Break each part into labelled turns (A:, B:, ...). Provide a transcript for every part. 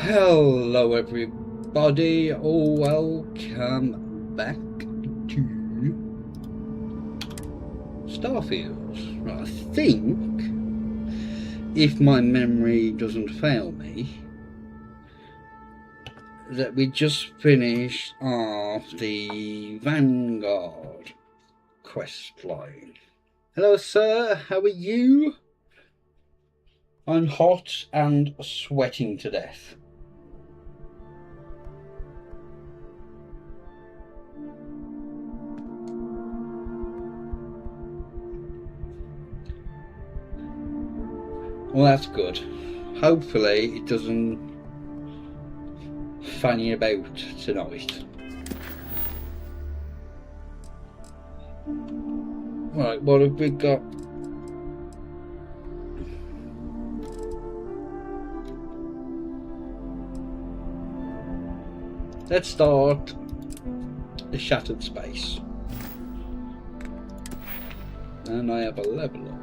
A: Hello everybody, welcome back to Starfield. Right, I think, if my memory doesn't fail me, that we just finished off the Vanguard quest line. Hello sir, how are you? I'm hot and sweating to death. Well, that's good. Hopefully it doesn't fanny about tonight. Right, what have we got? Let's start the shattered space. And I have a level up.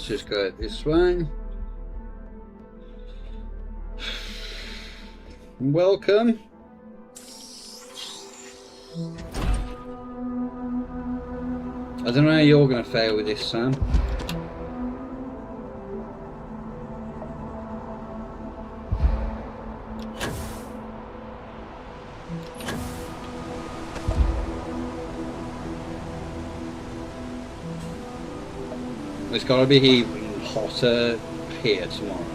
A: Just go this way. Welcome. I don't know how you're going to fare with this, Sam. It's got to be even hotter here tomorrow.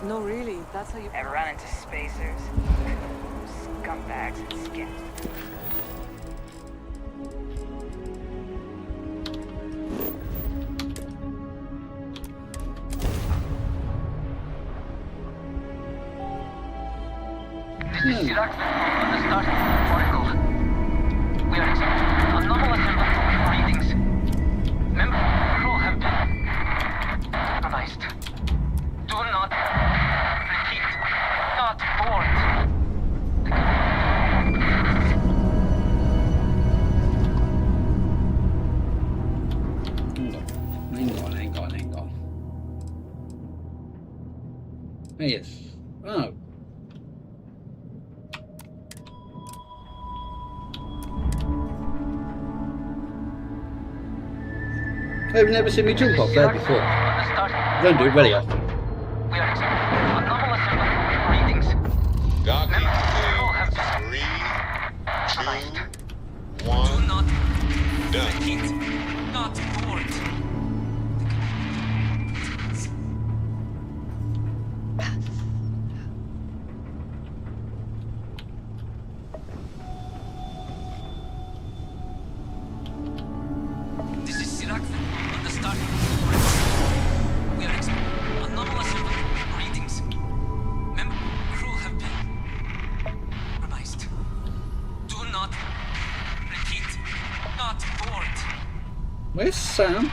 B: No, really, that's how you...
C: I ran into spacers. Scumbags and skin.
D: This is Chirac on the Starfield protocol. We are expecting anomalous readings. Members of the crew have been compromised. Do not repeat. Not board.
A: Hang on. Yes. Oh. I've never seen me jump off there before. I don't do it very often.
D: We are expecting anomalous readings.
E: Docking
D: Members of the crew have
E: to
D: been
E: 3, 2, 1,
D: Do not
E: done.
D: repeat. Not board. This is Chirac on the Starfield. We are expecting anomalous readings. Member crew have been compromised. Do not repeat. Not board.
A: Where's Sam?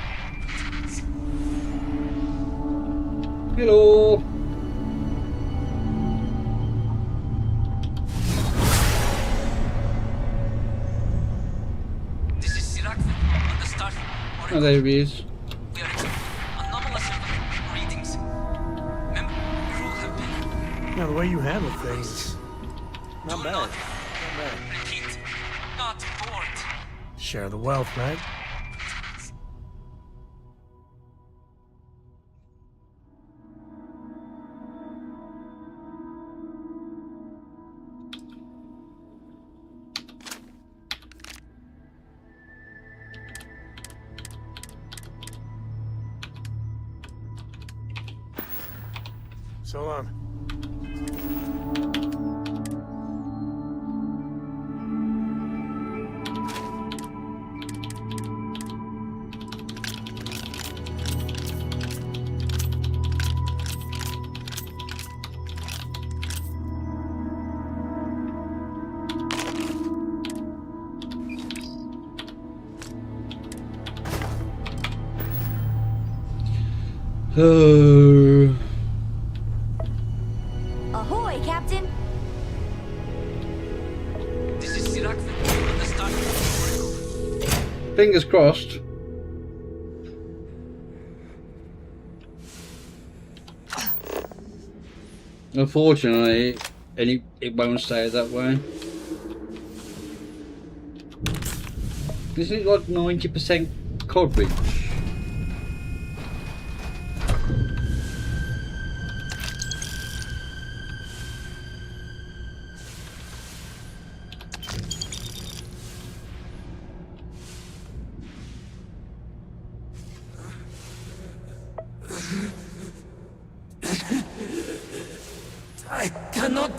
A: Hello. Oh, there he is.
D: We are anomalous readings. Member crew have been.
F: Yeah, the way you handle things, not
D: Do
F: bad.
D: not
F: Not bad.
D: repeat. Not bored.
F: Share the wealth, right? So long.
A: Oh.
G: Ahoy, Captain!
D: This is Sirac on the Starfield.
A: Fingers crossed. Unfortunately, it won't stay that way. Isn't it like 90% coverage?
D: I cannot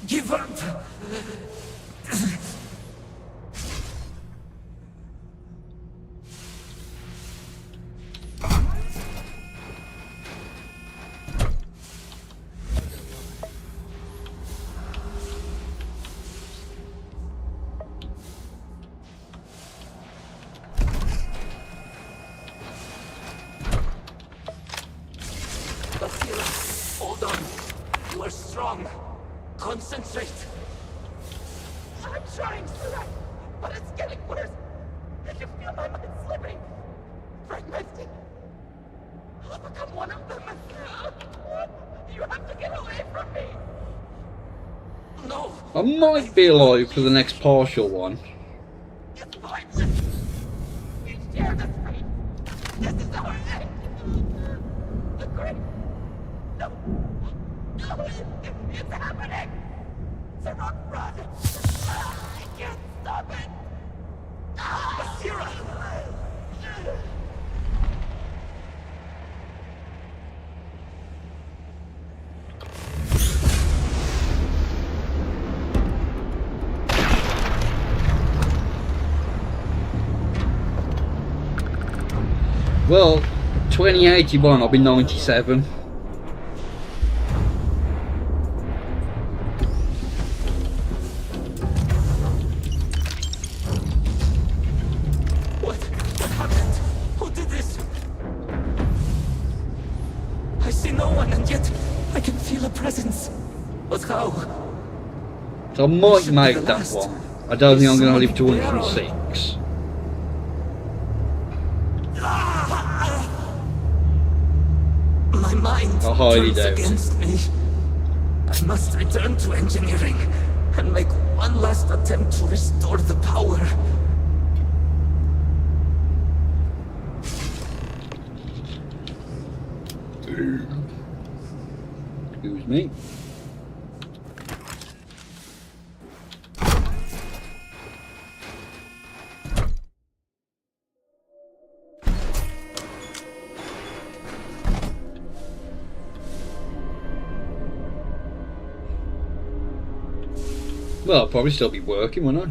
D: give up. Hold on. You are strong. Concentrate.
C: I'm trying, Sirac, but it's getting worse. Did you feel my mind slipping? Fragmenting. I'll become one of them. You have to get away from me.
D: No.
A: I might be alive for the next partial one.
C: It's pointless. We share this fate. This is our end. Agree? No. No, it's happening. Sirac, run. I can't stop it.
D: Basira!
A: Well, 2081, I'll be 97.
D: What happened? Who did this? I see no one, and yet I can feel a presence. But how?
A: So I might
D: Should be
A: make
D: the
A: that
D: last.
A: one. I don't think I'm going to live to
D: Someone arrow.
A: 106.
D: My mind
A: I highly
D: turns
A: doubt it.
D: against me. I must return to engineering and make one last attempt to restore the power.
A: Excuse me. Well, I'll probably still be working, won't I?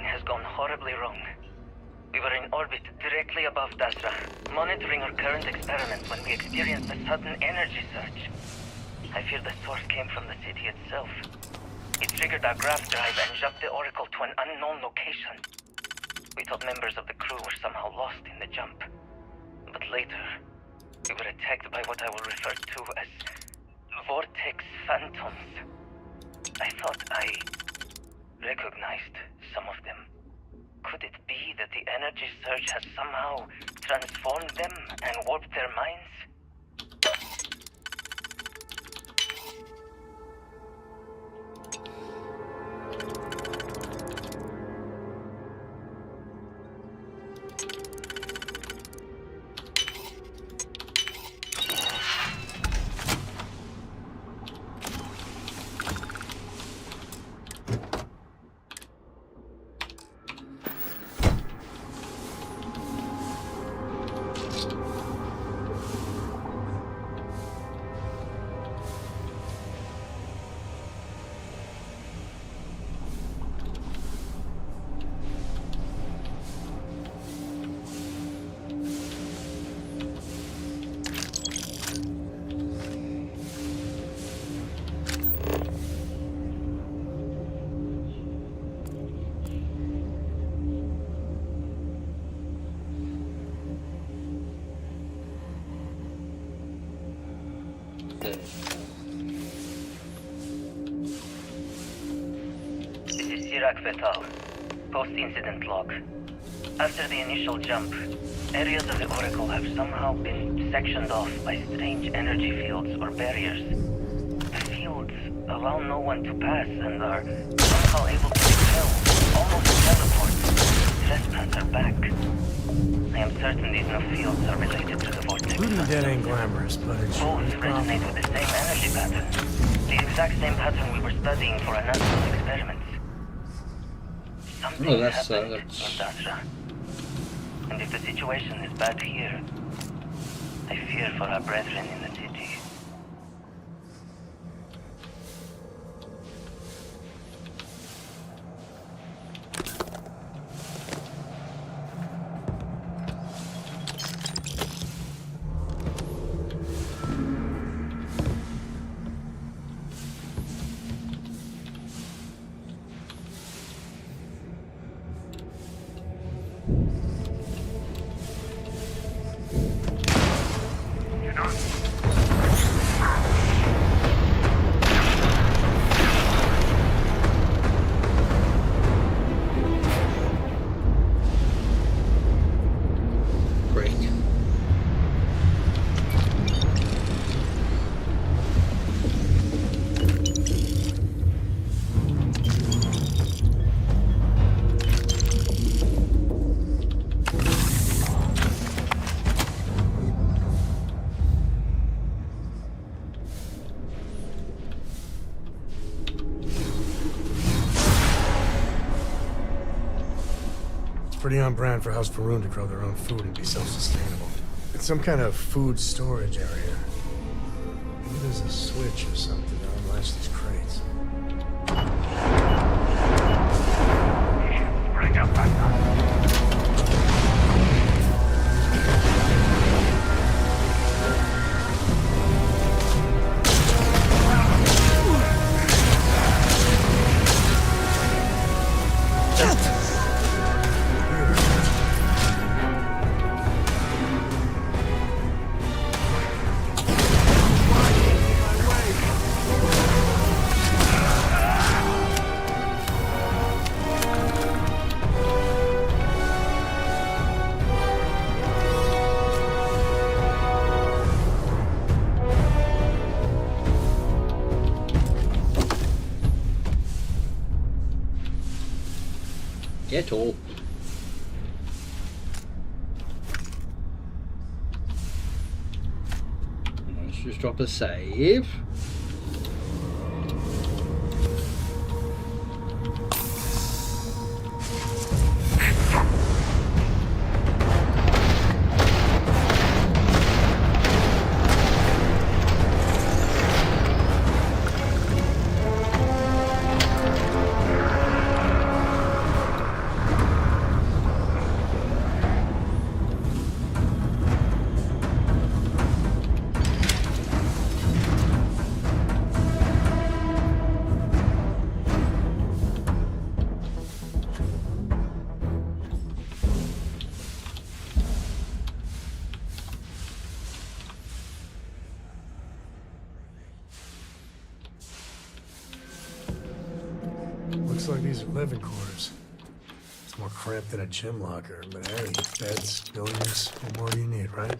D: has gone horribly wrong. We were in orbit directly above Dasra, monitoring our current experiment when we experienced a sudden energy surge. I fear the source came from the city itself. It triggered our grav drive and jumped the Oracle to an unknown location. We thought members of the crew were somehow lost in the jump. But later, we were attacked by what I will refer to as vortex phantoms. I thought I recognized some of them. Could it be that the energy surge has somehow transformed them and warped their minds? This is Sirac Vetal, post-incident log. After the initial jump, areas of the Oracle have somehow been sectioned off by strange energy fields or barriers. The fields allow no one to pass and are somehow able to repel, almost teleport, trespasser back. I am certain these new fields are related to the vortex.
F: Looting dead ain't glamorous, but it's
D: Both resonate with the same energy pattern. The exact same pattern we were studying for Anas's experiments. Something happened in Dasra. And if the situation is bad here, I fear for our brethren in the city.
F: pretty on brand for House Varun to grow their own food and be self-sustainable. It's some kind of food storage area. Maybe there's a switch or something to unlatch these crates.
C: Bring up that.
A: Get up. Let's just drop a save.
F: these are living quarters. It's more cramped than a gym locker, but hey, beds, billiards, what more do you need, right?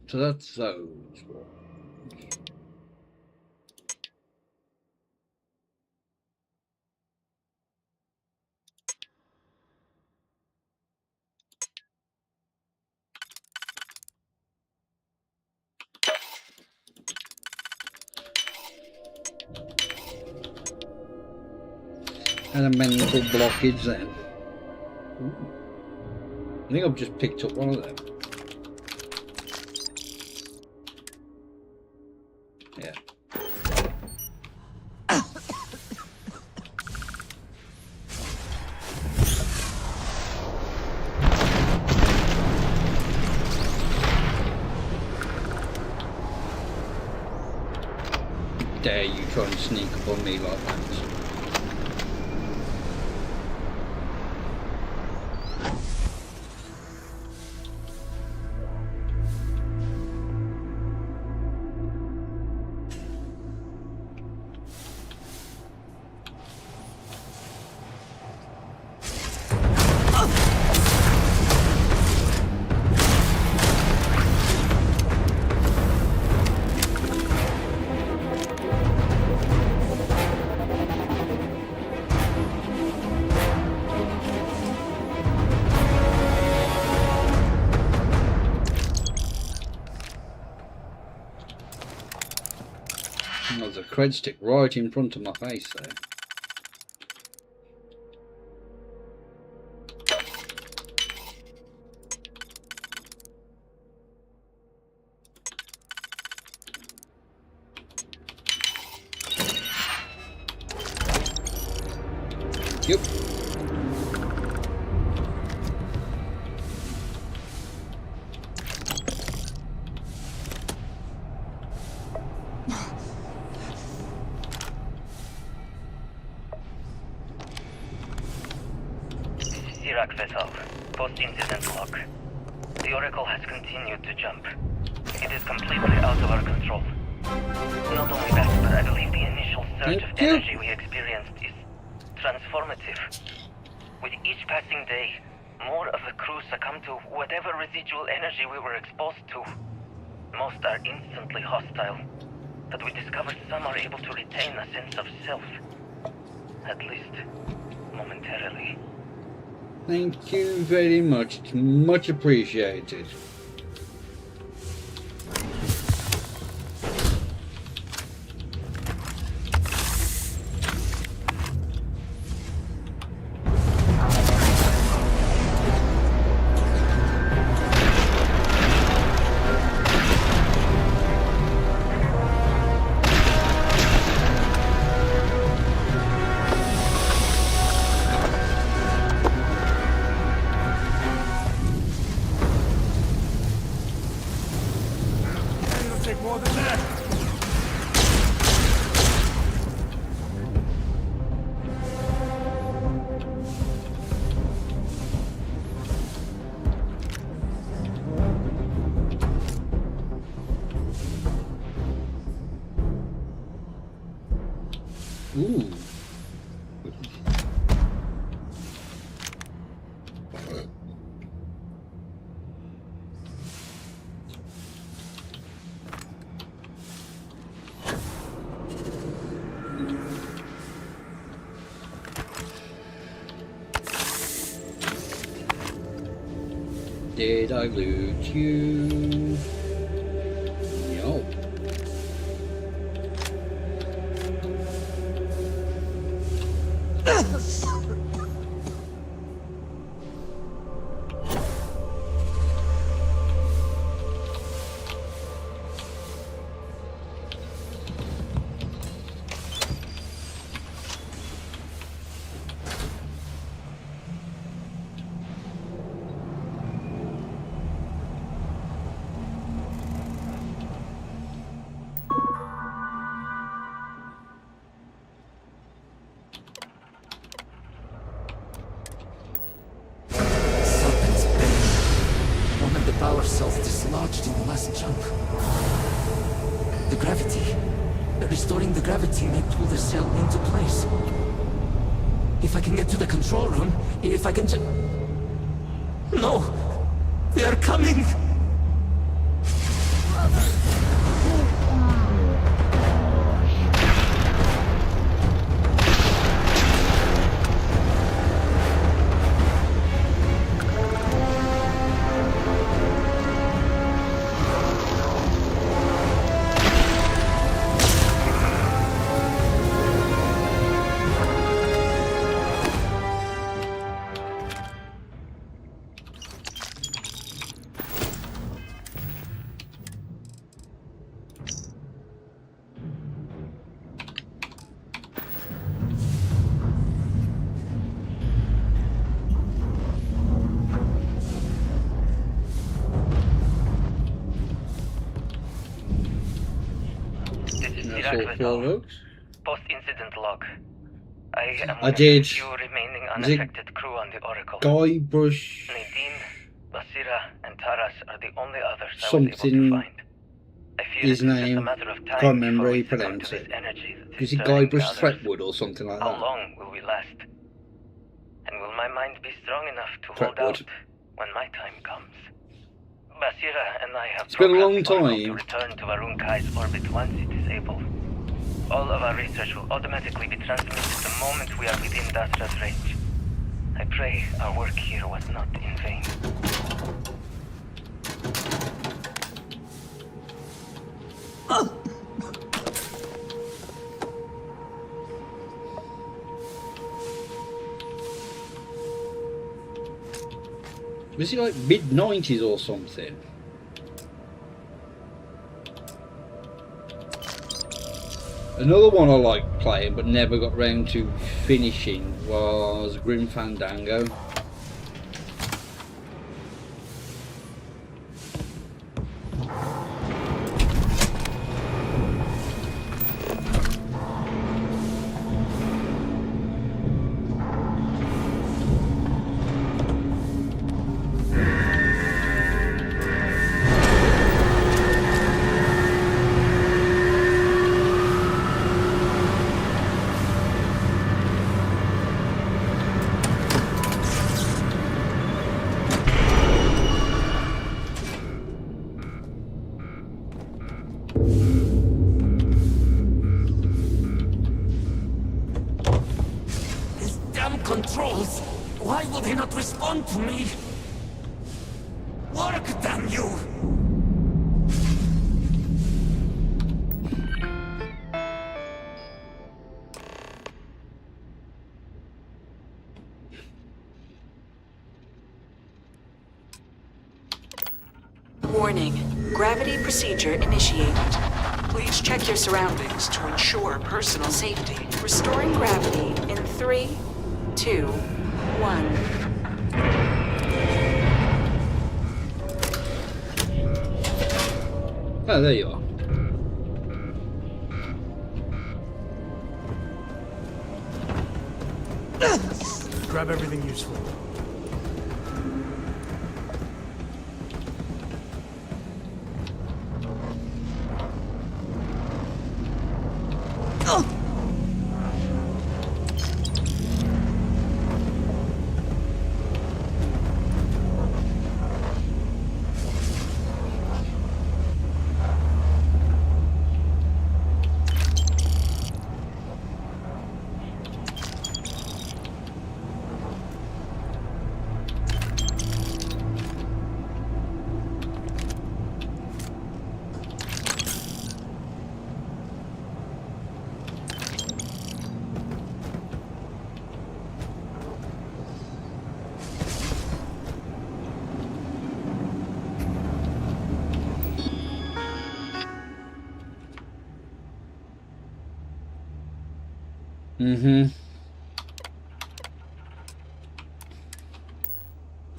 A: So that's those. Elemental blockage then. Ooh. I think I've just picked up one of them. Yeah. Dare you try and sneak up on me like that? There's a cred stick right in front of my face there. Yep.
D: Vessel, post-incident log. The Oracle has continued to jump. It is completely out of our control. Not only that, but I believe the initial surge of energy we experienced is transformative. With each passing day, more of the crew succumb to whatever residual energy we were exposed to. Most are instantly hostile, but we discovered some are able to retain a sense of self. At least, momentarily.
A: Thank you very much. It's much appreciated. Ooh. Did I loot you? No.
C: last jump. The gravity. Restoring the gravity may pull the cell into place. If I can get to the control room, if I can just... No! They are coming!
D: Post-incident log. I am
A: I did.
D: few remaining unaffected crew on the Oracle.
A: Guybrush
D: Nadine, Basira, and Taras are the only others I was able
A: something.
D: to find. I fear
A: His
D: it's just a
A: name.
D: matter of time
A: Can't remember
D: before
A: how
D: we
A: you
D: succumb
A: pronounce
D: to
A: it.
D: this energy that
A: Is
D: is
A: it
D: stirring
A: Guybrush
D: the others.
A: Threatwood or something like
D: How
A: that?
D: long will we last? And will my mind be strong enough to hold
A: Threatwood.
D: out when my time comes? Basira and I have
A: It's been a long
D: programmed the Oracle to
A: time.
D: return to Varun Kai's orbit once it is able. All of our research will automatically be transmitted the moment we are within Dasra's range. I pray our work here was not in vain.
A: Was it like mid-90s or something? Another one I liked playing but never got round to finishing was Grim Fandango.
C: These damn controls! Why will they not respond to me? Work, damn you!
B: Warning. Gravity procedure initiated. Please check your surroundings to ensure personal safety. Restoring gravity in 3, 2, 1.
A: Oh, there you are.
F: Grab everything useful.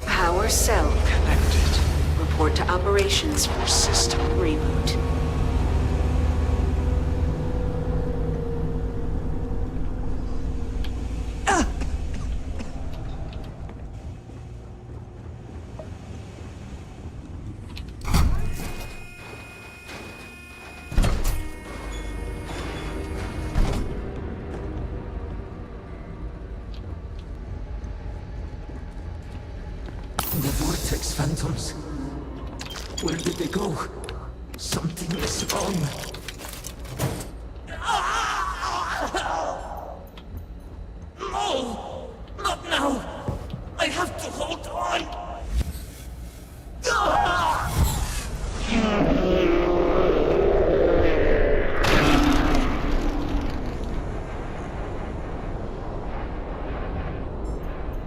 B: Power cell connected. Report to operations for system reboot.
C: vortex phantoms. Where did they go? Something is wrong. No! Not now! I have to hold on!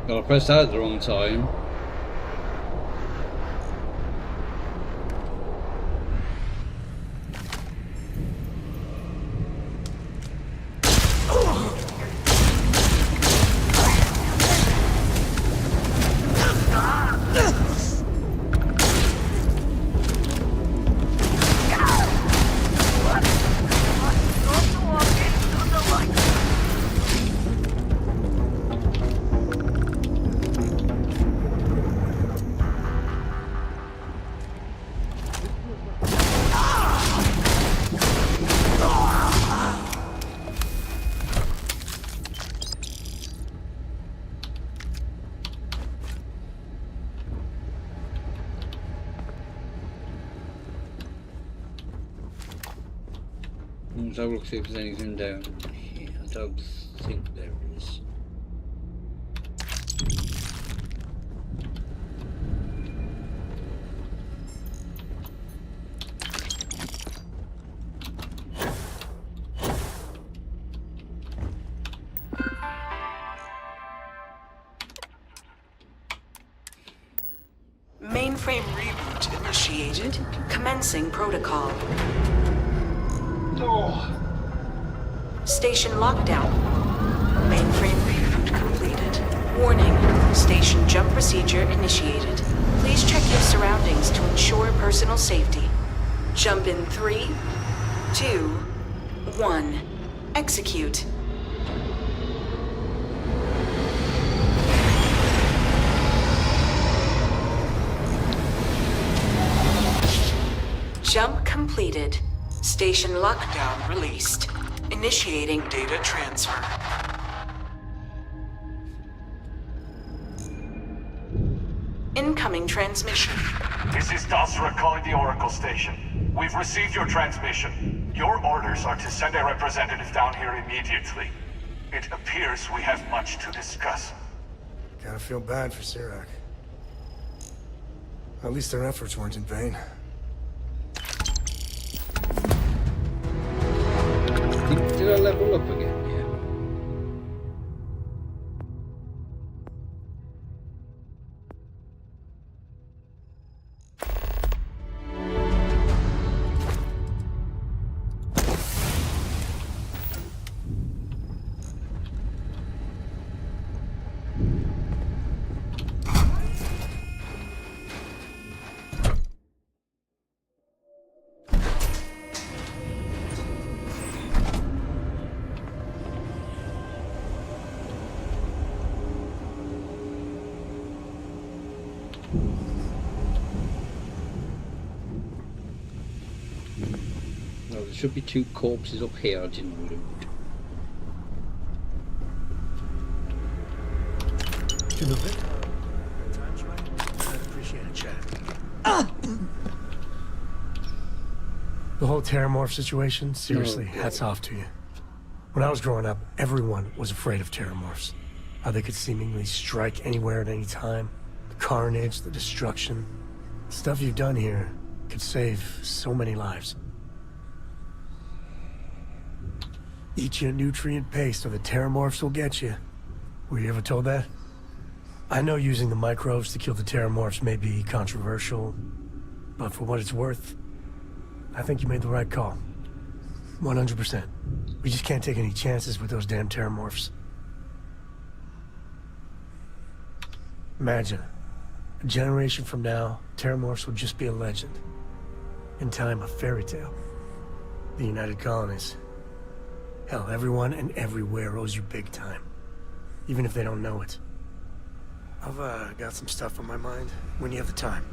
A: Well, I pressed that at the wrong time. Let's have a look, see if there's anything down here. I don't think there is.
B: Mainframe reboot initiated. Commencing protocol. Station lockdown. Mainframe reboot completed. Warning. Station jump procedure initiated. Please check your surroundings to ensure personal safety. Jump in 3, 2, 1. Execute. Jump completed. Station lockdown released. Initiating data transfer. Incoming transmission.
G: This is Dasra calling the Oracle Station. We've received your transmission. Your orders are to send a representative down here immediately. It appears we have much to discuss.
F: Gotta feel bad for Sirac. At least their efforts weren't in vain.
A: Did I level up again? Yeah. No, there should be 2 corpses up here I didn't loot.
F: Did you move it? Time's right. I'd appreciate a chat. The whole Terramorph situation, seriously, hats off to you. When I was growing up, everyone was afraid of Terramorphs. How they could seemingly strike anywhere at any time. The carnage, the destruction. The stuff you've done here could save so many lives. Eat your nutrient paste or the Terramorphs will get you. Were you ever told that? I know using the microbes to kill the Terramorphs may be controversial, but for what it's worth, I think you made the right call. 100%. We just can't take any chances with those damn Terramorphs. Imagine, a generation from now, Terramorphs will just be a legend. In time, a fairy tale. The United Colonies. Hell, everyone and everywhere owes you big time. Even if they don't know it. I've got some stuff on my mind when you have the time.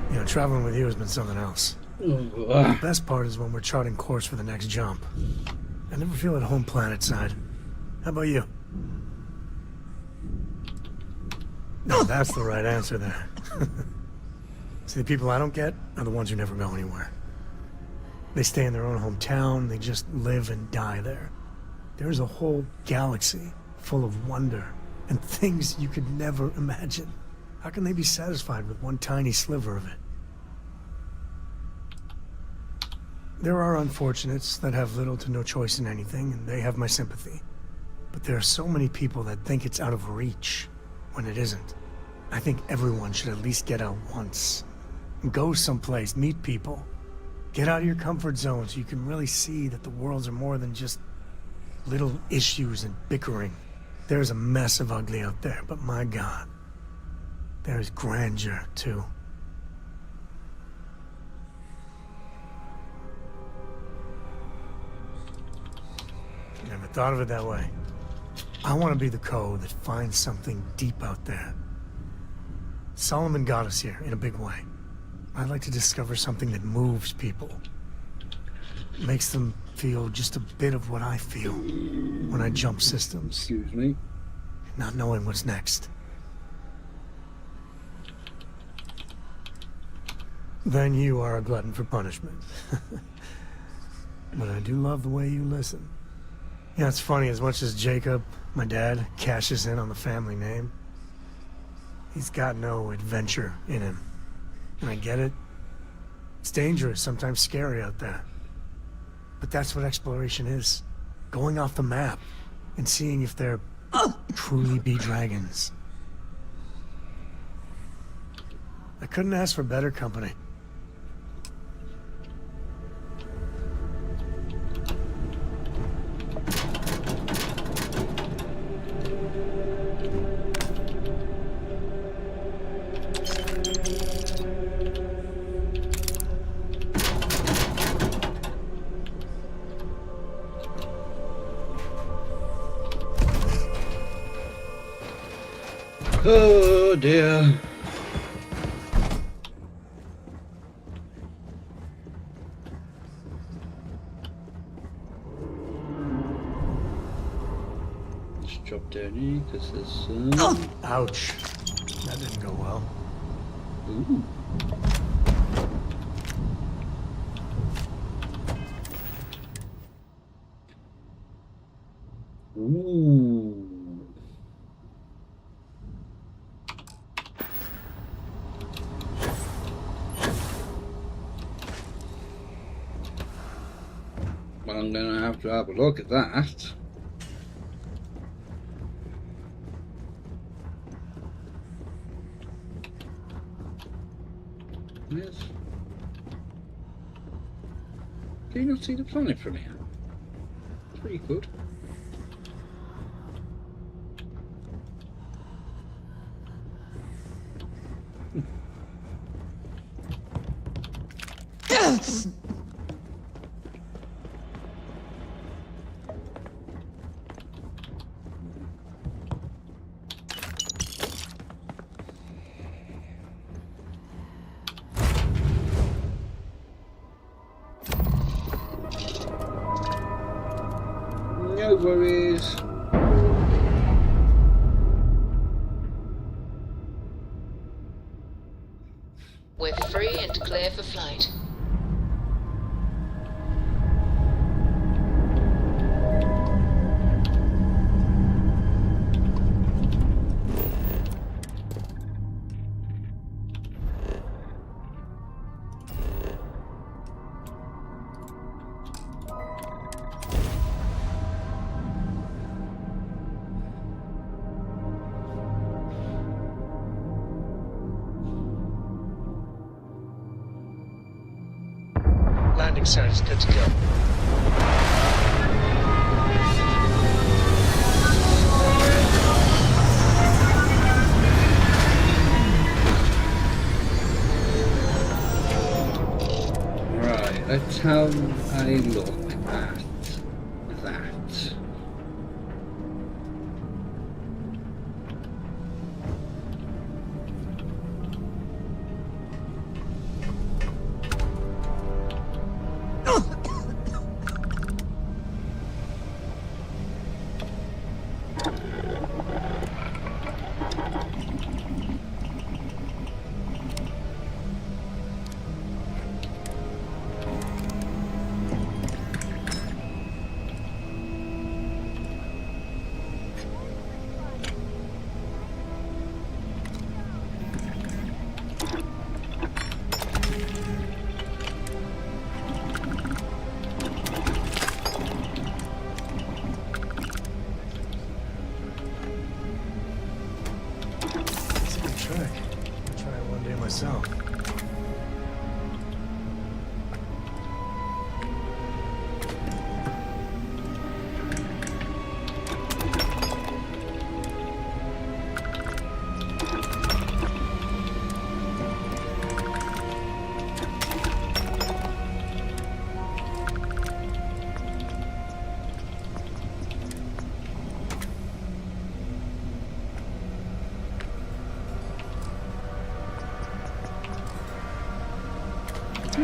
F: You know, traveling with you has been something else. The best part is when we're charting course for the next jump. I never feel at home planet side. How about you? No, that's the right answer there. See, the people I don't get are the ones who never go anywhere. They stay in their own hometown, they just live and die there. There's a whole galaxy full of wonder and things you could never imagine. How can they be satisfied with one tiny sliver of it? There are unfortunates that have little to no choice in anything, and they have my sympathy. But there are so many people that think it's out of reach when it isn't. I think everyone should at least get out once. Go someplace, meet people. Get out of your comfort zone so you can really see that the worlds are more than just little issues and bickering. There's a mess of ugly out there, but my God, there's grandeur too. Never thought of it that way. I want to be the code that finds something deep out there. Solomon got us here in a big way. I'd like to discover something that moves people. Makes them feel just a bit of what I feel when I jump systems.
A: Excuse me.
F: Not knowing what's next. Then you are a glutton for punishment. But I do love the way you listen. Yeah, it's funny, as much as Jacob, my dad, cashes in on the family name, he's got no adventure in him. And I get it. It's dangerous, sometimes scary out there. But that's what exploration is. Going off the map and seeing if there truly be dragons. I couldn't ask for better company.
A: Oh dear. Let's drop down here because there's some.
F: Ouch. That didn't go well.
A: Ooh. Ooh. Well, I'm going to have a look at that. Yes. Can you not see the planet from here? It's pretty good. No worries.
B: We're free and clear for flight.
F: Landing site is good to go.
A: Right, let's have a look at that.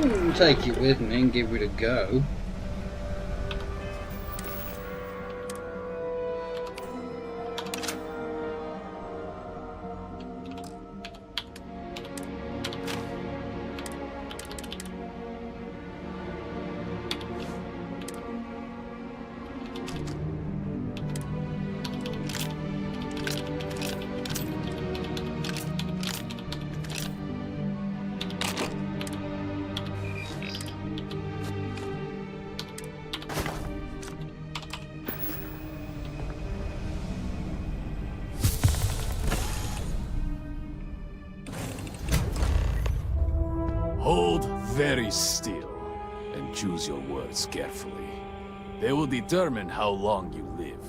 A: I'll take it with me and give it a go.
H: Hold very still and choose your words carefully. They will determine how long you live.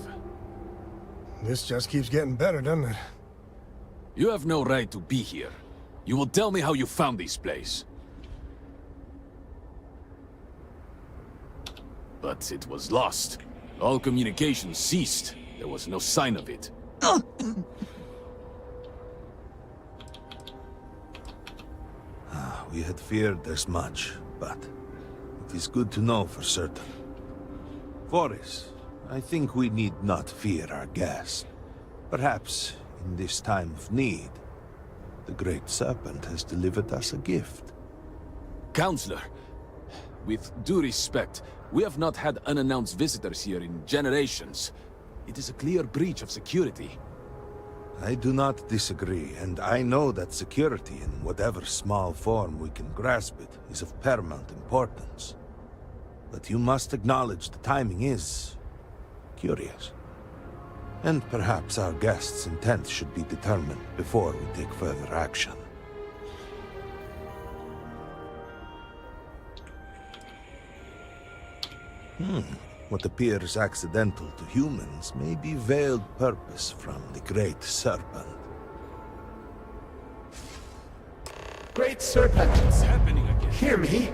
F: This just keeps getting better, doesn't it?
H: You have no right to be here. You will tell me how you found this place. But it was lost. All communication ceased. There was no sign of it.
I: We had feared as much, but it is good to know for certain. Boris, I think we need not fear our guest. Perhaps, in this time of need, the Great Serpent has delivered us a gift.
H: Counselor, with due respect, we have not had unannounced visitors here in generations. It is a clear breach of security.
I: I do not disagree, and I know that security, in whatever small form we can grasp it, is of paramount importance. But you must acknowledge the timing is curious. And perhaps our guest's intent should be determined before we take further action. What appears accidental to humans may be veiled purpose from the Great Serpent.
C: Great Serpent,
H: What's happening again?
C: hear me.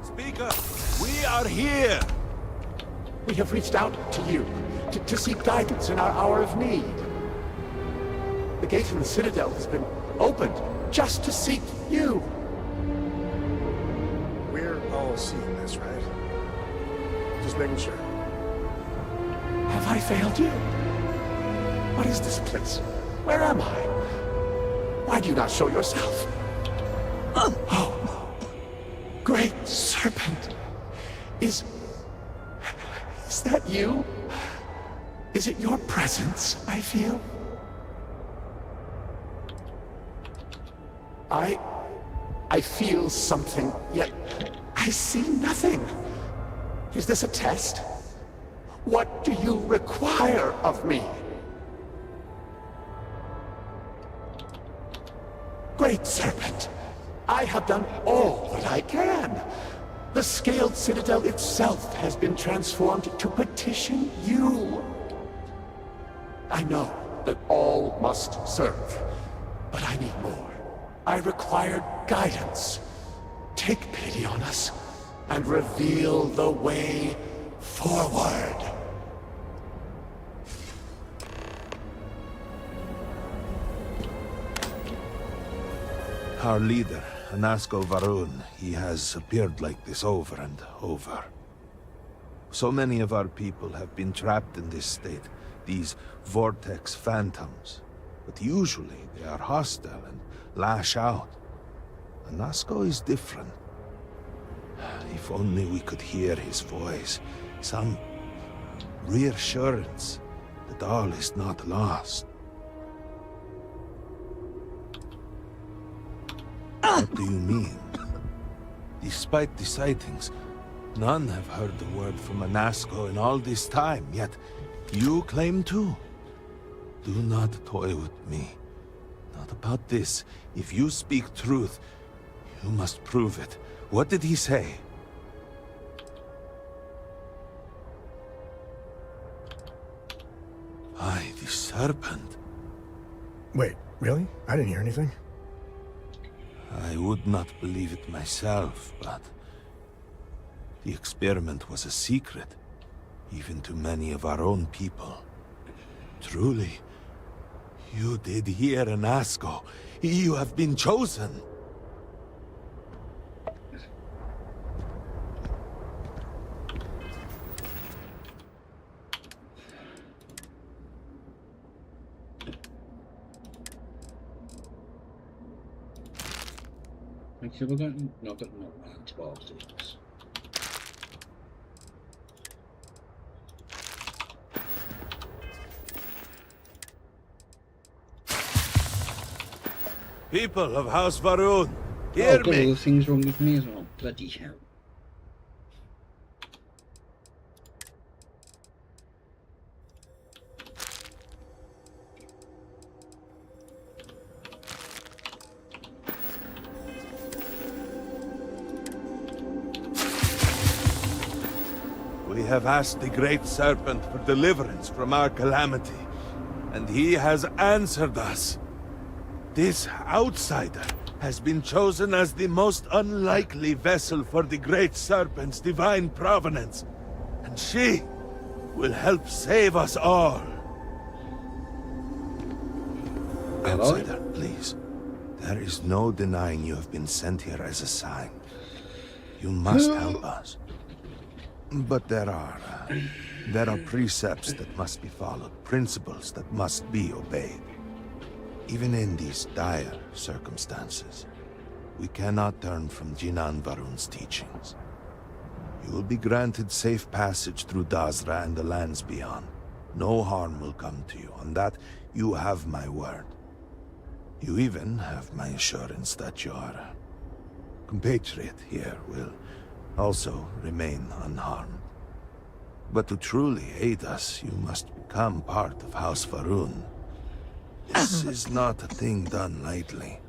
I: Speak up! We are here!
C: We have reached out to you to seek guidance in our hour of need. The gate from the Citadel has been opened just to seek you.
F: We're all seeing this, right? Just making sure.
C: Have I failed you? What is this place? Where am I? Why do you not show yourself? Oh, Great Serpent. Is that you? Is it your presence I feel? I feel something, yet I see nothing. Is this a test? What do you require of me? Great Serpent, I have done all that I can. The scaled citadel itself has been transformed to petition you. I know that all must serve, but I need more. I require guidance. Take pity on us and reveal the way forward.
I: Our leader, Anasko Varun, he has appeared like this over and over. So many of our people have been trapped in this state, these vortex phantoms. But usually they are hostile and lash out. Anasko is different. If only we could hear his voice, some reassurance that all is not lost. What do you mean? Despite the sightings, none have heard the word from Anasko in all this time, yet you claim to. Do not toy with me. Not about this. If you speak truth, you must prove it. What did he say? The serpent.
F: Wait, really? I didn't hear anything.
I: I would not believe it myself, but the experiment was a secret, even to many of our own people. Truly, you did hear Anasko. You have been chosen.
A: Okay, we're going. No, but not antibiotics.
I: People of House Varun,
A: Oh,
I: hear
A: I've got
I: me!
A: other things wrong with me as well. Bloody hell.
I: We have asked the Great Serpent for deliverance from our calamity, and he has answered us. This outsider has been chosen as the most unlikely vessel for the Great Serpent's divine provenance, and she will help save us all.
A: Hello?
I: Outsider, please. There is no denying you have been sent here as a sign. You must help us. But there are precepts that must be followed, principles that must be obeyed. Even in these dire circumstances, we cannot turn from Jinan Varun's teachings. You will be granted safe passage through Dazra and the lands beyond. No harm will come to you. On that, you have my word. You even have my assurance that your compatriot here will also remain unharmed. But to truly aid us, you must become part of House Varun. This is not a thing done lightly,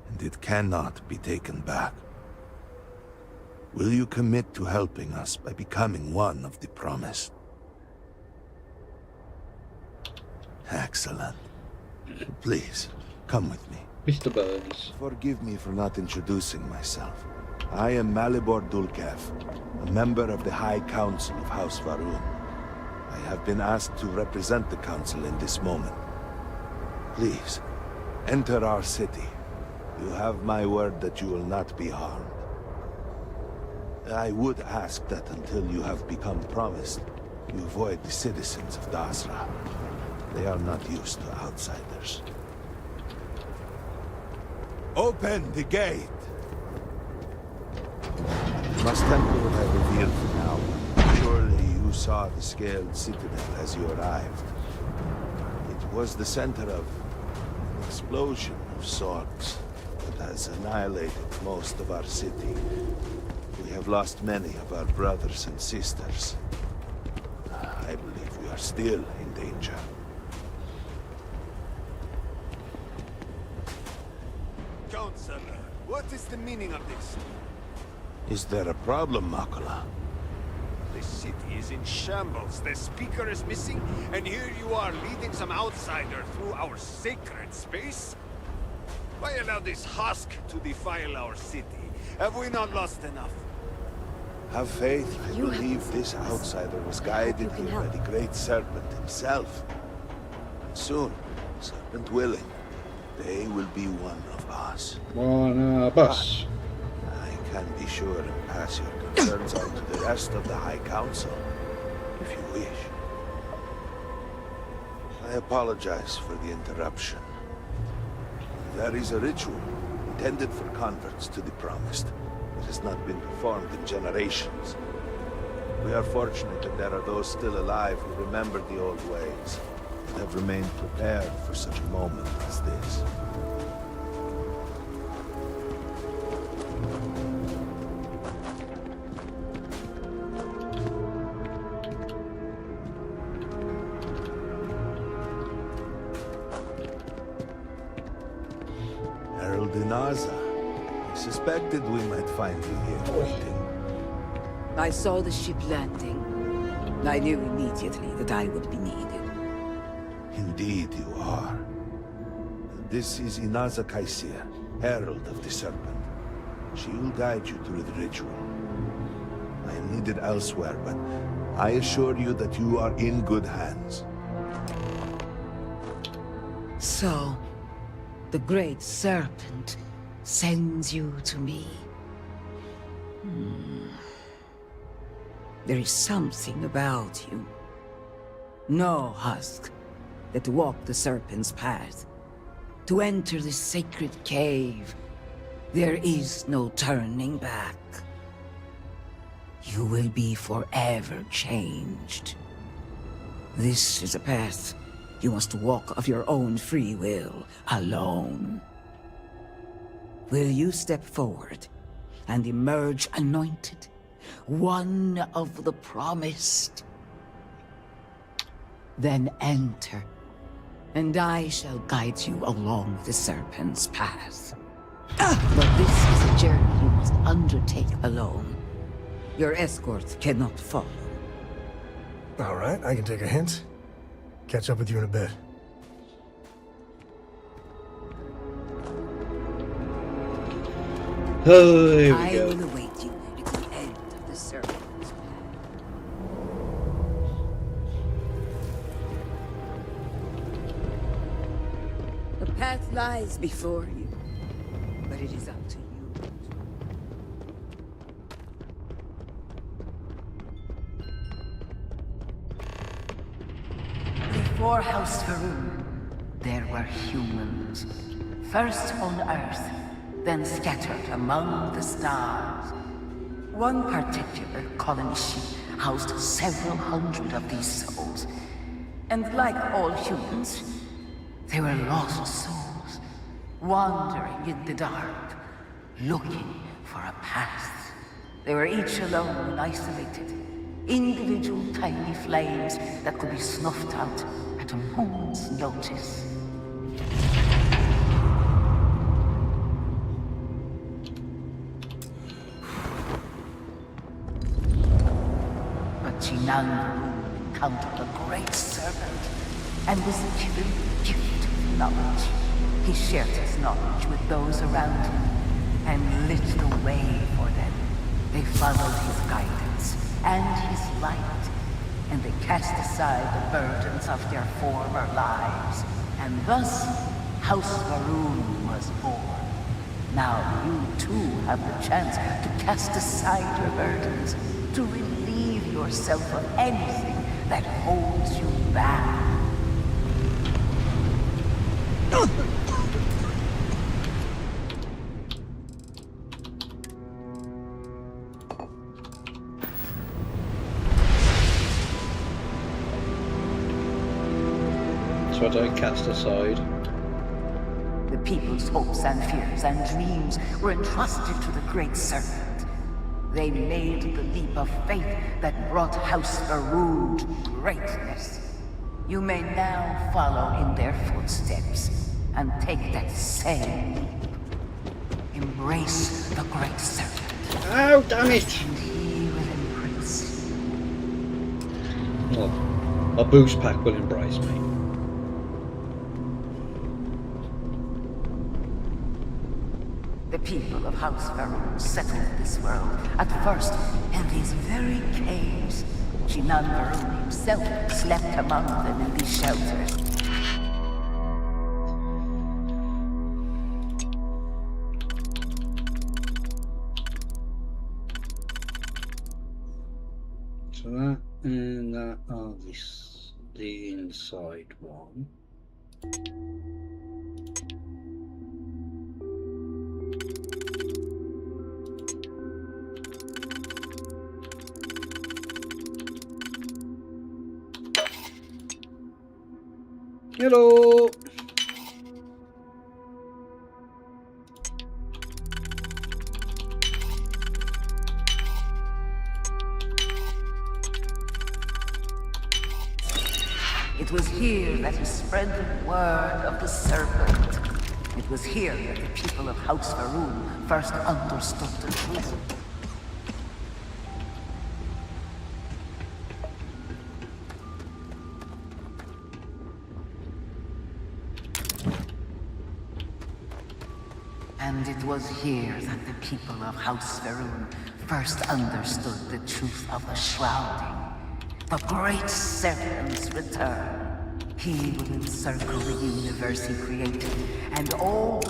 I: and it cannot be taken back. Will you commit to helping us by becoming one of the promised? Excellent. Please, come with me.
A: Mr. Burns.
I: Forgive me for not introducing myself. I am Motherboard Dulkev, a member of the High Council of House Varun. I have been asked to represent the Council in this moment. Please, enter our city. You have my word that you will not be harmed. I would ask that until you have become promised, you avoid the citizens of Dazra. They are not used to outsiders. Open the gate! You must temper what I revealed for now. Surely you saw the scaled citadel as you arrived. It was the center of an explosion of sorts that has annihilated most of our city. We have lost many of our brothers and sisters. I believe we are still in danger.
J: Counselor, what is the meaning of this?
I: Is there a problem, Makula?
J: The city is in shambles, the speaker is missing, and here you are leading some outsider through our sacred space? Why allow this husk to defile our city? Have we not lost enough?
I: Have faith. I believe this outsider was guided here by the Great Serpent himself. Soon, Serpent willing, they will be one of us.
A: One of us.
I: I can be sure and pass your concerns on to the rest of the High Council, if you wish. I apologize for the interruption. There is a ritual intended for converts to the Promised that has not been performed in generations. We are fortunate that there are those still alive who remember the old ways and have remained prepared for such a moment as this. Herald Inaza. I suspected we might find you here waiting.
K: I saw the ship landing. I knew immediately that I would be needed.
I: Indeed you are. This is Inaza Kaisir, Herald of the Serpent. She will guide you through the ritual. I am needed elsewhere, but I assure you that you are in good hands.
K: So, the Great Serpent sends you to me. There is something about you. No husk that walked the Serpent's path. To enter the sacred cave, There is no turning back. You will be forever changed. This is a path you must walk of your own free will, alone. Will you step forward and emerge anointed, one of the promised? Then enter, and I shall guide you along the Serpent's path. But this is a journey you must undertake alone. Your escort cannot follow.
F: All right, I can take a hint. Catch up with you in a bit.
A: Oh, here we
K: I
A: go.
K: will await you at the end of the Serpent's path. The path lies before you, but it is up to you. Before House Faroon, there were humans. First on Earth, then scattered among the stars. One particular colony ship housed several hundred of these souls. And like all humans, they were lost souls, wandering in the dark, looking for a path. They were each alone and isolated, individual tiny flames that could be snuffed out at a moment's notice. But Jinan encountered a great serpent and was given the gift of knowledge. He shared his knowledge with those around him and lit the way for them. They followed his guidance and his light, and they cast aside the burdens of their former lives. And thus, House Faroon was born. Now you too have the chance to cast aside your burdens, to relieve yourself of anything that holds you back.
A: That's what I cast aside.
K: The people's hopes and fears and dreams were entrusted to the Great Serpent. They made the leap of faith that brought House Faroon to greatness. You may now follow in their footsteps and take that same leap. Embrace the Great Serpent.
A: Oh, damn it!
K: And he will embrace you.
A: Oh, a boost pack will embrace me.
K: The people of House Faroon settled this world, at first in these very caves. Jinan Faroon himself slept among them in these shelters.
A: So that and that are this, the inside one. Hello.
K: It was here that he spread the word of the serpent. It was here that the people of House Faroon first understood the truth. And it was here that the people of House Faroon first understood the truth of the shrouding. The Great Serpent's return. He will encircle the universe he created, and all...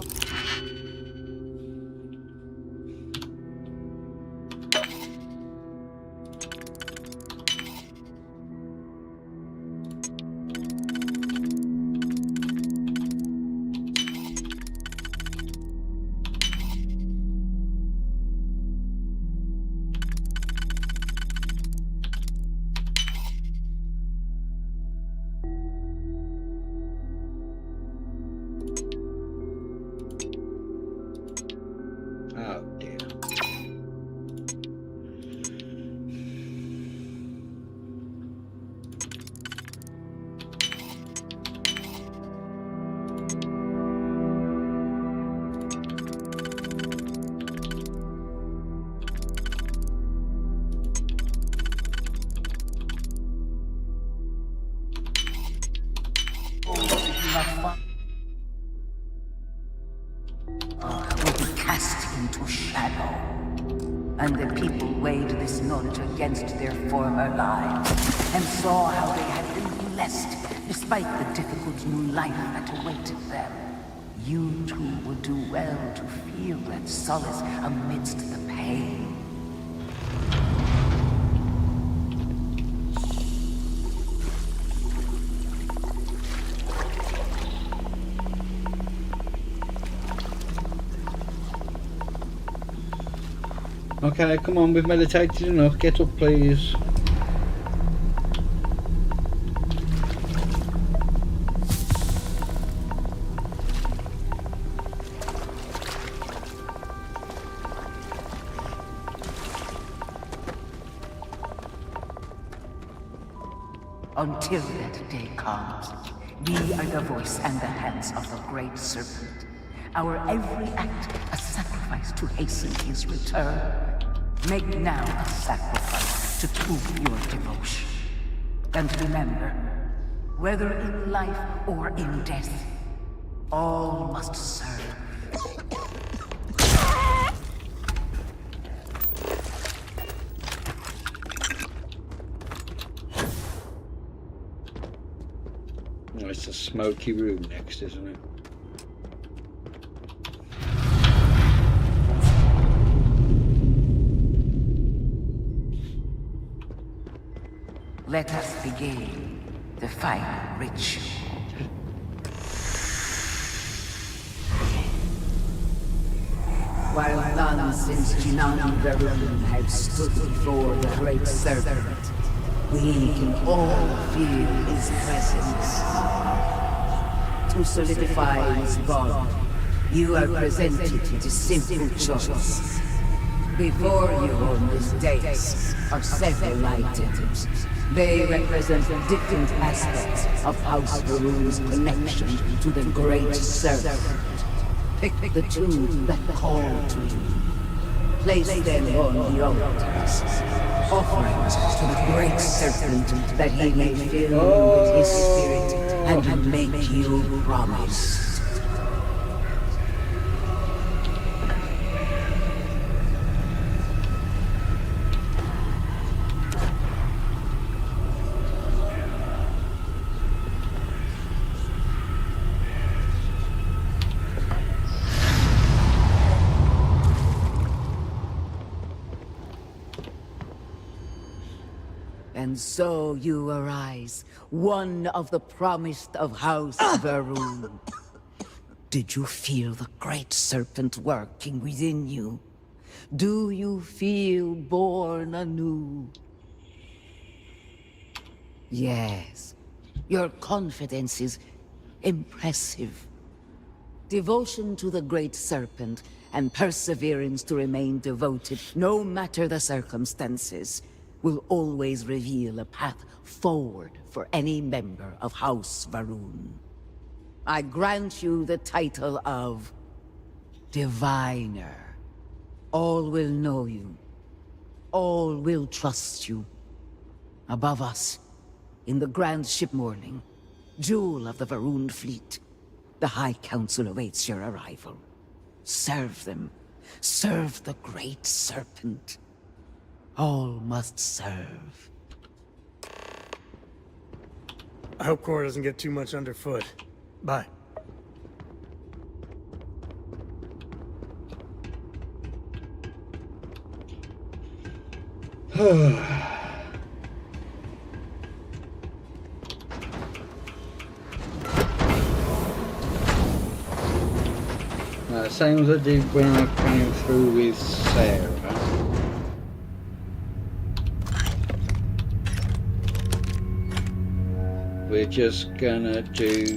K: not will be cast into shadow. And the people weighed this knowledge against their former lives, and saw how they had been blessed, despite the difficult new life that awaited them. You too would do well to feel that solace amidst the pain.
A: Okay, come on, we've meditated enough. Get up, please.
K: Until that day comes, we are the voice and the hands of the Great Serpent. Our every act a sacrifice to hasten his return. Make now a sacrifice to prove your devotion. And remember, whether in life or in death, all must serve.
A: Oh, it's a smoky room next, isn't it?
K: Let us begin the final ritual. While none since Jinan Varun have stood before the Great Serpent, we can all feel his presence. To solidify his bond, you are presented with a simple choice. Before you on this dais are several items. They represent different aspects of House Varun's connection to the Great Serpent. Pick the two that call to you. Place them on the altars. Offerings to the Great Serpent that he may fill you with his spirit and make you promise. And so you arise, one of the promised of House Varun. Did you feel the Great Serpent working within you? Do you feel born anew? Yes, your confidence is impressive. Devotion to the Great Serpent and perseverance to remain devoted, no matter the circumstances, will always reveal a path forward for any member of House Varun. I grant you the title of Diviner. All will know you. All will trust you. Above us, in the Grand Ship Morning, jewel of the Varun fleet, the High Council awaits your arrival. Serve them. Serve the Great Serpent. All must serve.
F: I hope Cora doesn't get too much underfoot. Bye.
A: Same as I did when I came through with Sarah. We're just gonna do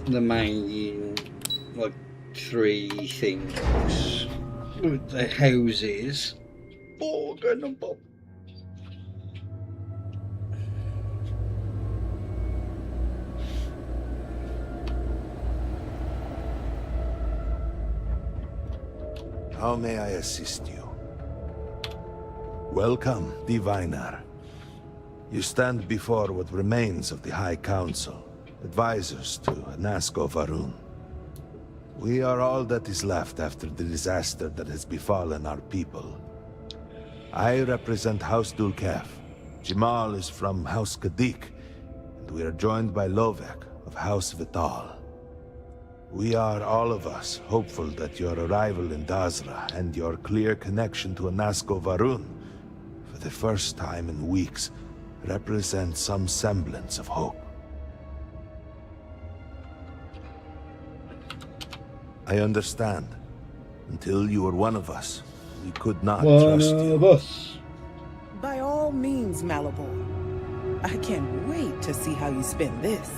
A: the main, like, 3 things with the houses. Oh, gonna pop.
I: How may I assist you? Welcome, Diviner. You stand before what remains of the High Council, advisors to Anasko Varun. We are all that is left after the disaster that has befallen our people. I represent House Dulkef. Jamal is from House Kadik, and we are joined by Lovek of House Vital. We are, all of us, hopeful that your arrival in Dazra and your clear connection to Anasko Varun, for the first time in weeks, represent some semblance of hope. I understand. Until you were one of us, we could not trust you.
A: One of us.
L: By all means, Motherboard. I can't wait to see how you spend this.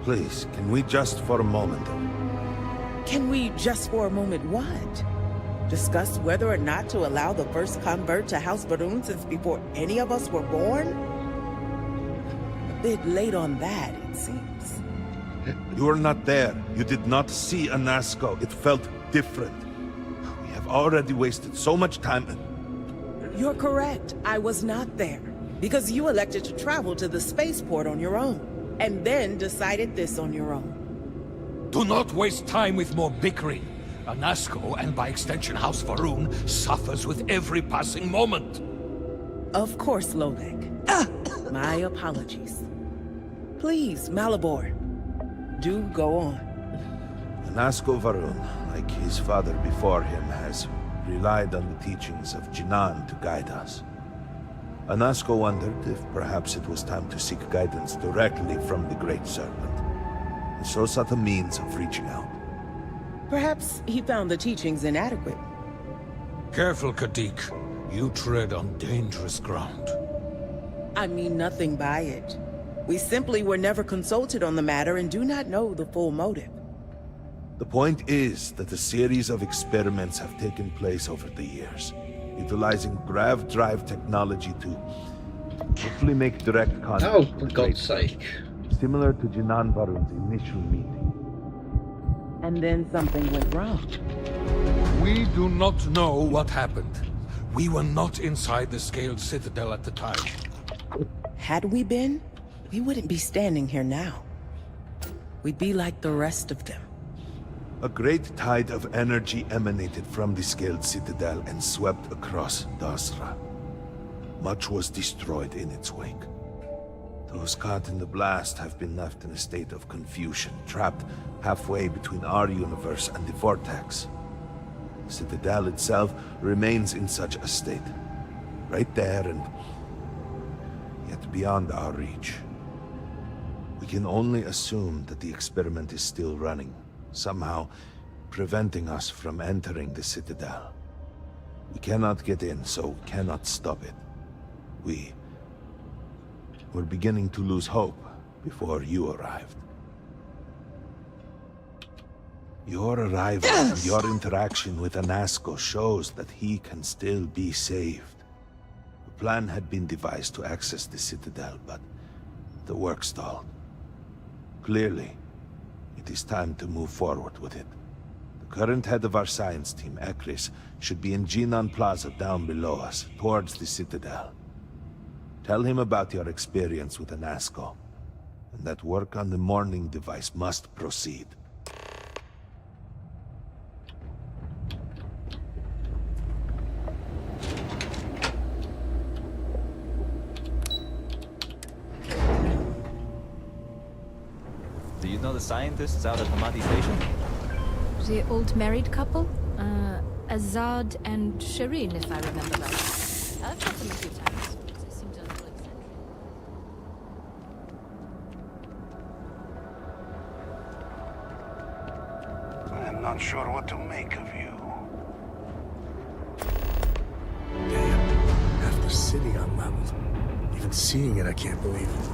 I: Please, can we just for a moment...
L: Can we just for a moment what? Discuss whether or not to allow the first convert to House Varun since before any of us were born? A bit late on that, it seems.
I: You were not there. You did not see Anasko. It felt different. We have already wasted so much time.
L: You're correct. I was not there. Because you elected to travel to the spaceport on your own. And then decided this on your own.
M: Do not waste time with more bickering. Anasko, and by extension House Varun, suffers with every passing moment.
L: Of course, Lovek. My apologies. Please, Motherboard. Do go on.
I: Anasko Varun, like his father before him, has relied on the teachings of Jinan to guide us. Anasko wondered if perhaps it was time to seek guidance directly from the Great Serpent, and so sought a means of reaching out.
L: Perhaps he found the teachings inadequate.
M: Careful, Kadik. You tread on dangerous ground.
L: I mean nothing by it. We simply were never consulted on the matter and do not know the full motive.
I: The point is that a series of experiments have taken place over the years, utilizing grav drive technology to hopefully make direct contact.
A: Oh, for God's sake.
I: Similar to Jinan Varun's initial meeting.
L: And then something went wrong.
M: We do not know what happened. We were not inside the Scaled Citadel at the time.
L: Had we been, we wouldn't be standing here now. We'd be like the rest of them.
I: A great tide of energy emanated from the Scaled Citadel and swept across Dazra. Much was destroyed in its wake. Those caught in the blast have been left in a state of confusion, trapped halfway between our universe and the Vortex. The Citadel itself remains in such a state. Right there and yet beyond our reach. We can only assume that the experiment is still running, somehow preventing us from entering the Citadel. We cannot get in, so cannot stop it. We're beginning to lose hope before you arrived. Your arrival and your interaction with Anasko shows that he can still be saved. A plan had been devised to access the Citadel, but the work stalled. Clearly, it is time to move forward with it. The current head of our science team, Ekris, should be in Jinan Plaza down below us, towards the Citadel. Tell him about your experience with Anasko, and that work on the morning device must proceed.
N: Do you know the scientists out at Hamadi Station?
O: The old married couple? Azad and Shireen, if I remember right. I've met them a few times. They seemed a little eccentric.
J: I am not sure what to make of you.
F: Damn. Half the city unleveled. Even seeing it, I can't believe it.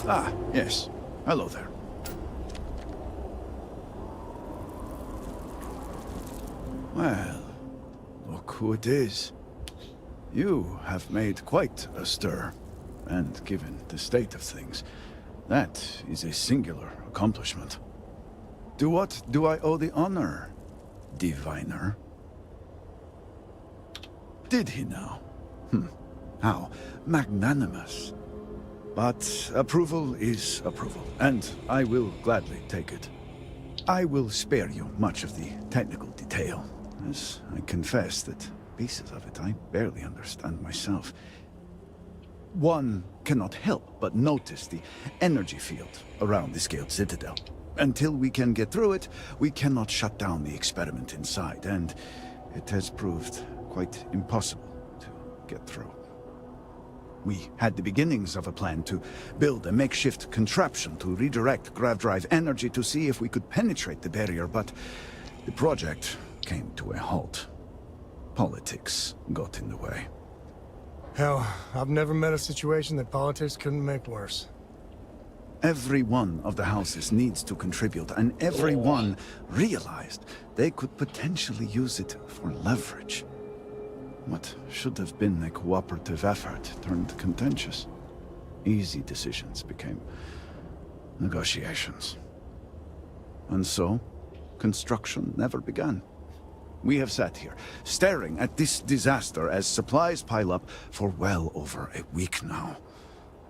P: Ah, yes. Hello there. Well, look who it is. You have made quite a stir, and given the state of things, that is a singular accomplishment. To what do I owe the honor? diviner. Did he now? How magnanimous. But approval is approval, and I will gladly take it. I will spare you much of the technical detail, as I confess that pieces of it I barely understand myself. One cannot help but notice the energy field around the scaled citadel. Until we can get through it, we cannot shut down the experiment inside, and it has proved quite impossible to get through. We had the beginnings of a plan to build a makeshift contraption to redirect grav drive energy to see if we could penetrate the barrier, but the project came to a halt. Politics got in the way.
F: Hell, I've never met a situation that politics couldn't make worse.
P: Every one of the houses needs to contribute, and everyone realized they could potentially use it for leverage. What should have been a cooperative effort turned contentious. Easy decisions became negotiations. And so, construction never began. We have sat here, staring at this disaster as supplies pile up for well over a week now.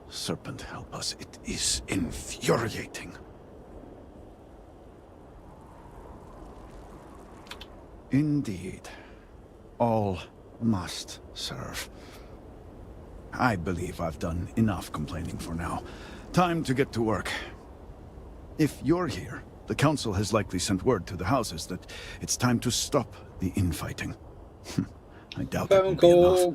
P: Serpent help us, it is infuriating. Indeed. All must serve. I believe I've done enough complaining for now. Time to get to work. If you're here, the Council has likely sent word to the houses that it's time to stop the infighting. I doubt that will be enough.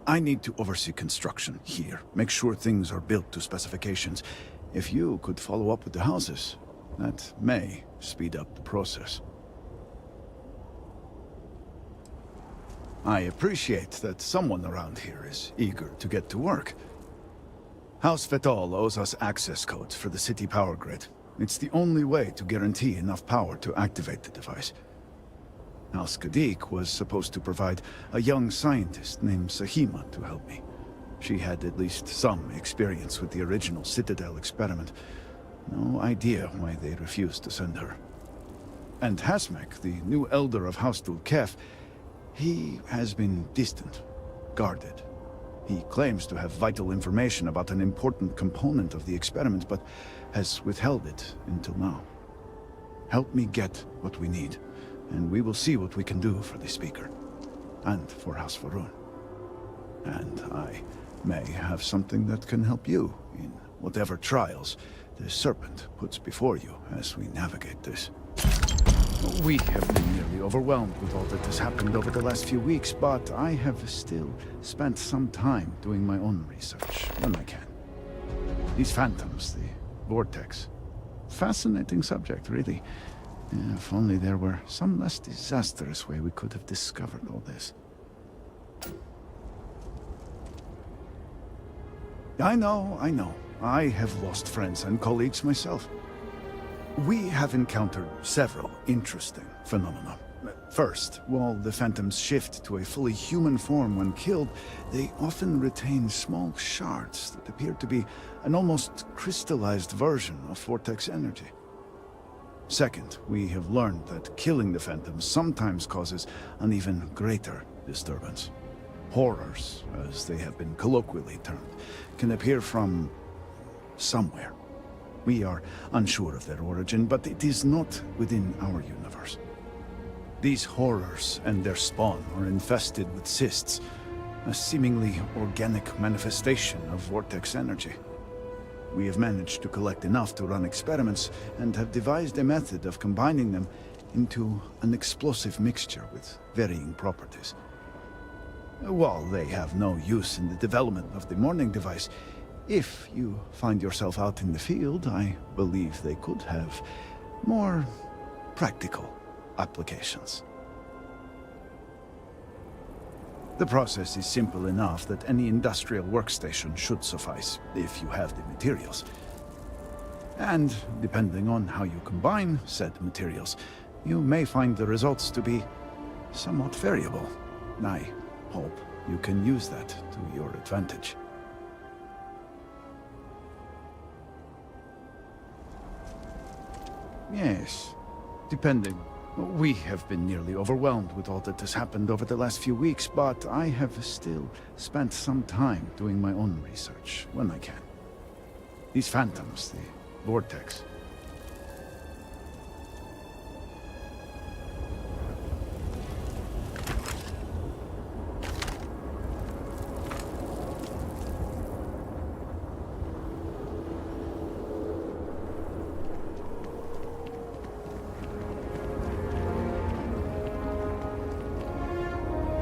P: I need to oversee construction here, make sure things are built to specifications. If you could follow up with the houses, that may speed up the process. I appreciate that someone around here is eager to get to work. House Vetol owes us access codes for the city power grid. It's the only way to guarantee enough power to activate the device. House Kadik was supposed to provide a young scientist named Sahima to help me. She had at least some experience with the original Citadel experiment. No idea why they refused to send her. And Hasmek, the new elder of House Dulkef, he has been distant, guarded. He claims to have vital information about an important component of the experiment, but has withheld it until now. Help me get what we need, and we will see what we can do for the Speaker, and for House Varun. And I may have something that can help you in whatever trials the Serpent puts before you as we navigate this. We have been nearly overwhelmed with all that has happened over the last few weeks, but I have still spent some time doing my own research when I can. These phantoms, the vortex. Fascinating subject, really. If only there were some less disastrous way we could have discovered all this. I know. I have lost friends and colleagues myself. We have encountered several interesting phenomena. First, while the phantoms shift to a fully human form when killed, they often retain small shards that appear to be an almost crystallized version of vortex energy. Second, we have learned that killing the phantoms sometimes causes an even greater disturbance. Horrors, as they have been colloquially termed, can appear from somewhere. We are unsure of their origin, but it is not within our universe. These horrors and their spawn are infested with cysts, a seemingly organic manifestation of vortex energy. We have managed to collect enough to run experiments and have devised a method of combining them into an explosive mixture with varying properties. While they have no use in the development of the morning device, if you find yourself out in the field, I believe they could have more practical applications. The process is simple enough that any industrial workstation should suffice, if you have the materials. And depending on how you combine said materials, you may find the results to be somewhat variable. I hope you can use that to your advantage. Yes, depending We have been nearly overwhelmed with all that has happened over the last few weeks, but I have still spent some time doing my own research when I can. These phantoms, the vortex.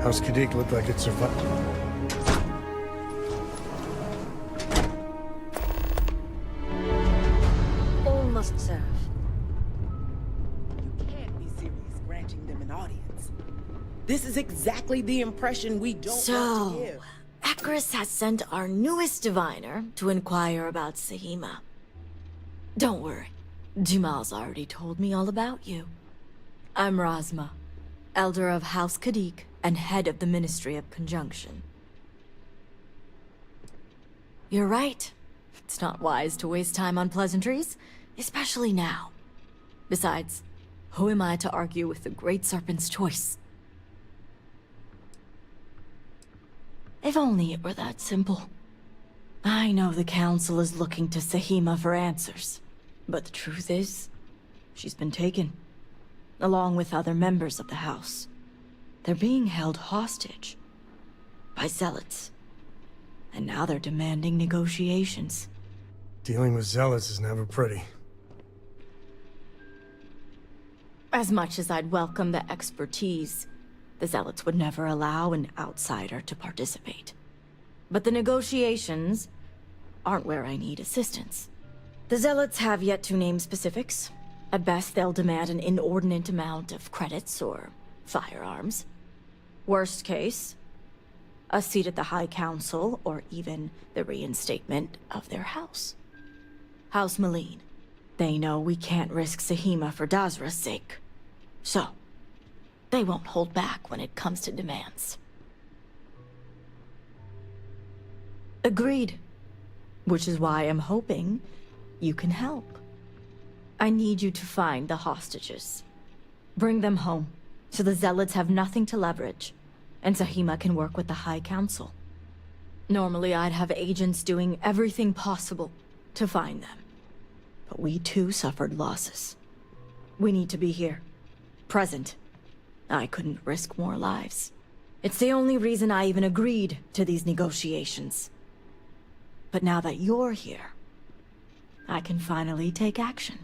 F: House Kadik looked like it survived.
O: All must serve.
L: You can't be serious granting them an audience. This is exactly the impression we don't want to give.
Q: Akris has sent our newest diviner to inquire about Sahima. Don't worry, Jamal's already told me all about you. I'm Razma, Elder of House Kadik and head of the Ministry of Conjunction. You're right. It's not wise to waste time on pleasantries, especially now. Besides, who am I to argue with the Great Serpent's choice? If only it were that simple. I know the Council is looking to Sahima for answers, but the truth is, she's been taken, along with other members of the House. They're being held hostage by zealots, and now they're demanding negotiations.
F: Dealing with zealots is never pretty.
Q: As much as I'd welcome the expertise, the zealots would never allow an outsider to participate. But the negotiations aren't where I need assistance. The zealots have yet to name specifics. At best, they'll demand an inordinate amount of credits or firearms. Worst case, a seat at the High Council, or even the reinstatement of their house. House Maleen. They know we can't risk Sahima for Dazra's sake. So, they won't hold back when it comes to demands. Agreed. Which is why I'm hoping you can help. I need you to find the hostages. Bring them home, so the zealots have nothing to leverage, and Sahima can work with the High Council. Normally I'd have agents doing everything possible to find them. But we too suffered losses. We need to be here. Present. I couldn't risk more lives. It's the only reason I even agreed to these negotiations. But now that you're here, I can finally take action.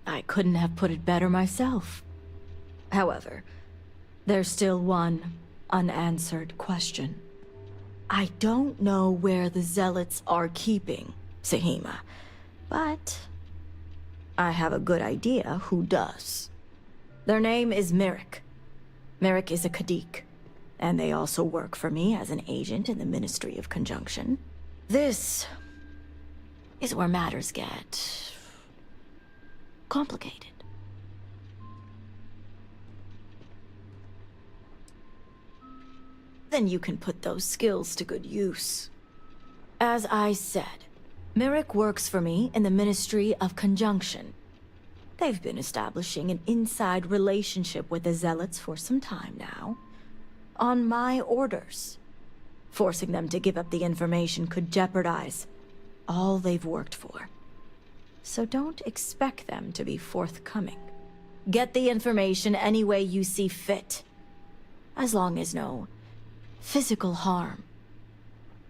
Q: I couldn't have put it better myself. However, there's still one unanswered question. I don't know where the zealots are keeping Sahima, but I have a good idea who does. Their name is Merrick. Merrick is a Kadik, and they also work for me as an agent in the Ministry of Conjunction. This is where matters get complicated. Then you can put those skills to good use. As I said, Merrick works for me in the Ministry of Conjunction. They've been establishing an inside relationship with the Zealots for some time now, on my orders. Forcing them to give up the information could jeopardize all they've worked for. So don't expect them to be forthcoming. Get the information any way you see fit, as long as no physical harm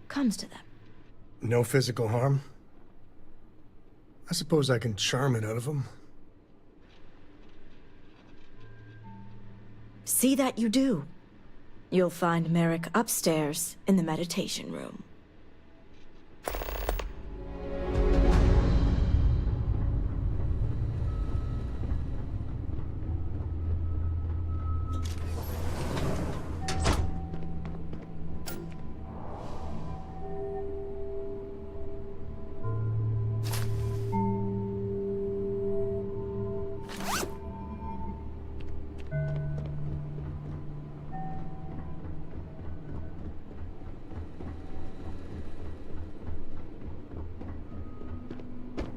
Q: comes to them.
F: No physical harm? I suppose I can charm it out of them.
Q: See that you do. You'll find Merrick upstairs in the meditation room.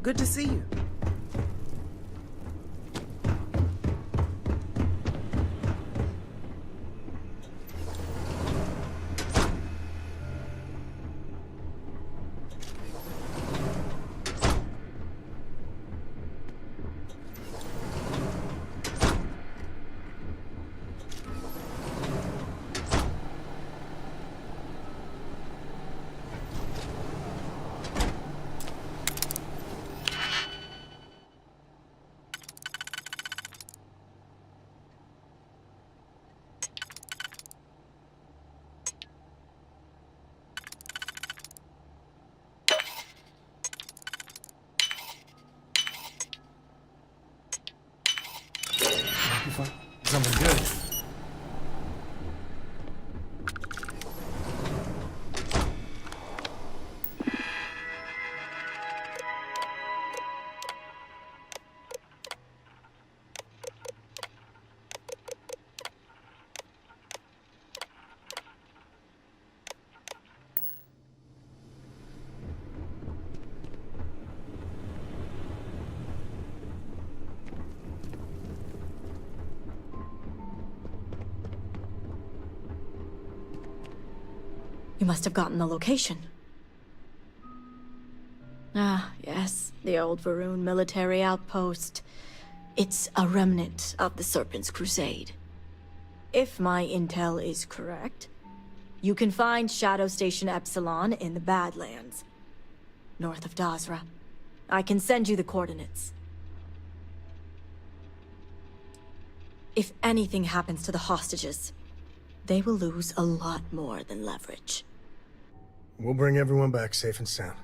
L: Good to see you.
F: Something good.
Q: You must have gotten the location. Ah, yes, the old Varun military outpost. It's a remnant of the Serpent's Crusade. If my intel is correct, you can find Shadow Station Epsilon in the Badlands, north of Dazra. I can send you the coordinates. If anything happens to the hostages, they will lose a lot more than leverage.
F: We'll bring everyone back safe and sound.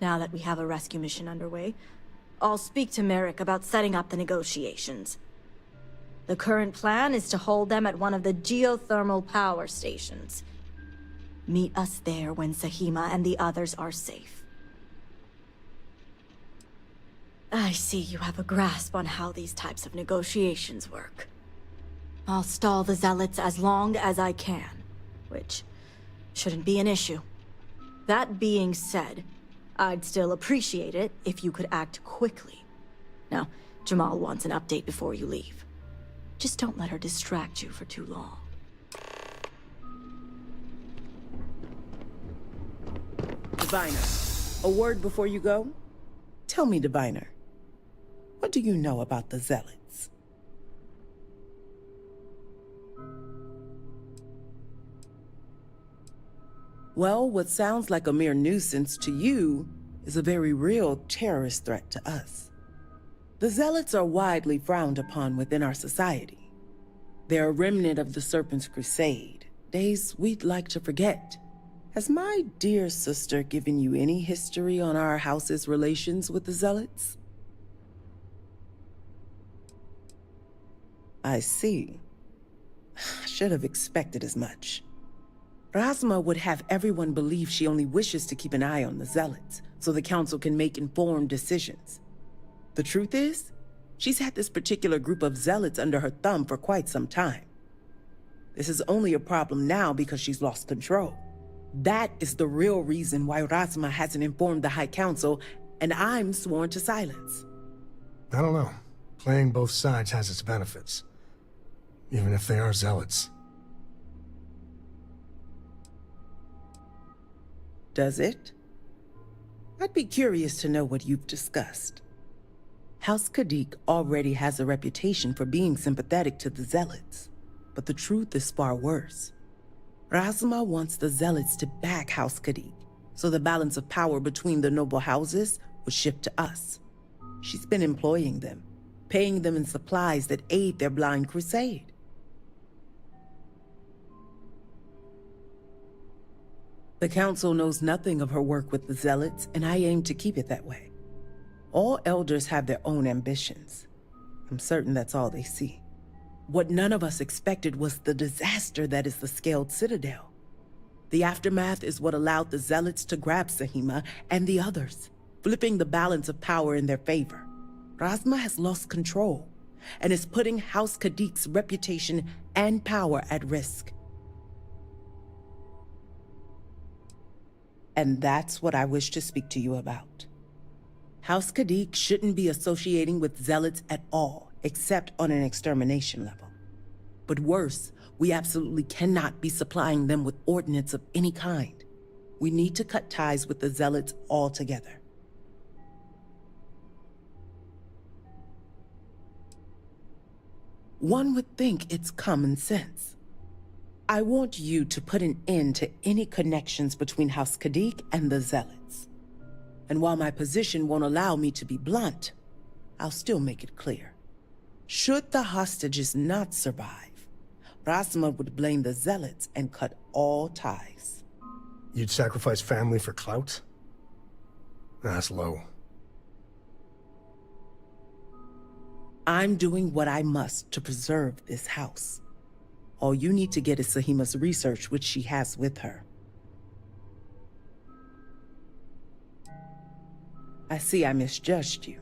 Q: Now that we have a rescue mission underway, I'll speak to Merrick about setting up the negotiations. The current plan is to hold them at one of the geothermal power stations. Meet us there when Sahima and the others are safe. I see you have a grasp on how these types of negotiations work. I'll stall the Zealots as long as I can, which shouldn't be an issue. That being said, I'd still appreciate it if you could act quickly. Now, Jamal wants an update before you leave. Just don't let her distract you for too long.
L: Diviner, a word before you go? Tell me, Diviner, what do you know about the Zealots? Well, what sounds like a mere nuisance to you is a very real terrorist threat to us. The Zealots are widely frowned upon within our society. They're a remnant of the Serpent's Crusade, days we'd like to forget. Has my dear sister given you any history on our house's relations with the Zealots? I see. I should have expected as much. Razma would have everyone believe she only wishes to keep an eye on the Zealots, so the Council can make informed decisions. The truth is, she's had this particular group of Zealots under her thumb for quite some time. This is only a problem now because she's lost control. That is the real reason why Razma hasn't informed the High Council, and I'm sworn to silence.
F: I don't know. Playing both sides has its benefits. Even if they are Zealots.
L: Does it? I'd be curious to know what you've discussed. House Kadik already has a reputation for being sympathetic to the Zealots, but the truth is far worse. Razma wants the Zealots to back House Kadik, so the balance of power between the noble houses would shift to us. She's been employing them, paying them in supplies that aid their blind crusade. The Council knows nothing of her work with the Zealots, and I aim to keep it that way. All elders have their own ambitions. I'm certain that's all they see. What none of us expected was the disaster that is the Scaled Citadel. The aftermath is what allowed the Zealots to grab Sahima and the others, flipping the balance of power in their favor. Razma has lost control, and is putting House Kadik's reputation and power at risk. And that's what I wish to speak to you about. House Kadik shouldn't be associating with zealots at all, except on an extermination level. But worse, we absolutely cannot be supplying them with ordnance of any kind. We need to cut ties with the zealots altogether. One would think it's common sense. I want you to put an end to any connections between House Kadik and the zealots. And while my position won't allow me to be blunt, I'll still make it clear. Should the hostages not survive, Rasma would blame the zealots and cut all ties.
F: You'd sacrifice family for clout? That's low.
L: I'm doing what I must to preserve this house. All you need to get is Sahima's research, which she has with her. I see I misjudged you.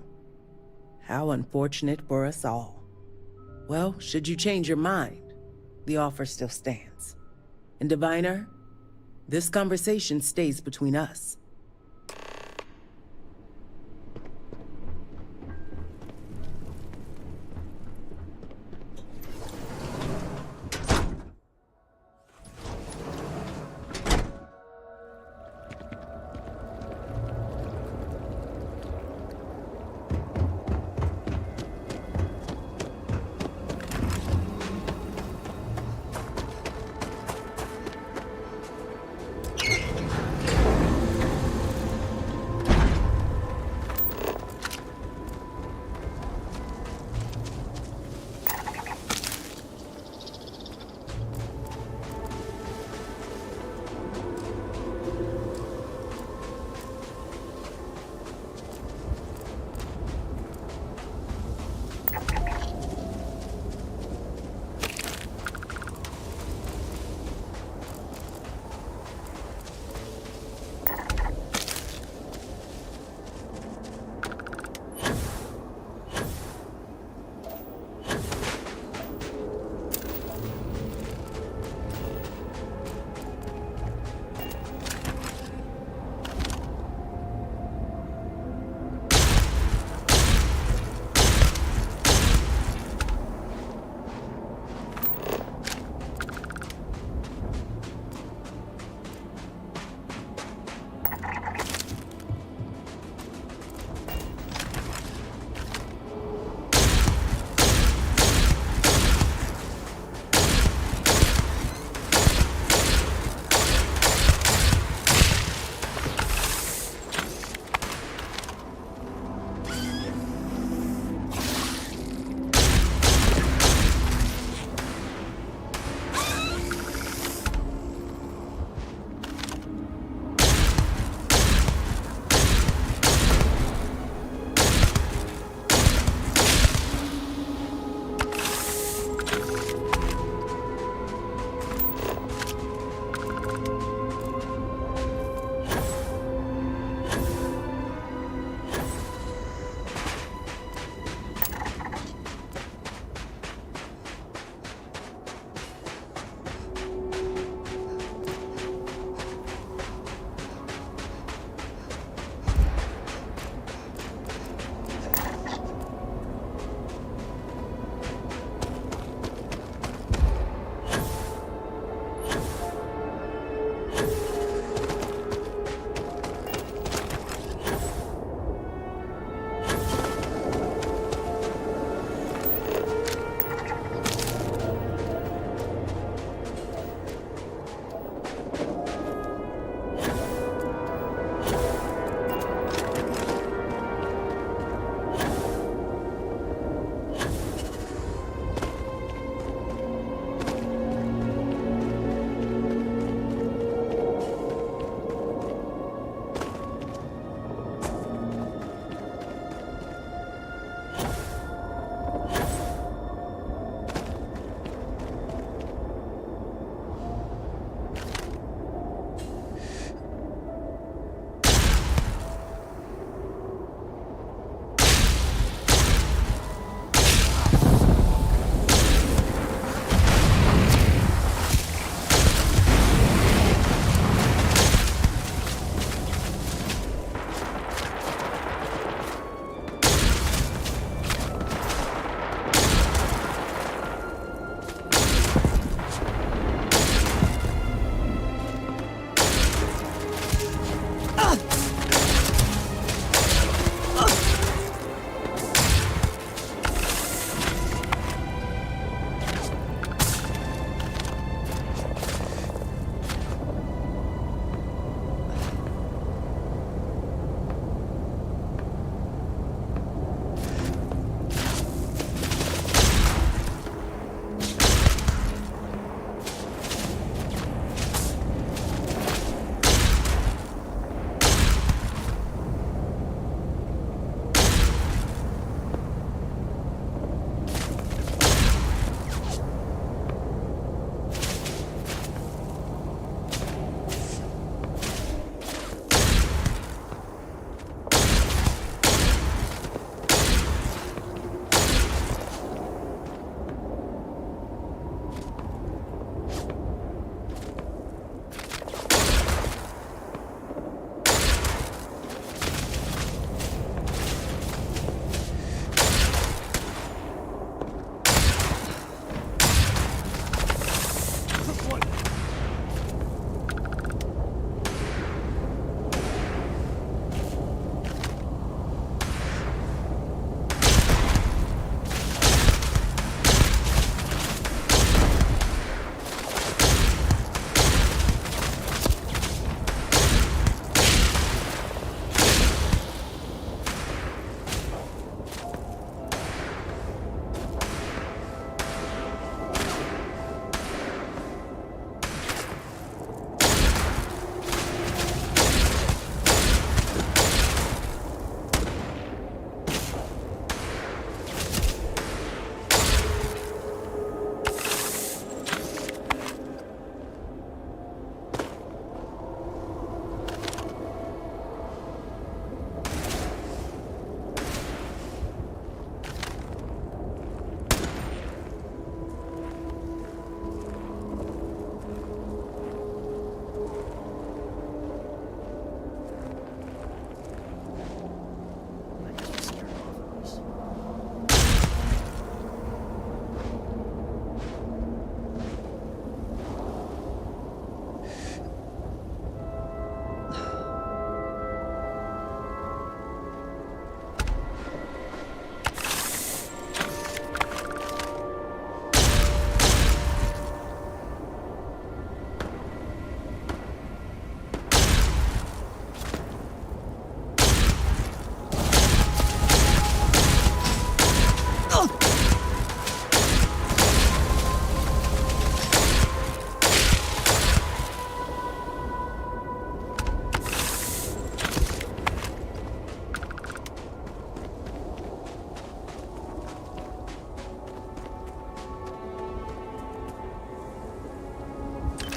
L: How unfortunate for us all. Well, should you change your mind, the offer still stands. And Diviner, this conversation stays between us.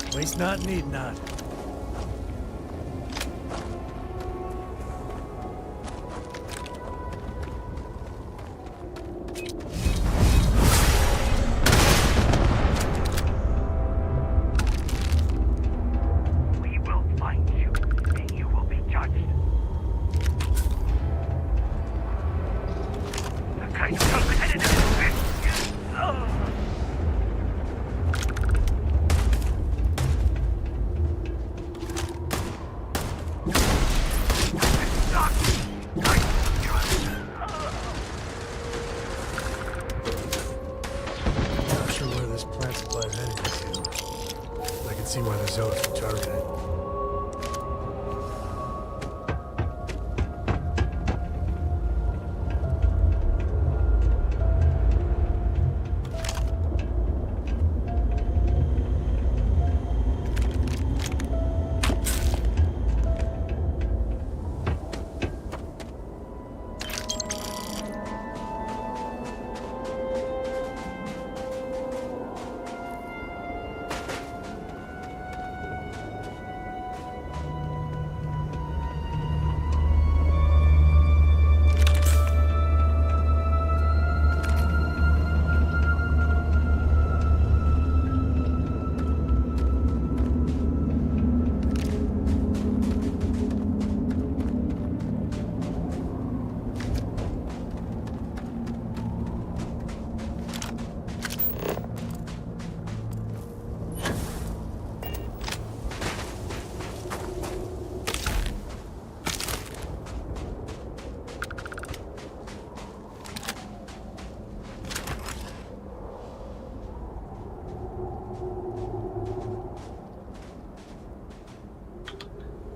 F: At least not need not.
C: We will find you, and you will be judged. The kind of competitive bitch.
F: Not sure where this plant supply is heading to. I can see why the zones were targeted.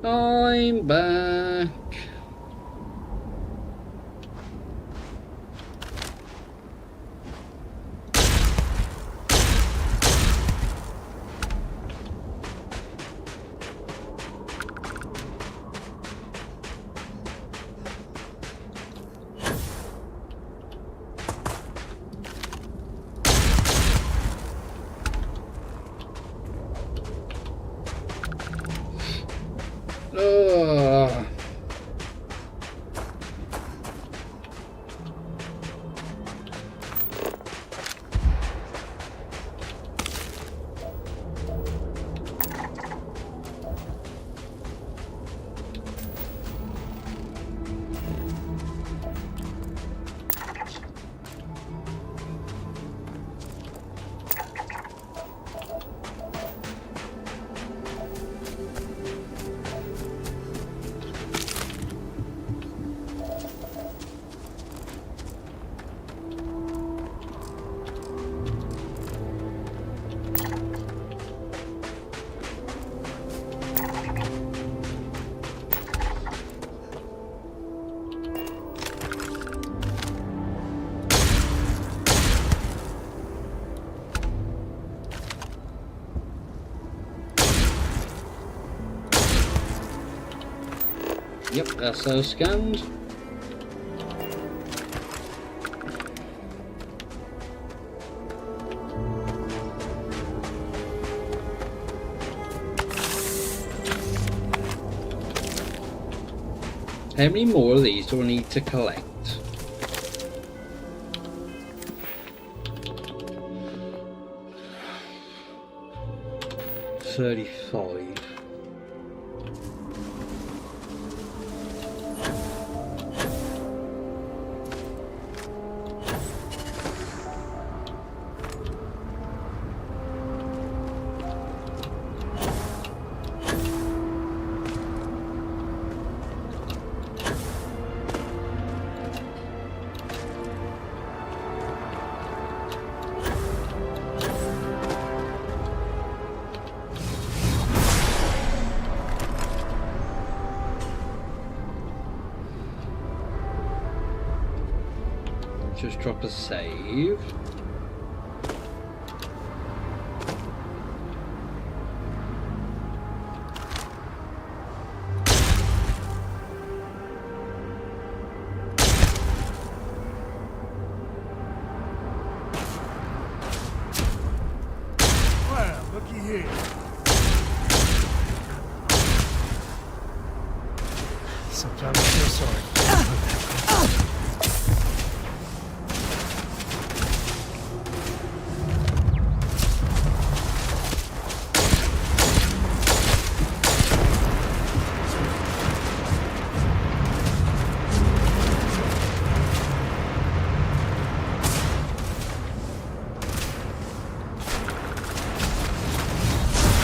A: I'm back. Ugh. Yep, SO scanned. How many more of these do I need to collect? 35. Just drop a save.
F: Well, looky here. Sometimes I feel sorry.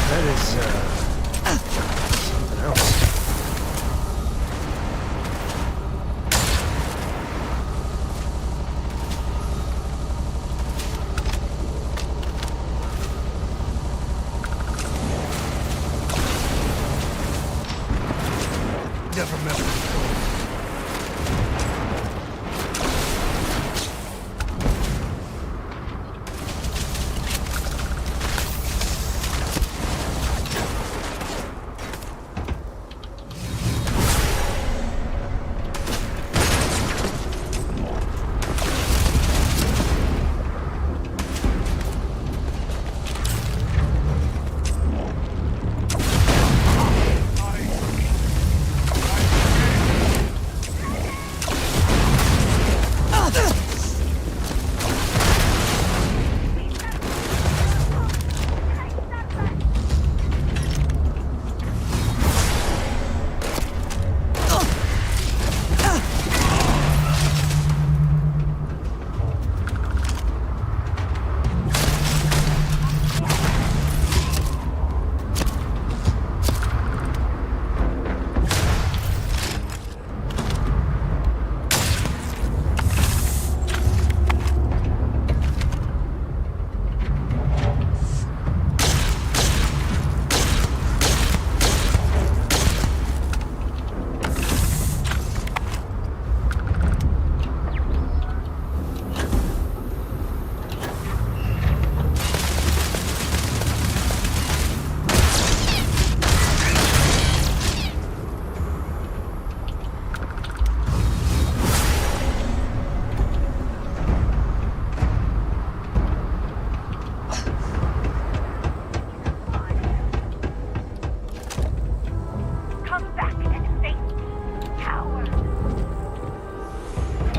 F: That is, something else. Never met her before.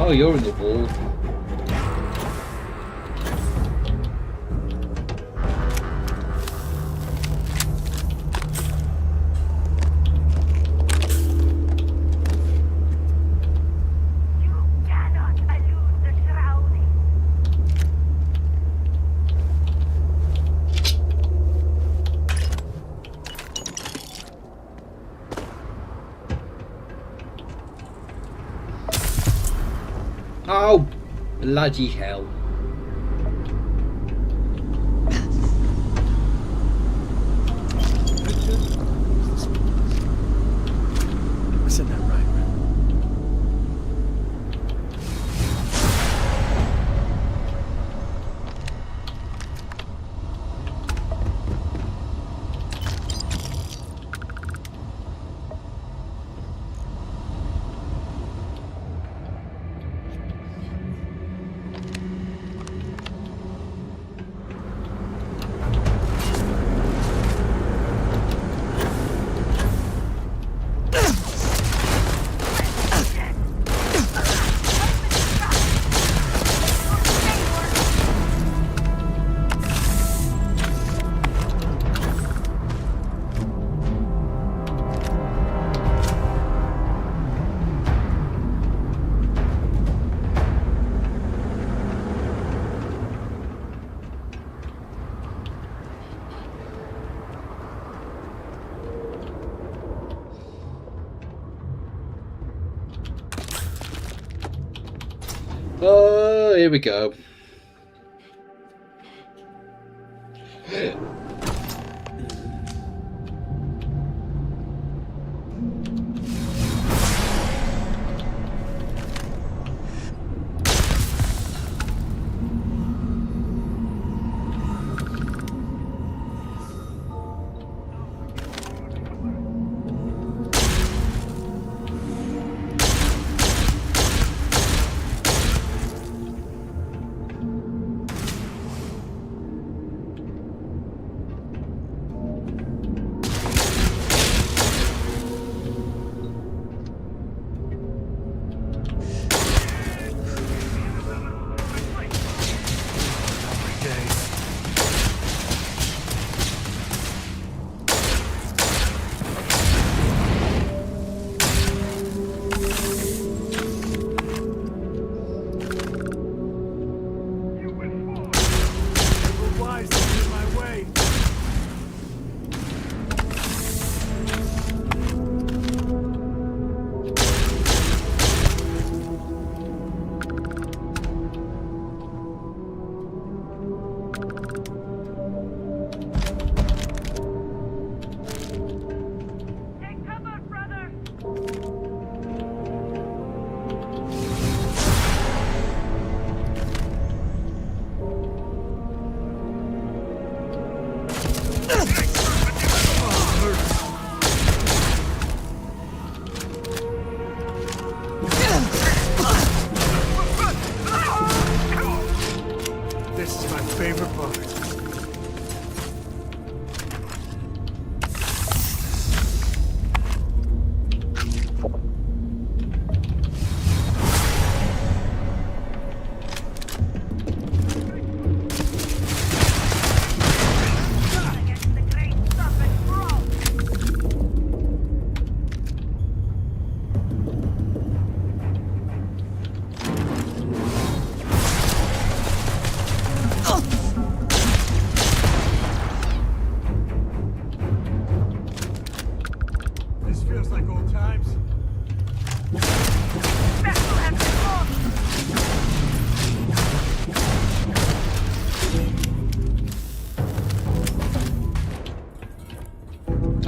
A: Oh, you're in the wall. Oh, bloody hell.
F: I said that right.
A: Oh, here we go.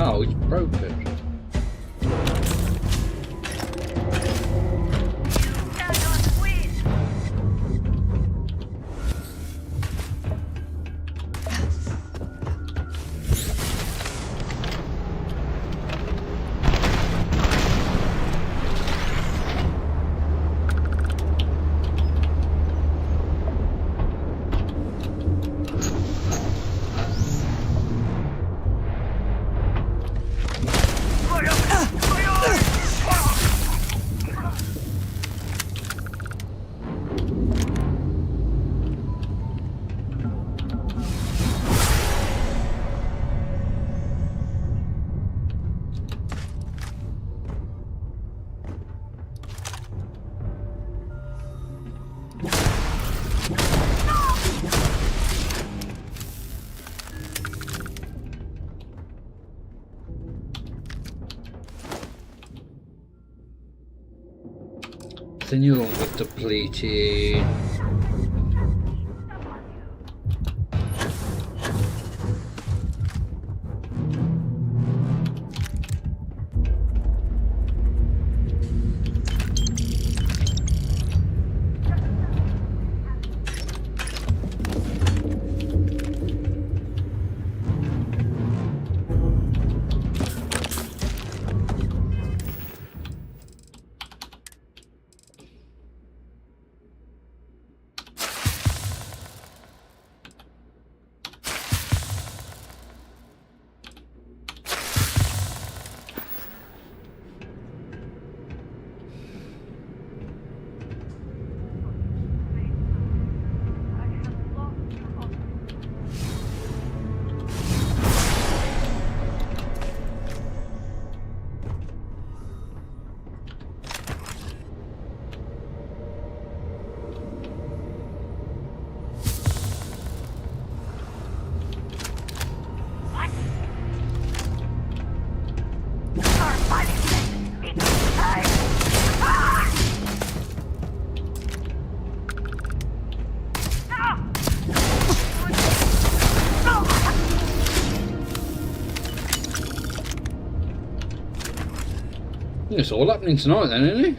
A: Oh, it's broken. The new one got depleted. It's all happening tonight then, isn't it?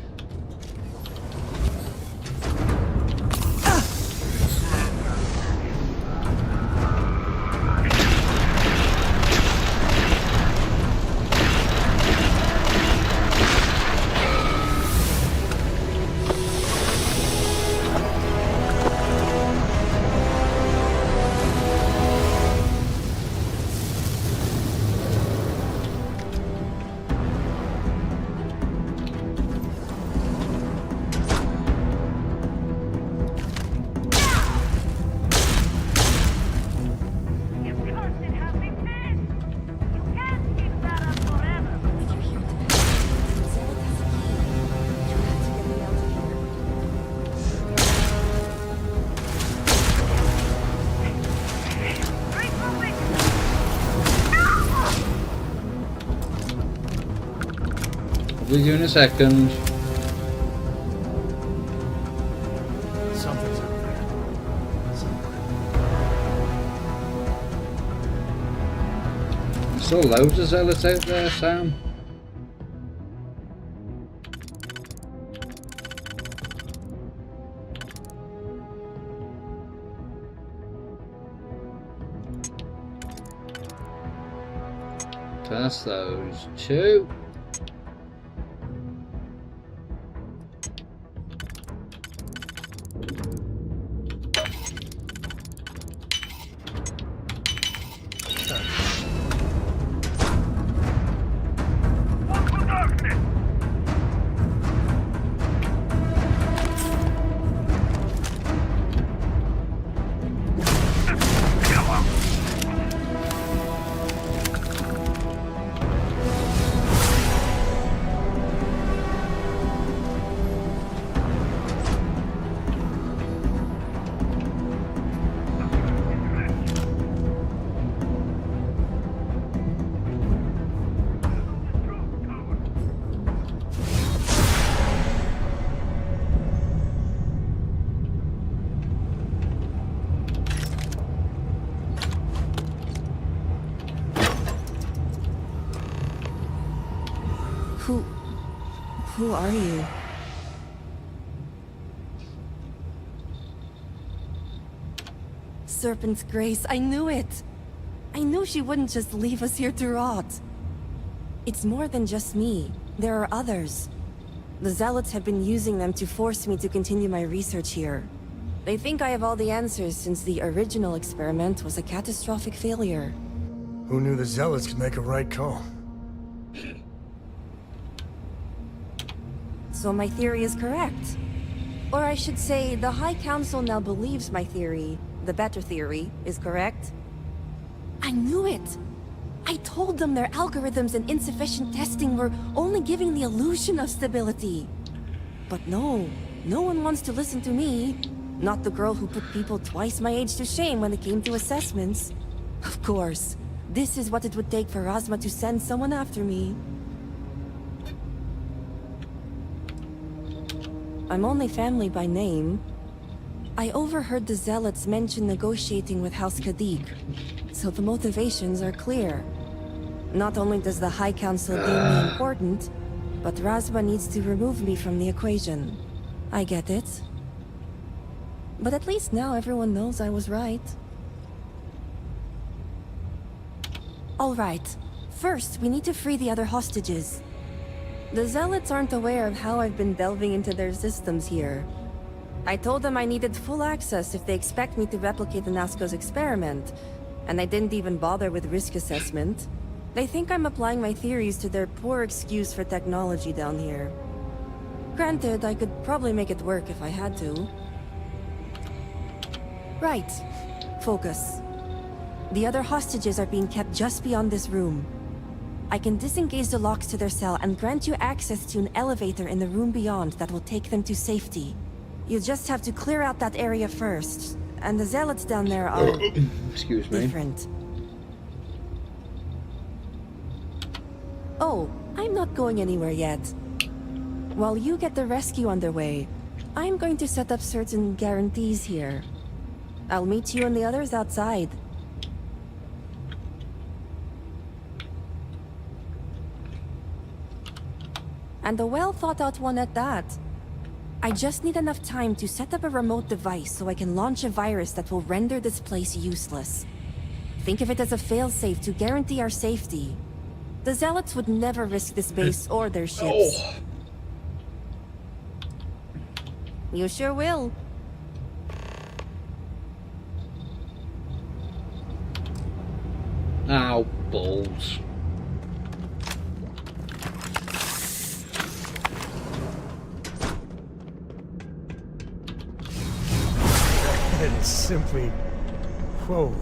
A: With you in a second.
F: Something's over there.
A: Still loads of zealots out there, Sam. That's those two.
R: Who are you? Serpent's Grace, I knew it! I knew she wouldn't just leave us here to rot. It's more than just me. There are others. The Zealots have been using them to force me to continue my research here. They think I have all the answers since the original experiment was a catastrophic failure.
F: Who knew the Zealots could make a right call?
R: So my theory is correct. Or I should say, the High Council now believes my theory, the better theory, is correct. I knew it! I told them their algorithms and insufficient testing were only giving the illusion of stability. But no one wants to listen to me. Not the girl who put people twice my age to shame when it came to assessments. Of course, this is what it would take for Razma to send someone after me. I'm only family by name. I overheard the Zealots mention negotiating with House Kadik, so the motivations are clear. Not only does the High Council deem me important, but Razma needs to remove me from the equation. I get it. But at least now everyone knows I was right. Alright, first we need to free the other hostages. The Zealots aren't aware of how I've been delving into their systems here. I told them I needed full access if they expect me to replicate the Nazco's experiment, and I didn't even bother with risk assessment. They think I'm applying my theories to their poor excuse for technology down here. Granted, I could probably make it work if I had to. Right. Focus. The other hostages are being kept just beyond this room. I can disengage the locks to their cell and grant you access to an elevator in the room beyond that will take them to safety. You just have to clear out that area first, and the Zealots down there are...
A: Excuse me.
R: different. Oh, I'm not going anywhere yet. While you get the rescue underway, I'm going to set up certain guarantees here. I'll meet you and the others outside. And a well-thought-out one at that. I just need enough time to set up a remote device so I can launch a virus that will render this place useless. Think of it as a failsafe to guarantee our safety. The Zealots would never risk this base or their ships.
A: Oh.
R: You sure will.
A: Ow, balls.
F: That is simply... whoa.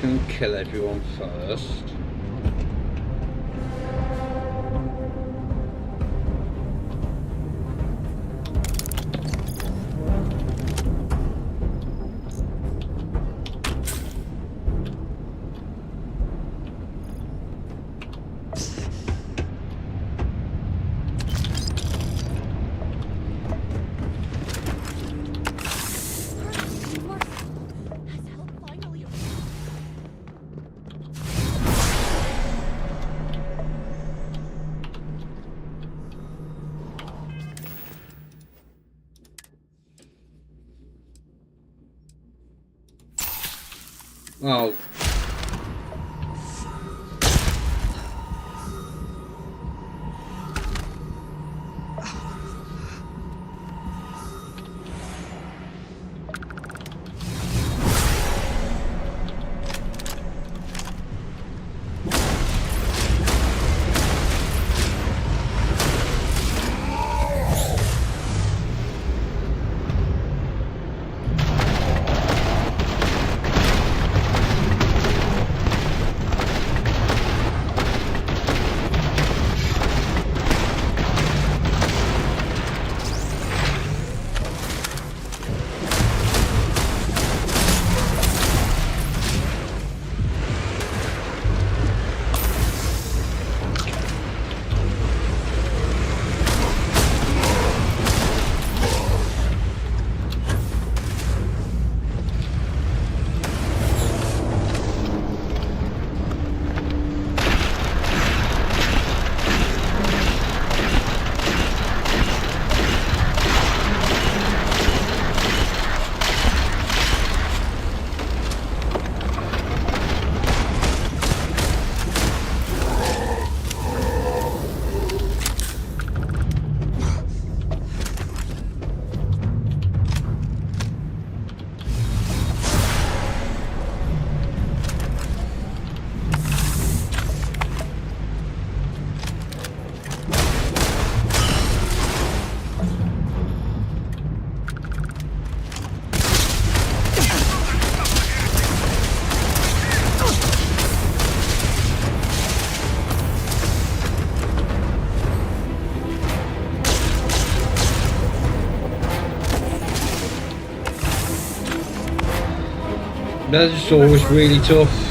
A: just going to kill everyone first. Oh. That's just always really tough.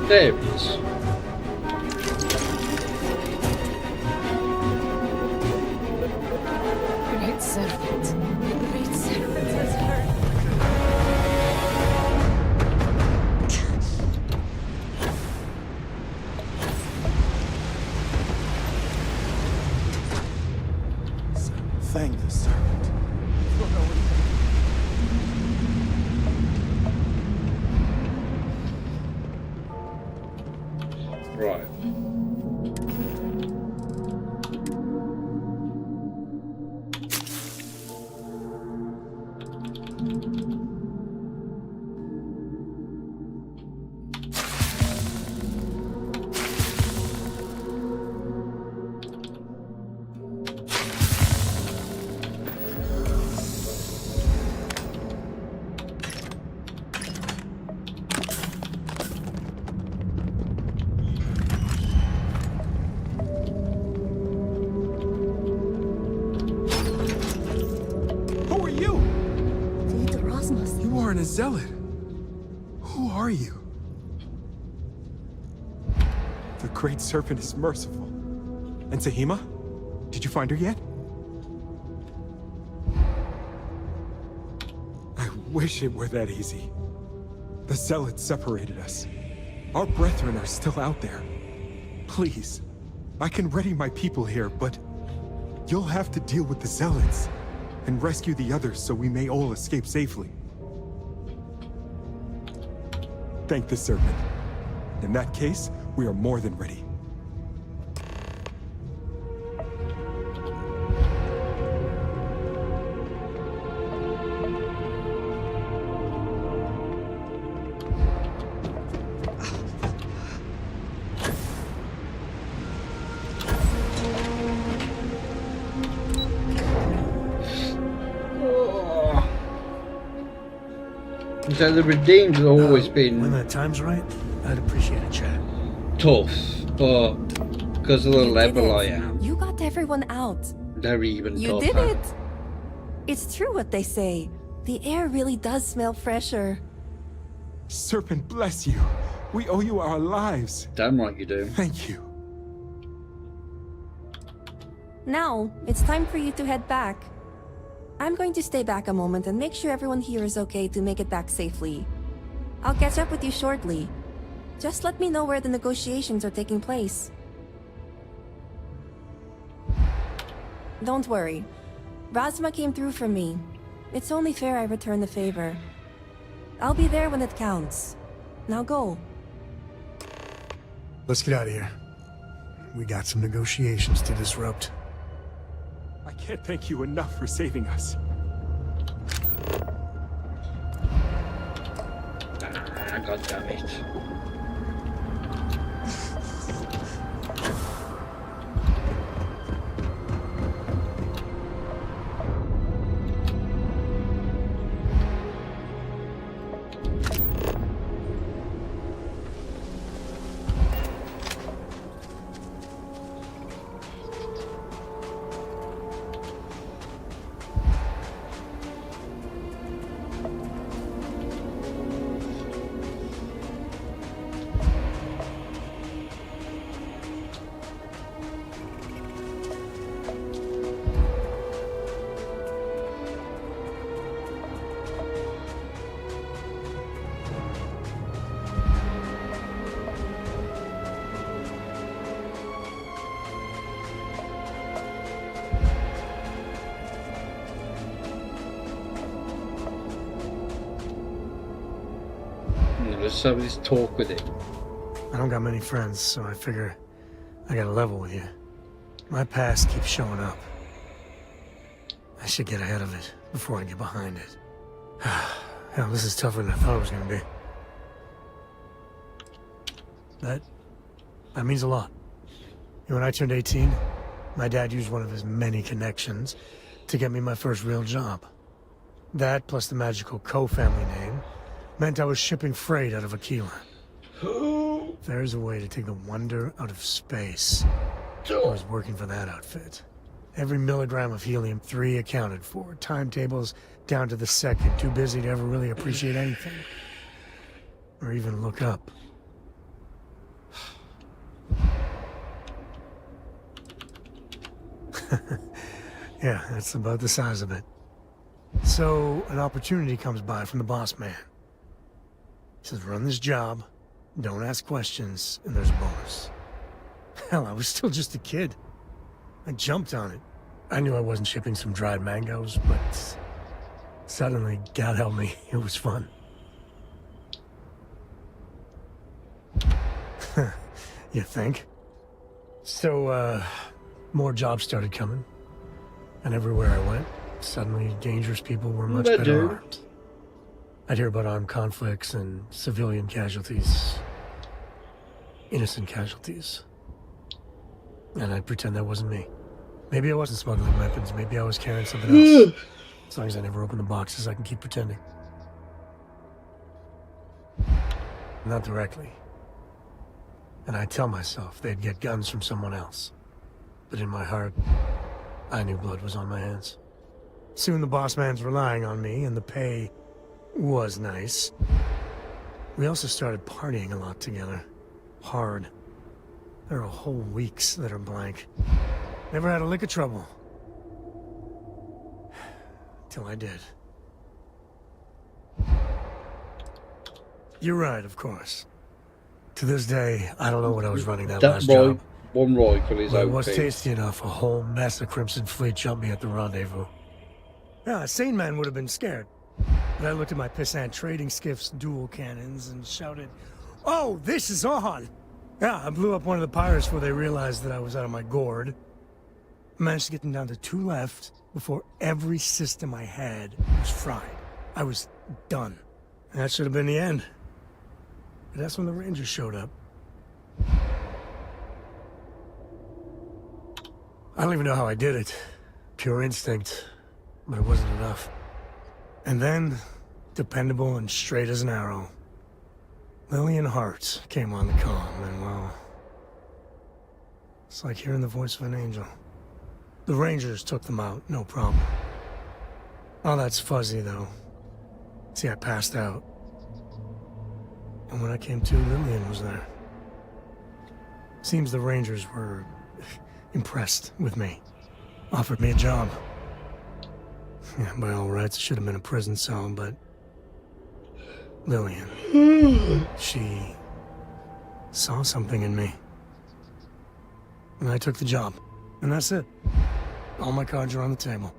A: There it is.
O: Great servant. Great servant has heard.
P: Thank the servant.
A: Right.
S: A zealot. Who are you? The Great Serpent is merciful. And Tahima? Did you find her yet? I wish it were that easy. The zealots separated us. Our brethren are still out there. Please, I can ready my people here, but you'll have to deal with the zealots and rescue the others so we may all escape safely. thank the Serpent. In that case, we are more than ready.
A: So the Redeemed has always been
F: When the time's right, I'd appreciate a chat.
A: tough, but because of the
R: You
A: level
R: did
A: I
R: it.
A: am,
R: You got everyone out.
A: they're even
R: You
A: tougher.
R: did it. It's true what they say. The air really does smell fresher.
S: Serpent bless you. We owe you our lives.
A: Damn right you do.
S: Thank you.
R: Now, it's time for you to head back. I'm going to stay back a moment and make sure everyone here is okay to make it back safely. I'll catch up with you shortly. Just let me know where the negotiations are taking place. Don't worry. Razma came through for me. It's only fair I return the favor. I'll be there when it counts. Now go.
F: Let's get out of here. We got some negotiations to disrupt.
S: I can't thank you enough for saving us.
A: Ah, God damn it. Let's have this talk with him.
F: I don't got many friends, so I figure I gotta level with you. My past keeps showing up. I should get ahead of it before I get behind it. Hell, this is tougher than I thought it was gonna be. That means a lot. When I turned 18, my dad used one of his many connections to get me my first real job. That, plus the magical co-family name, meant I was shipping freight out of Aquila. There's a way to take the wonder out of space. I was working for that outfit. Every milligram of helium-3 accounted for. Timetables down to the second. Too busy to ever really appreciate anything. Or even look up. Yeah, that's about the size of it. So, an opportunity comes by from the boss man. He says, run this job, don't ask questions, and there's a bonus. Hell, I was still just a kid. I jumped on it. I knew I wasn't shipping some dried mangoes, but suddenly, God help me, it was fun. You think? So, more jobs started coming. And everywhere I went, suddenly dangerous people were much better armed. I'd hear about armed conflicts and civilian casualties. Innocent casualties. And I'd pretend that wasn't me. Maybe I wasn't smuggling weapons, maybe I was carrying something else. As long as I never open the boxes, I can keep pretending. Not directly. And I'd tell myself they'd get guns from someone else. But in my heart, I knew blood was on my hands. Soon the boss man's relying on me, and the pay was nice. We also started partying a lot together. Hard. There are whole weeks that are blank. Never had a lick of trouble. Till I did. You're right, of course. To this day, I don't know what I was running that last job.
A: One rifle is
F: But it
A: okay.
F: was tasty enough. A whole mess of Crimson Fleet jumped me at the rendezvous. Yeah, a sane man would have been scared. But I looked at my pissant trading skiff's dual cannons and shouted, "Oh, this is on!" Yeah, I blew up one of the pirates before they realized that I was out of my gourd. I managed to get them down to 2 left before every system I had was fried. I was done. And that should have been the end. But that's when the Rangers showed up. I don't even know how I did it. Pure instinct. But it wasn't enough. And then, dependable and straight as an arrow, Lillian Hart came on the comm, and well, it's like hearing the voice of an angel. The Rangers took them out, no problem. Oh, that's fuzzy, though. See, I passed out. And when I came to, Lillian was there. Seems the Rangers were impressed with me. Offered me a job. Yeah, by all rights, it should have been a prison cell, but Lillian, she saw something in me. And I took the job. And that's it. All my cards are on the table.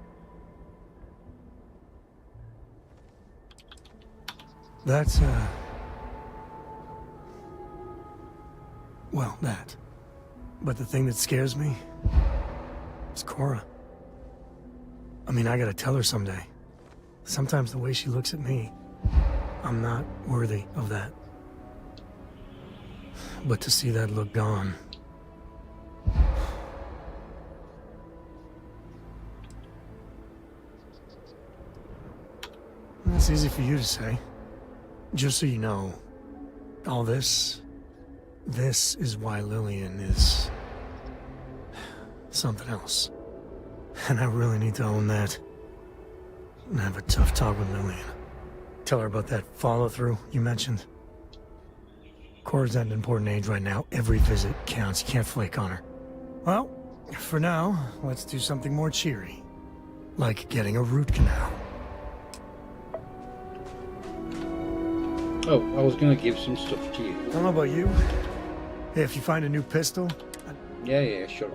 F: That's, well, that. But the thing that scares me is Cora. I mean, I gotta tell her someday. Sometimes the way she looks at me, I'm not worthy of that. But to see that look gone... That's easy for you to say. Just so you know, all this is why Lillian is something else. And I really need to own that. And have a tough talk with Lillian. Tell her about that follow-through you mentioned. Cora's at an important age right now. Every visit counts. You can't flake on her. Well, for now, let's do something more cheery. Like getting a root canal.
A: Oh, I was gonna give some stuff to you.
F: I don't know about you. Hey, if you find a new pistol...
A: Yeah, sure.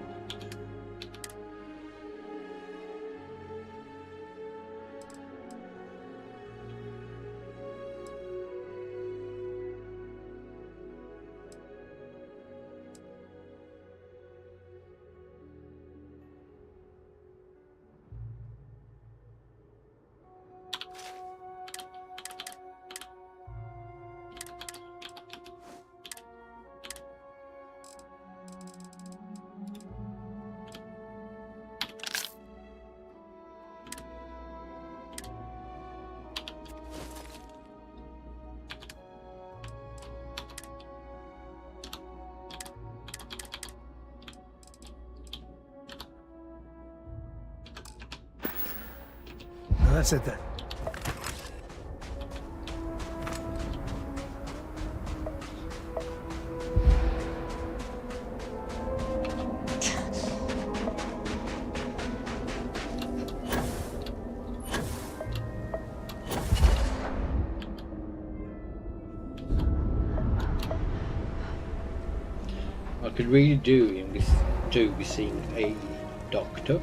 F: That's it then.
A: I could really do with seeing a doctor.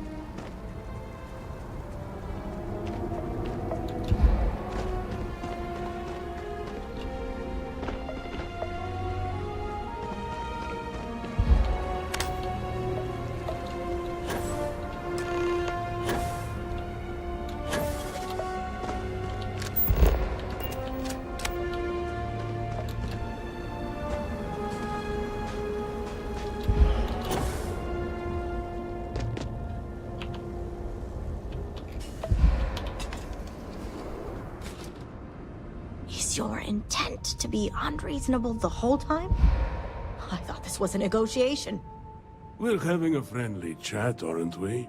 Q: Your intent to be unreasonable the whole time? I thought this was a negotiation.
T: We're having a friendly chat, aren't we?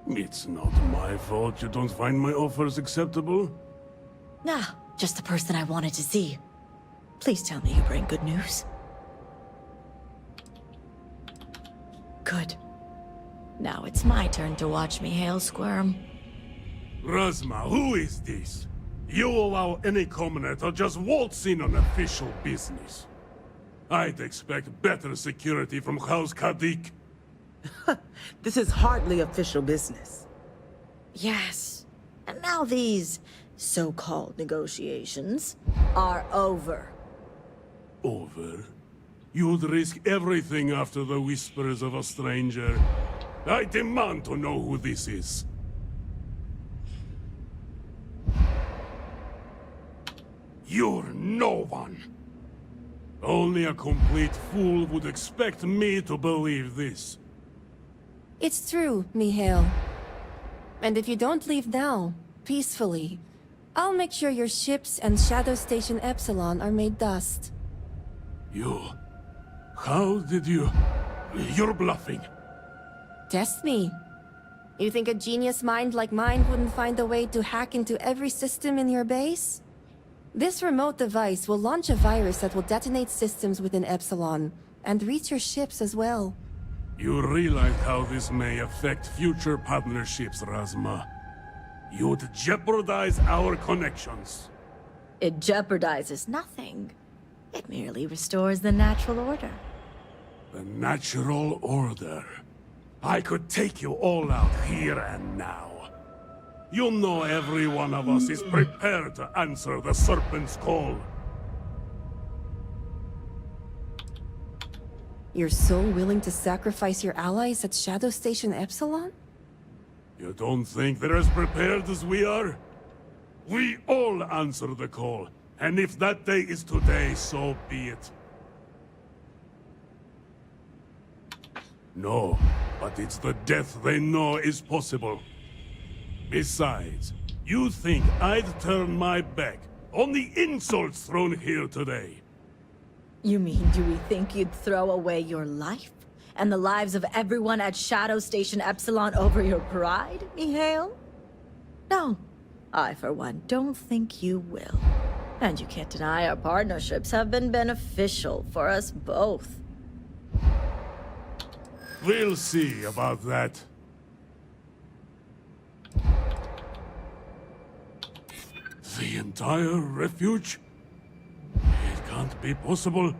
T: It's not my fault you don't find my offers acceptable.
Q: Nah, just the person I wanted to see. Please tell me you bring good news. Good. Now it's my turn to watch me hail squirm.
T: Razma, who is this? You allow any commoner to just waltz in on official business. I'd expect better security from House Kadik.
L: This is hardly official business.
Q: Yes. And now these so-called negotiations are over.
T: Over? You'd risk everything after the whispers of a stranger. I demand to know who this is. You're no one. Only a complete fool would expect me to believe this.
R: It's true, Mihail. And if you don't leave now, peacefully, I'll make sure your ships and Shadow Station Epsilon are made dust.
T: You... How did you... You're bluffing.
R: Test me. You think a genius mind like mine wouldn't find a way to hack into every system in your base? This remote device will launch a virus that will detonate systems within Epsilon, and reach your ships as well.
T: You realize how this may affect future partnerships, Razma. You'd jeopardize our connections.
Q: It jeopardizes nothing. It merely restores the natural order.
T: The natural order. I could take you all out here and now. You know every one of us is prepared to answer the Serpent's call.
R: You're so willing to sacrifice your allies at Shadow Station Epsilon?
T: You don't think they're as prepared as we are? We all answer the call, and if that day is today, so be it. No, but it's the death they know is possible. Besides, you think I'd turn my back on the insults thrown here today?
Q: You mean, do we think you'd throw away your life and the lives of everyone at Shadow Station Epsilon over your pride, Mihail? No, I for one don't think you will. And you can't deny our partnerships have been beneficial for us both.
T: We'll see about that. The entire refuge? It can't be possible.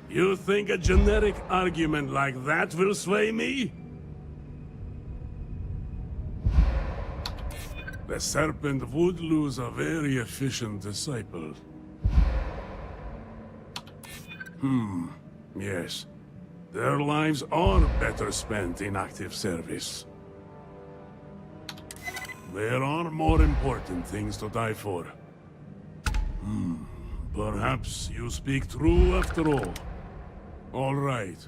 T: You think a generic argument like that will sway me? The Serpent would lose a very efficient disciple. Yes. Their lives are better spent in active service. There are more important things to die for. Perhaps you speak true after all. All right.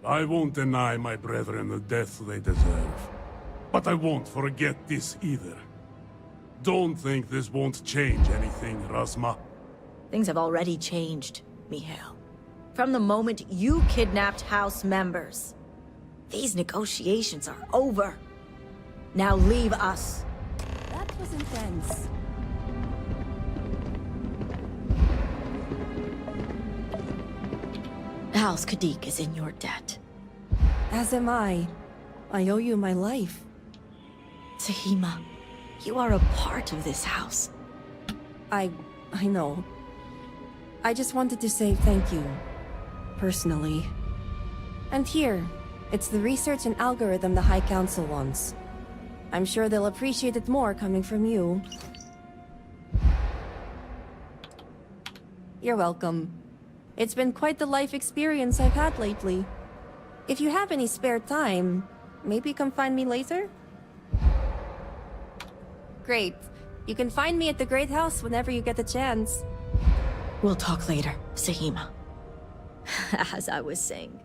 T: I won't deny my brethren the death they deserve. But I won't forget this either. Don't think this won't change anything, Razma.
Q: Things have already changed, Mihail. From the moment you kidnapped House members. These negotiations are over. Now leave us.
R: That was intense.
Q: House Kadik is in your debt.
R: As am I. I owe you my life.
Q: Sahima, you are a part of this house.
R: I know. I just wanted to say thank you. Personally. And here, it's the research and algorithm the High Council wants. I'm sure they'll appreciate it more coming from you. You're welcome. It's been quite the life experience I've had lately. If you have any spare time, maybe come find me later? Great. You can find me at the Great House whenever you get the chance.
Q: We'll talk later, Sahima. As I was saying,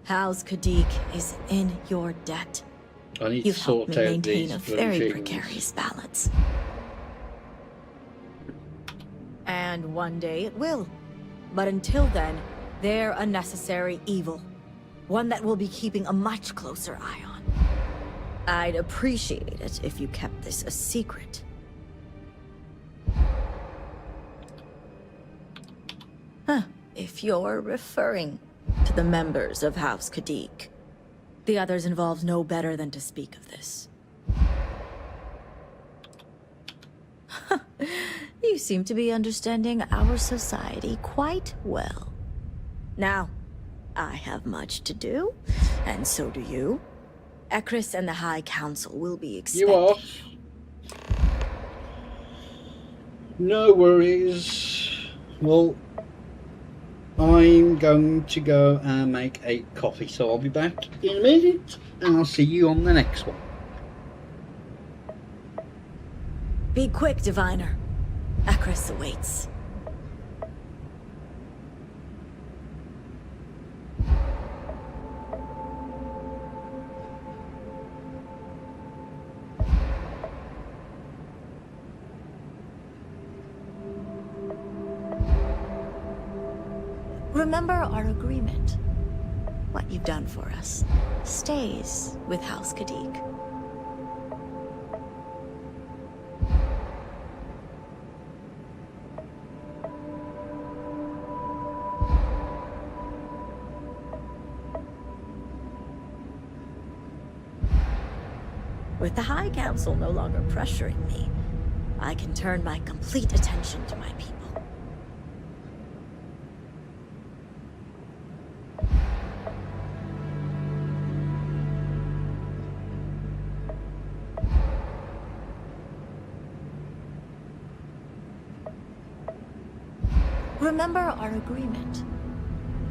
Q: House Kadik is in your debt.
A: I need
Q: You've
A: to
Q: helped
A: sort
Q: me
A: out
Q: maintain
A: these
Q: a very
A: things.
Q: precarious balance. And one day it will. But until then, they're a necessary evil. One that we'll be keeping a much closer eye on. I'd appreciate it if you kept this a secret. If you're referring to the members of House Kadik. The others involved know better than to speak of this. You seem to be understanding our society quite well. Now, I have much to do, and so do you. Ekris and the High Council will be expecting you.
A: No worries. Well, I'm going to go and make a coffee, so I'll be back in a minute, and I'll see you on the next one.
Q: Be quick, Diviner. Akris awaits. Remember our agreement. What you've done for us stays with House Kadik. With the High Council no longer pressuring me, I can turn my complete attention to my people. Remember our agreement.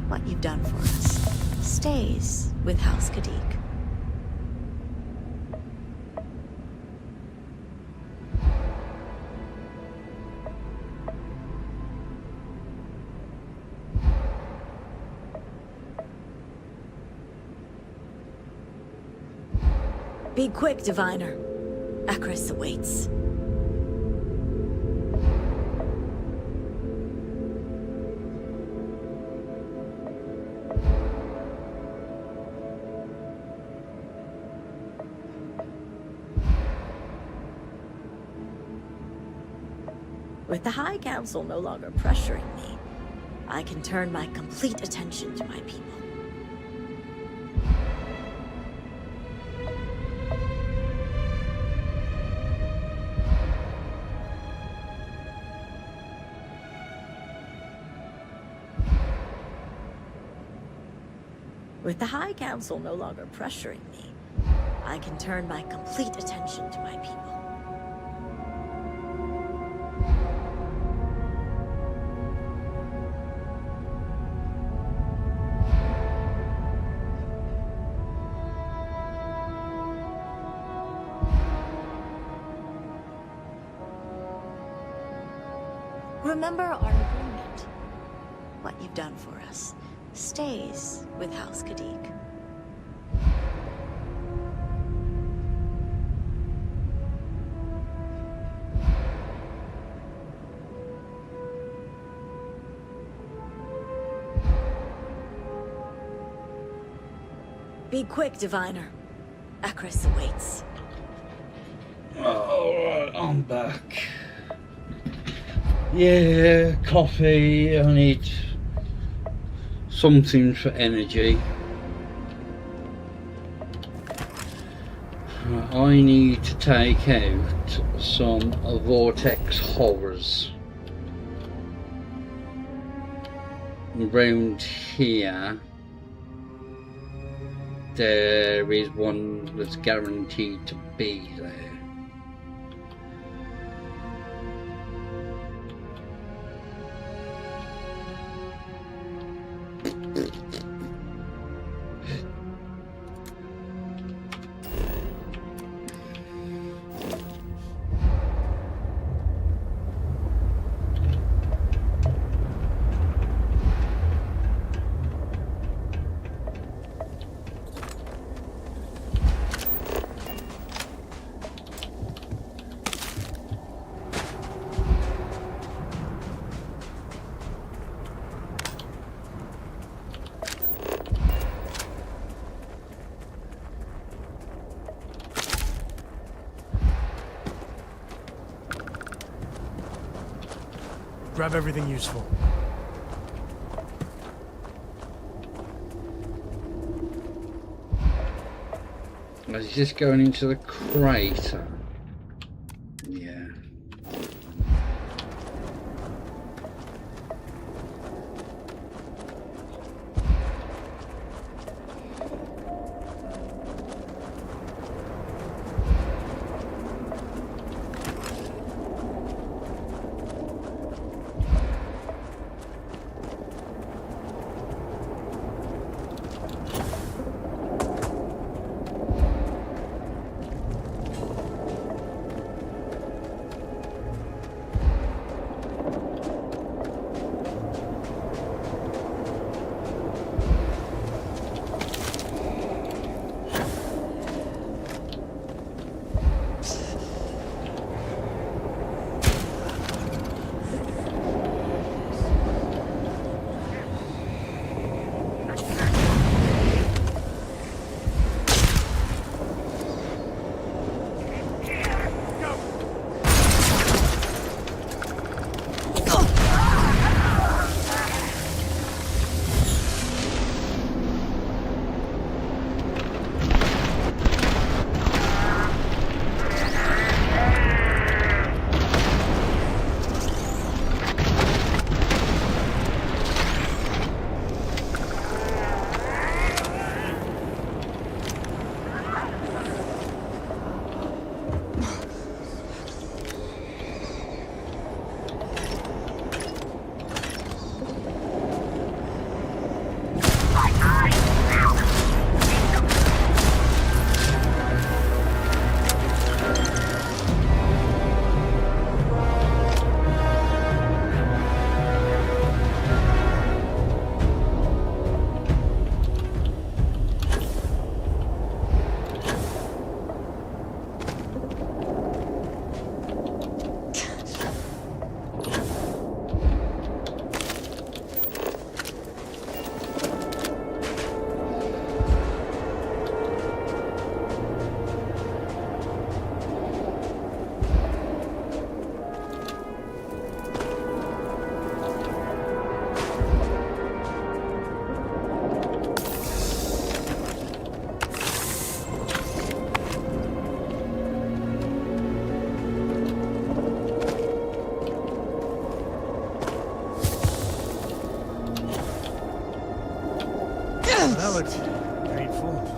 Q: What you've done for us stays with House Kadik. Be quick, Diviner. Akris awaits. With the High Council no longer pressuring me, I can turn my complete attention to my people. With the High Council no longer pressuring me, I can turn my complete attention to my people. Remember our agreement. What you've done for us stays with House Kadik. Be quick, Diviner. Akris awaits.
A: Alright, I'm back. Yeah, coffee. I need something for energy. I need to take out some vortex horrors. Around here, there is one that's guaranteed to be there.
F: Grab everything useful.
A: Is he just going into the crater? Yeah.
F: That looked painful.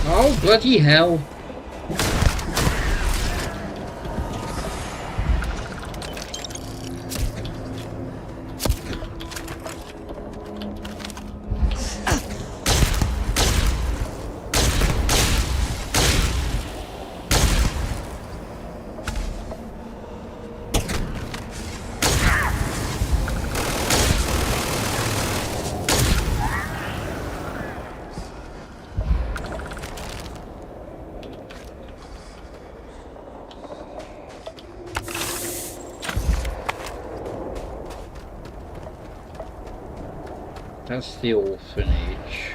A: Oh, bloody hell. That's the orphanage.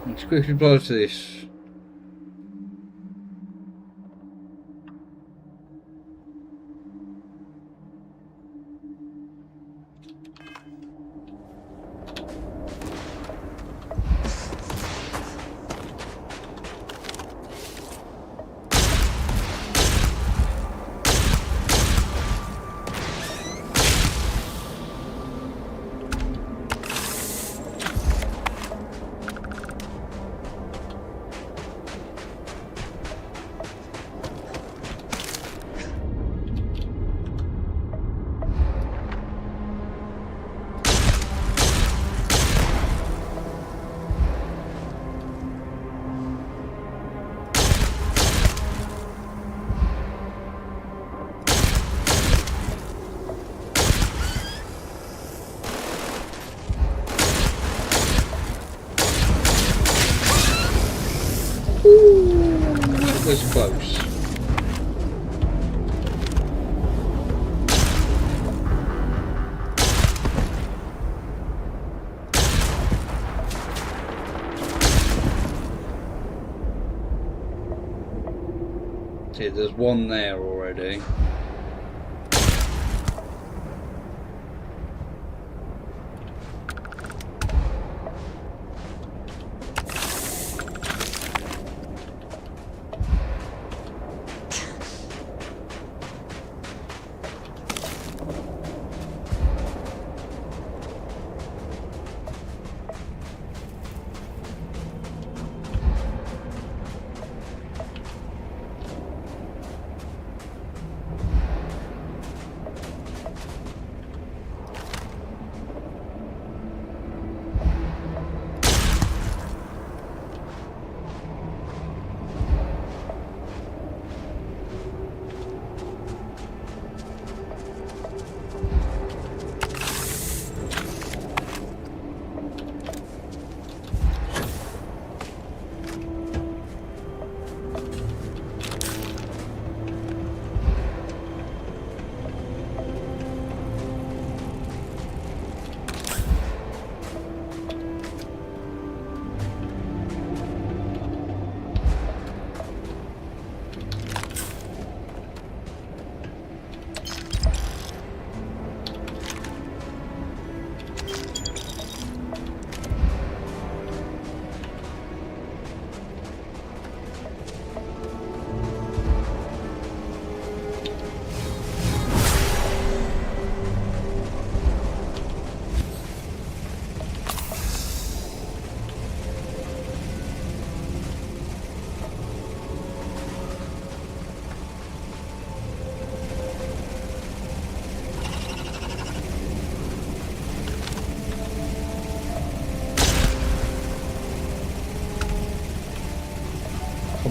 A: Let's quickly blow to this. That was close. See, there's one there already.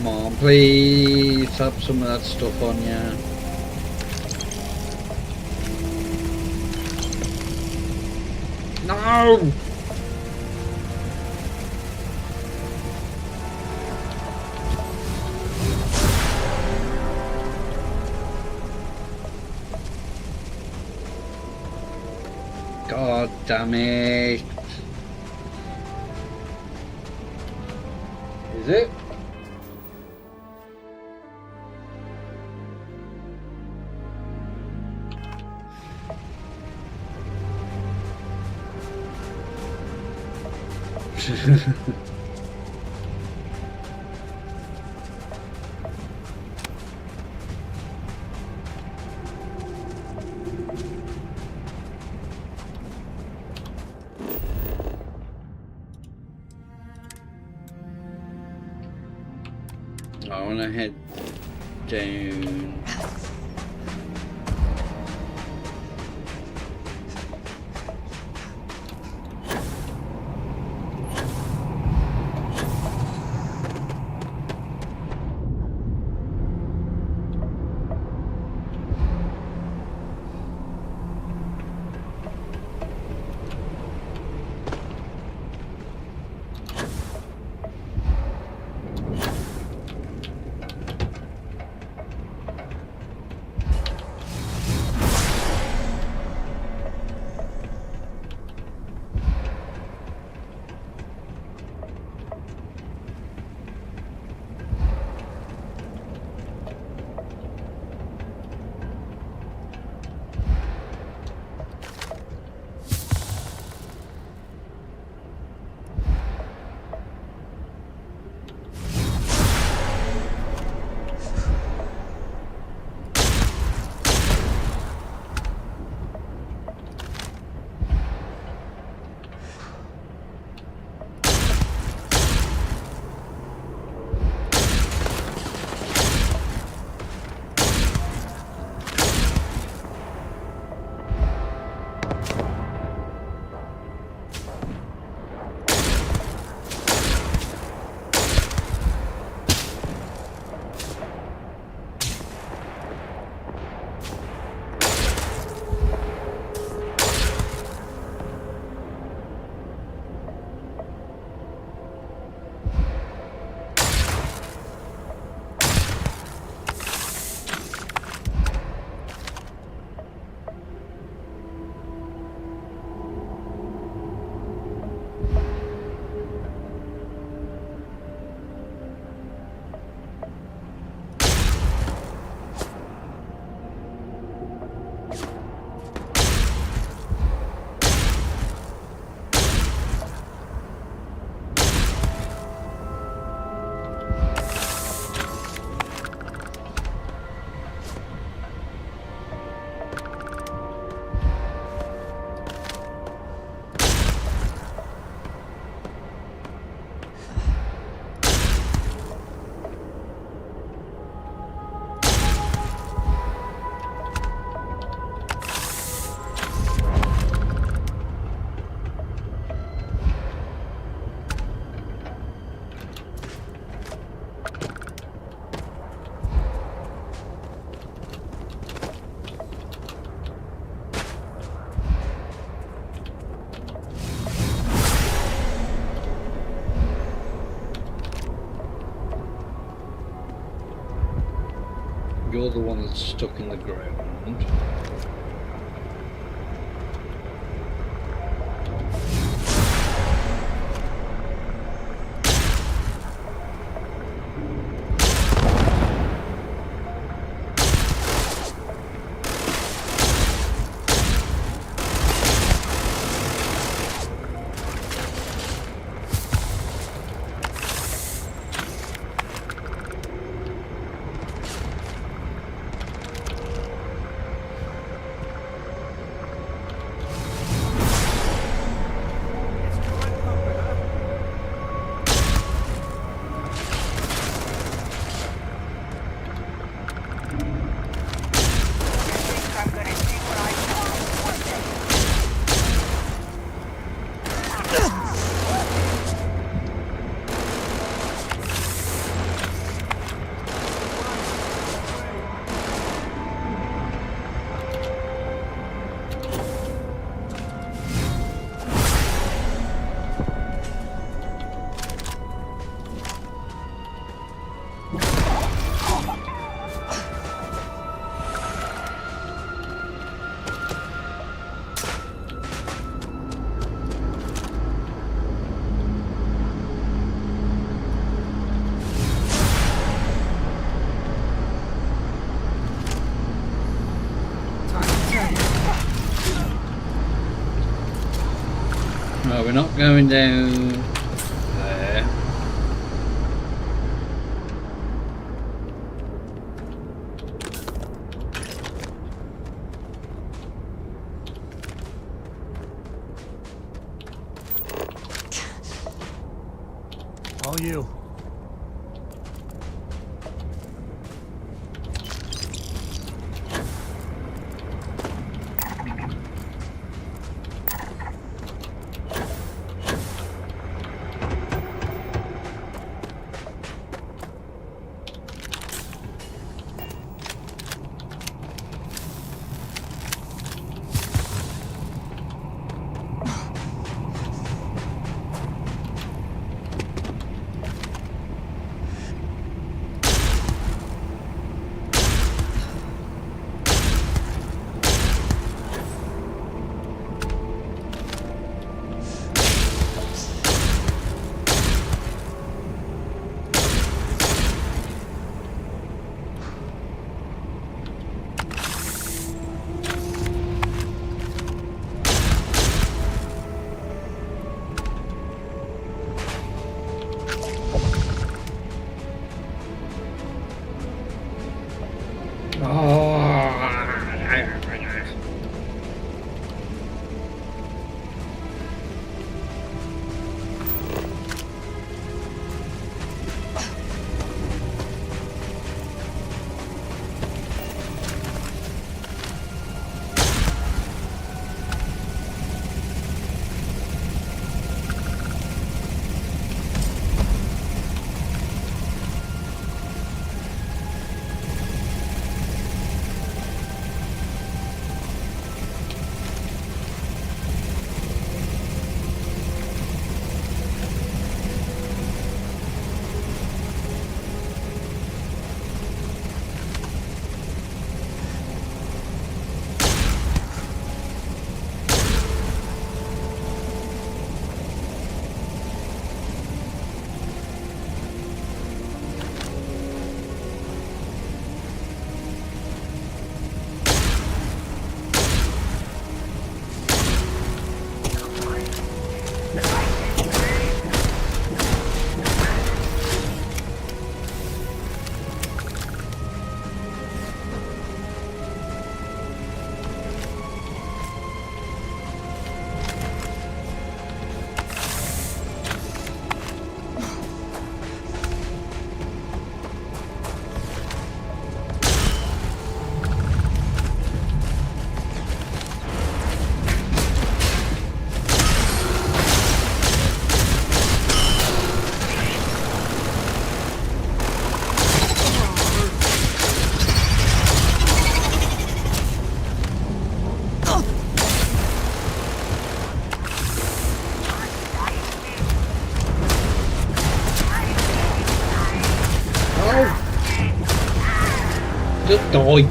A: Come on, please have some of that stuff on you. No! God damn it. Is it? I want to head down. You're the one that's stuck in the ground. No, we're not going down there.
F: All you.
A: Just die.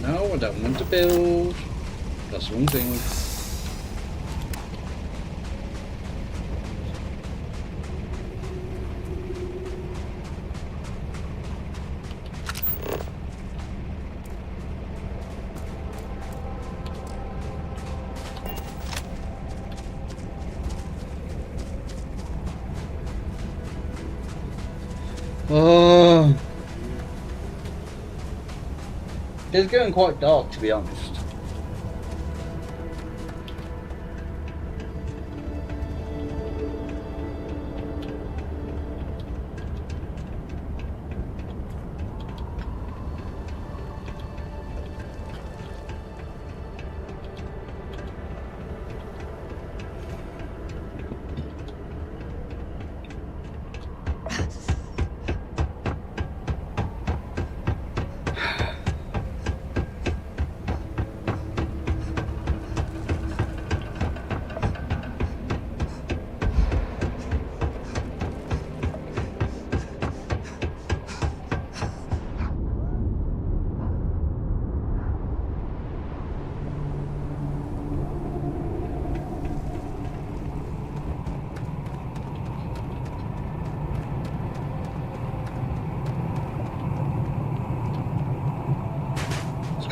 A: No, I don't want to build. That's one thing. Oh, it's getting quite dark, to be honest.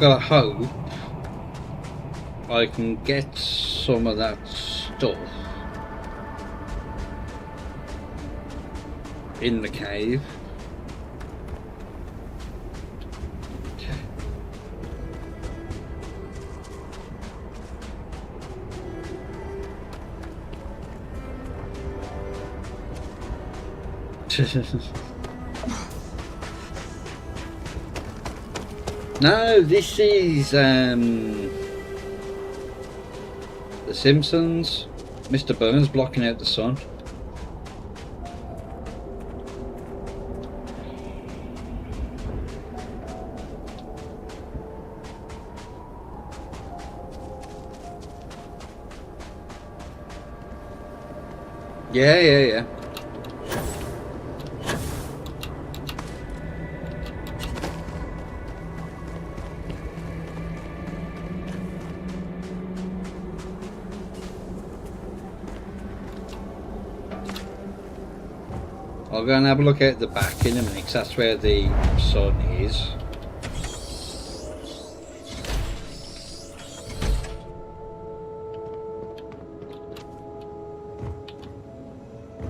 A: gotta hope I can get some of that stuff in the cave. No, this is The Simpsons. Mr. Burns blocking out the sun. Yeah. I'll go and have a look at the back in a minute, because that's where the sun is.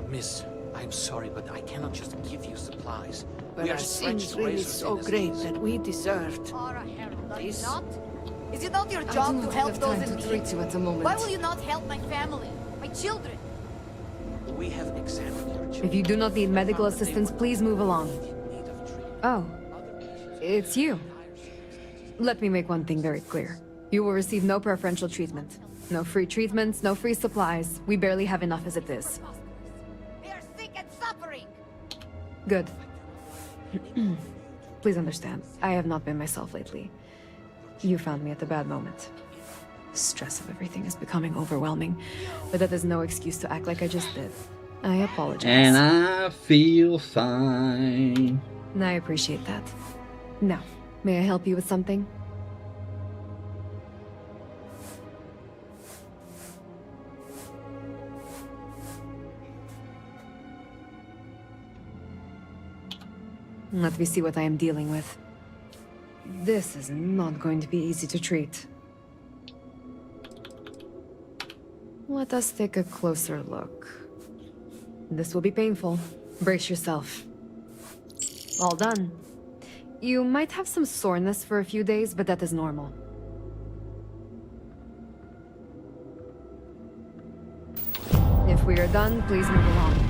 U: Miss, I'm sorry, but I cannot just give you supplies.
V: Were our sins really so great that we deserved?
W: Is not? Is it not your job to help those in need?
V: At the moment.
W: Why will you not help my family, my children?
U: We have examined your children.
X: If you do not need medical assistance, please move along. Oh, it's you. Let me make one thing very clear. You will receive no preferential treatment. No free treatments, no free supplies. We barely have enough as it is.
W: They are sick and suffering.
X: Good. Please understand, I have not been myself lately. You found me at the bad moment. Stress of everything is becoming overwhelming, but that is no excuse to act like I just did. I apologize.
A: And I feel fine.
X: I appreciate that. Now, may I help you with something? Let me see what I am dealing with. This is not going to be easy to treat. Let us take a closer look. This will be painful. Brace yourself. All done. You might have some soreness for a few days, but that is normal. If we are done, please move along.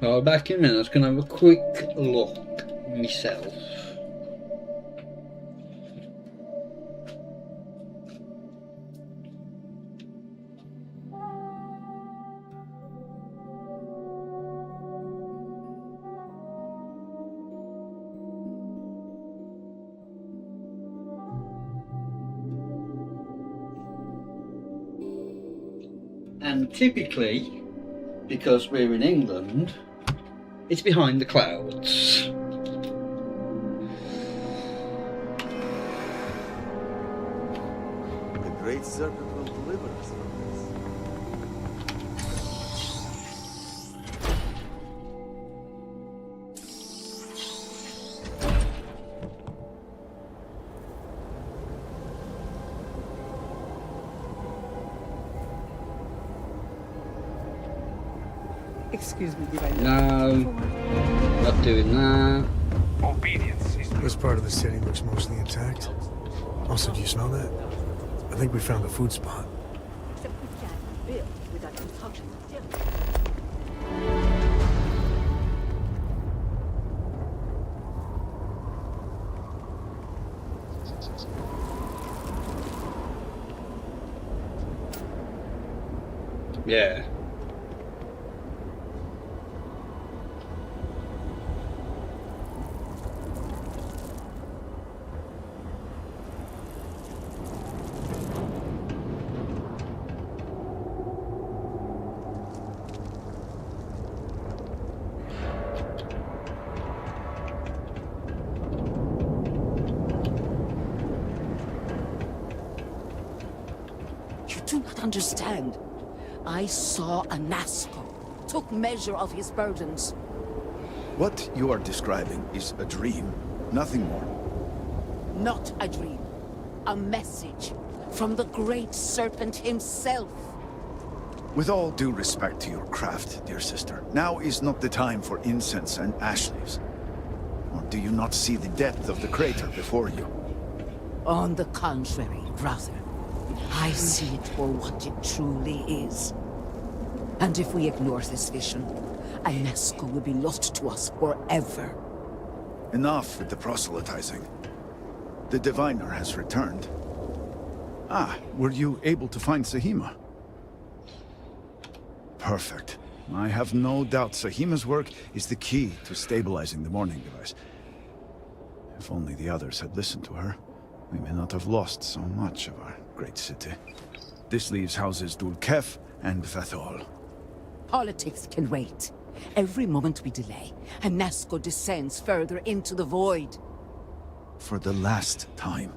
A: So back in a minute, I was going to have a quick look myself. And typically, because we're in England, it's behind the clouds.
I: The Great Serpent will deliver us from
L: Excuse me, did I...
A: No, not doing that.
F: This part of the city looks mostly intact. Also, do you smell that? I think we found the food spot.
W: Except we can't build without construction materials.
A: Yeah.
K: do not understand. I saw Anasco, took measure of his burdens.
P: What you are describing is a dream, nothing more.
K: Not a dream. A message from the great serpent himself.
P: With all due respect to your craft, dear sister, now is not the time for incense and ash leaves. Or do you not see the depth of the crater before you?
K: On the contrary, brother. I see it for what it truly is. And if we ignore this vision, Anasco will be lost to us forever.
P: Enough with the proselytizing. The diviner has returned. Ah, were you able to find Sahima? Perfect. I have no doubt Sahima's work is the key to stabilizing the morning device. If only the others had listened to her, we may not have lost so much of our great city. This leaves houses Dul Kef and Vathol.
K: Politics can wait. Every moment we delay, Anasco descends further into the void.
P: For the last time,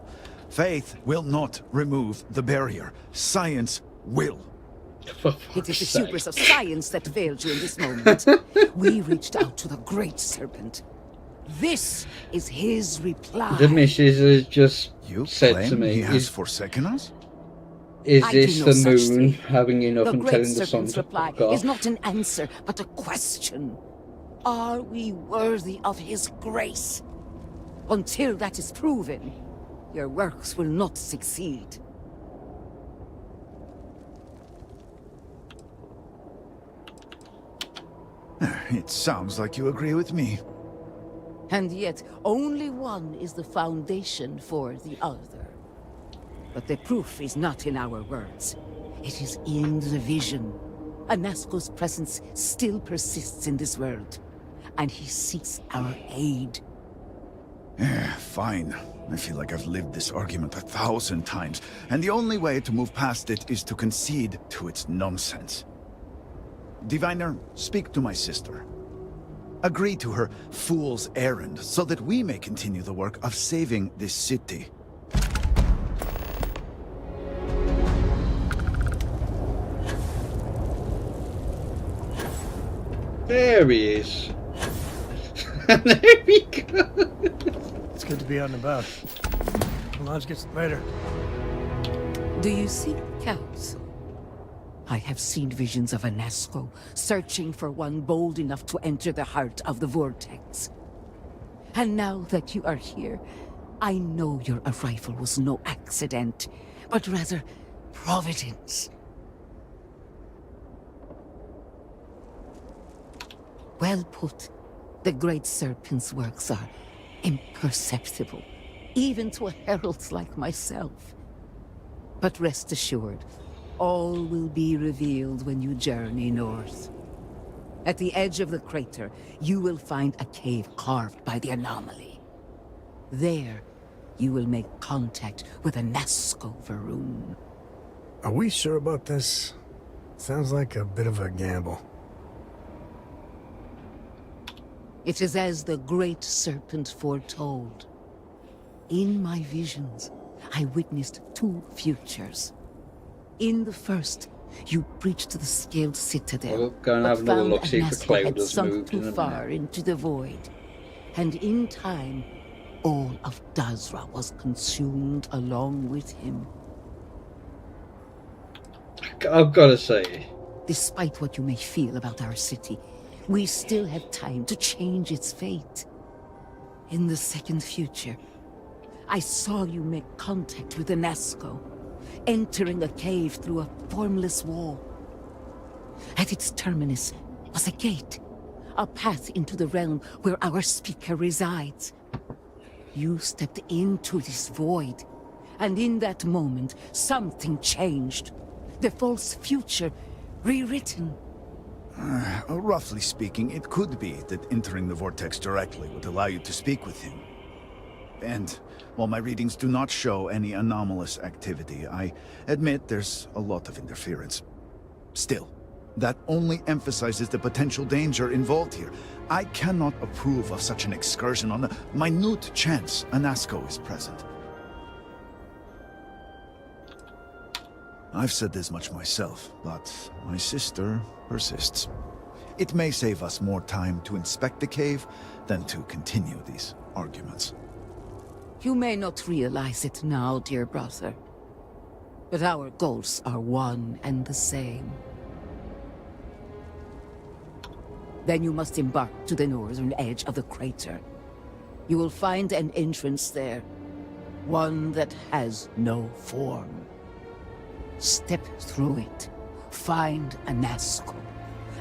P: faith will not remove the barrier. Science will.
K: It is the hubris of science that failed you in this moment. We reached out to the great serpent. This is his reply.
A: The missus has just
P: You
A: said
P: claim
A: to me,
P: he has forsaken us?
A: is
K: I do
A: this
K: no
A: the
K: such
A: moon
K: thing.
A: having enough
K: The
A: and
K: great
A: telling the sun
K: serpent's
A: to
K: reply
A: fuck off?
K: is not an answer, but a question. Are we worthy of his grace? Until that is proven, your works will not succeed.
P: It sounds like you agree with me.
K: And yet, only one is the foundation for the other. But the proof is not in our words. It is in the vision. Anasco's presence still persists in this world, and he seeks our aid.
P: Fine. I feel like I've lived this argument 1,000 times, and the only way to move past it is to concede to its nonsense. Diviner, speak to my sister. Agree to her fool's errand, so that we may continue the work of saving this city.
A: There he is. There we go.
F: It's good to be out and about. Lodge gets later.
K: Do you seek counsel? I have seen visions of Anasco, searching for one bold enough to enter the heart of the vortex. And now that you are here, I know your arrival was no accident, but rather providence. Well put. The great serpent's works are imperceptible, even to heralds like myself. But rest assured, all will be revealed when you journey north. At the edge of the crater, you will find a cave carved by the anomaly. There, you will make contact with Anasco Varun.
F: Are we sure about this? Sounds like a bit of a gamble.
K: It is as the great serpent foretold. In my visions, I witnessed two futures. In the first, you breached the scaled citadel,
A: We'll go and
K: but
A: have another
K: found
A: look, see if the
K: Anasco
A: cloud
K: had
A: has
K: sunk
A: moved in
K: too
A: a
K: far
A: minute.
K: into the void. And in time, all of Dazra was consumed along with him.
A: I've got to say,
K: Despite what you may feel about our city, we still have time to change its fate. In the second future, I saw you make contact with Anasco, entering a cave through a formless wall. At its terminus was a gate, a path into the realm where our speaker resides. You stepped into this void, and in that moment, something changed. The false future rewritten.
P: Roughly speaking, it could be that entering the vortex directly would allow you to speak with him. And while my readings do not show any anomalous activity, I admit there's a lot of interference. Still, that only emphasizes the potential danger involved here. I cannot approve of such an excursion on the minute chance Anasco is present. I've said this much myself, but my sister persists. It may save us more time to inspect the cave than to continue these arguments.
K: You may not realize it now, dear brother, but our goals are one and the same. Then you must embark to the northern edge of the crater. You will find an entrance there, one that has no form. Step through it, find a Nazgul,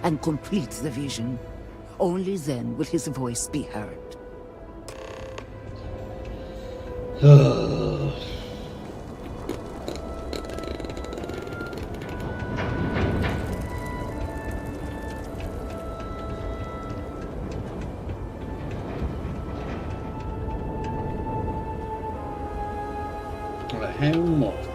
K: and complete the vision. Only then will his voice be heard.
A: How much?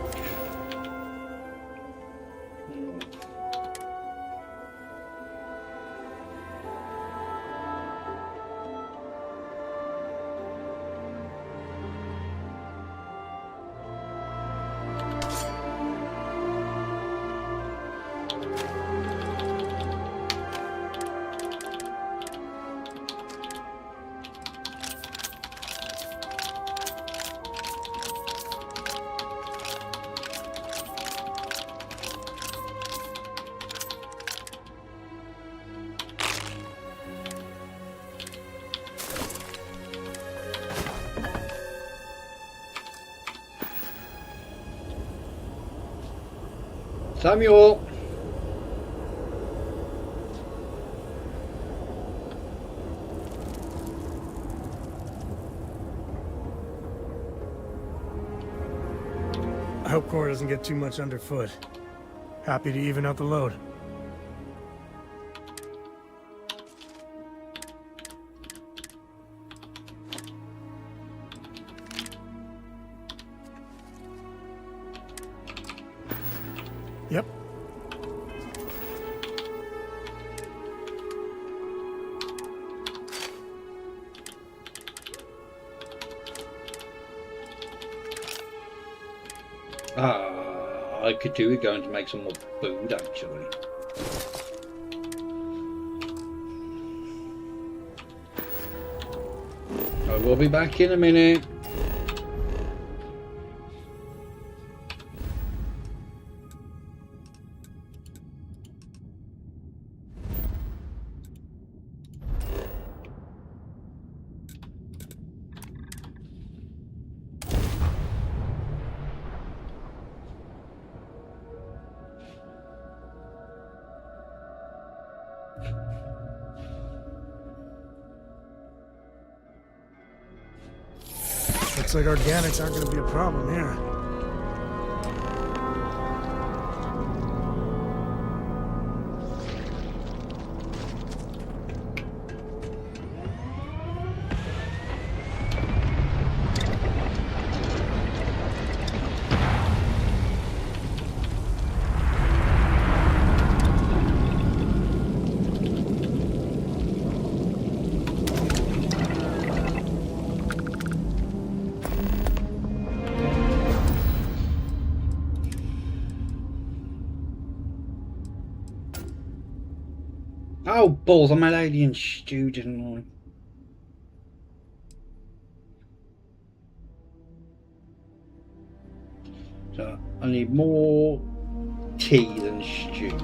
A: Samuel!
F: I hope Cora doesn't get too much underfoot. Happy to even out the load. Yep.
A: I could do with going to make some more food actually. I will be back in a minute.
F: Looks like organics aren't going to be a problem here.
A: Oh balls, I made alien stew, didn't I? So I need more tea than stew.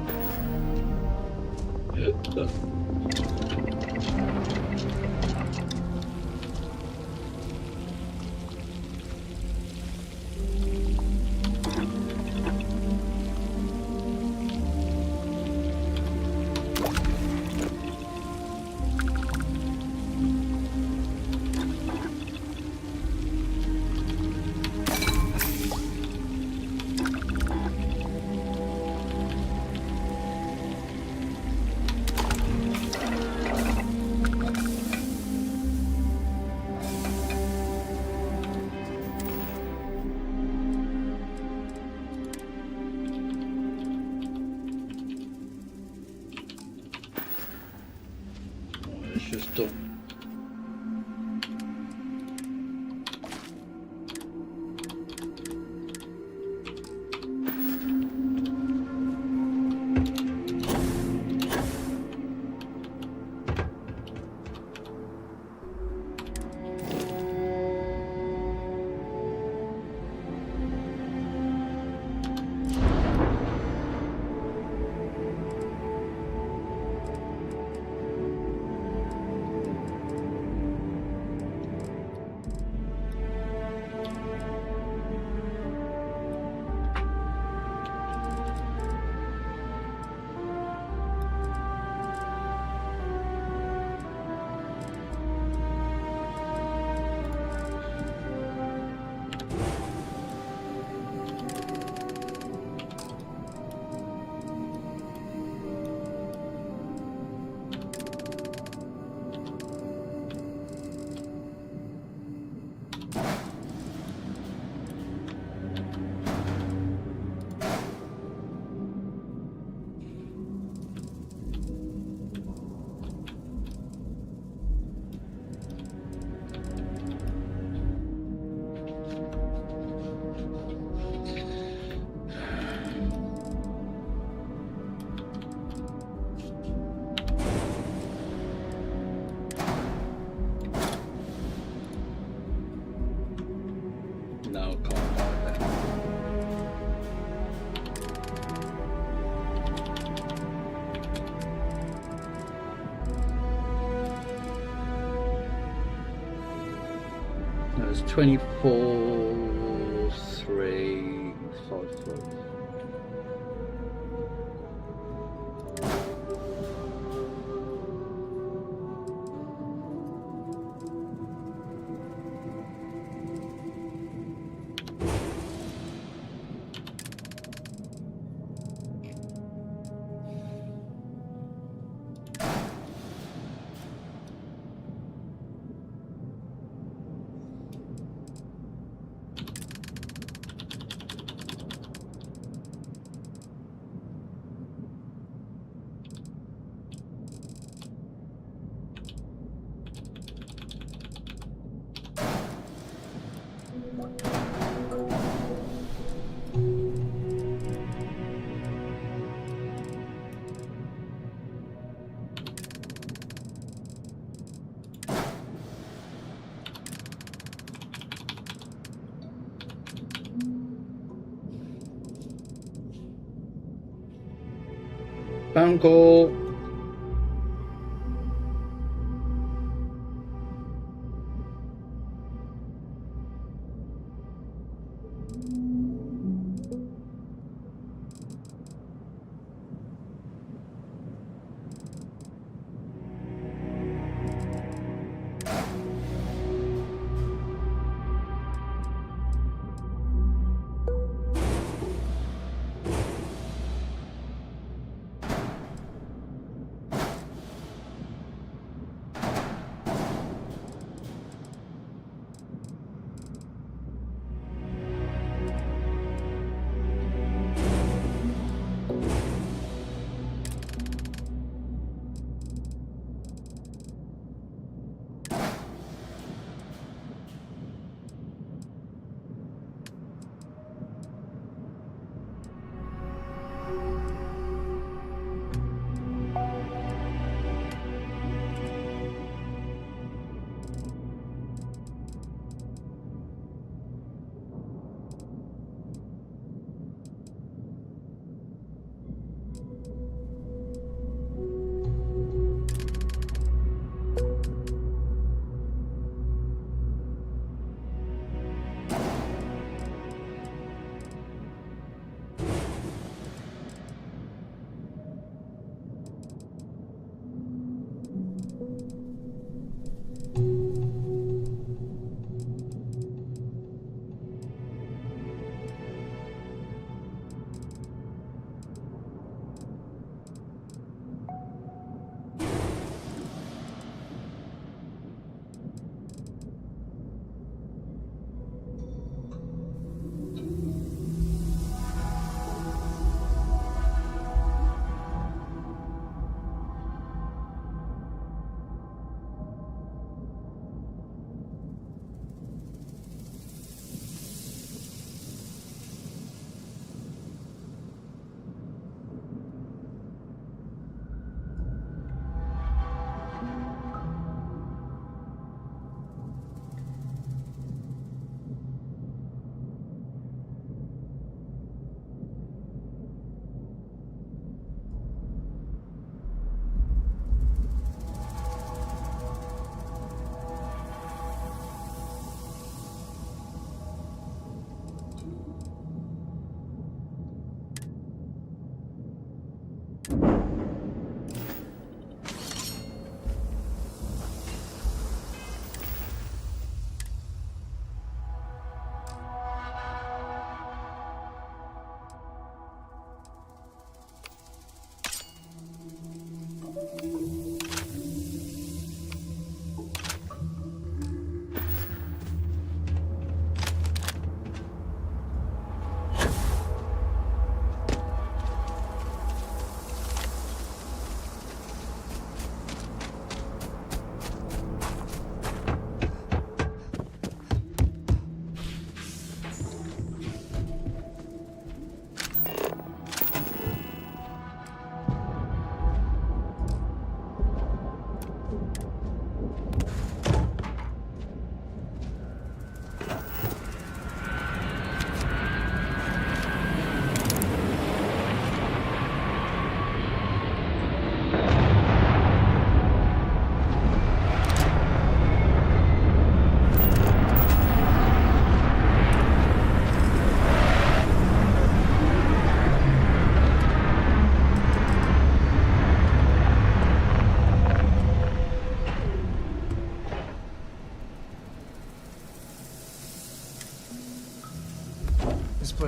A: Just done. That's 24, 3, 5, 5. Phone call.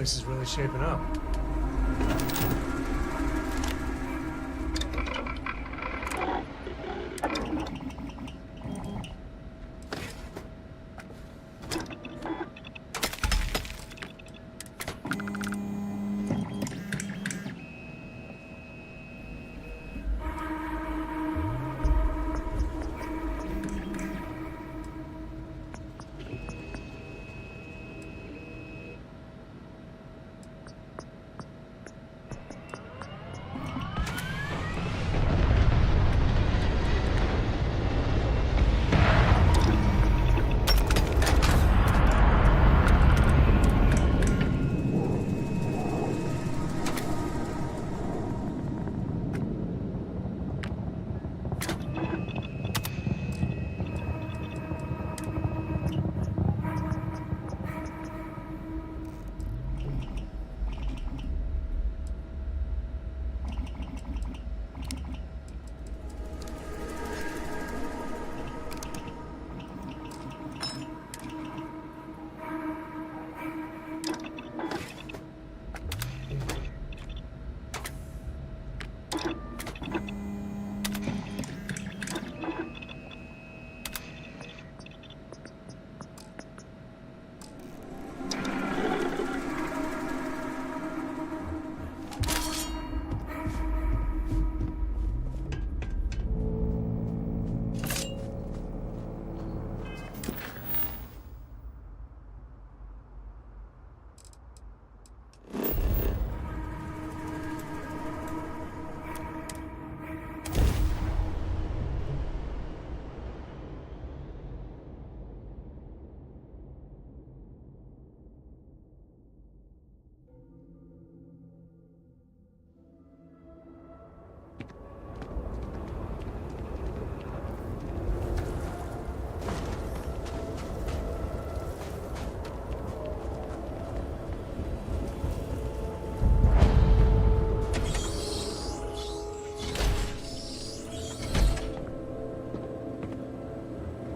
F: place is really shaping up.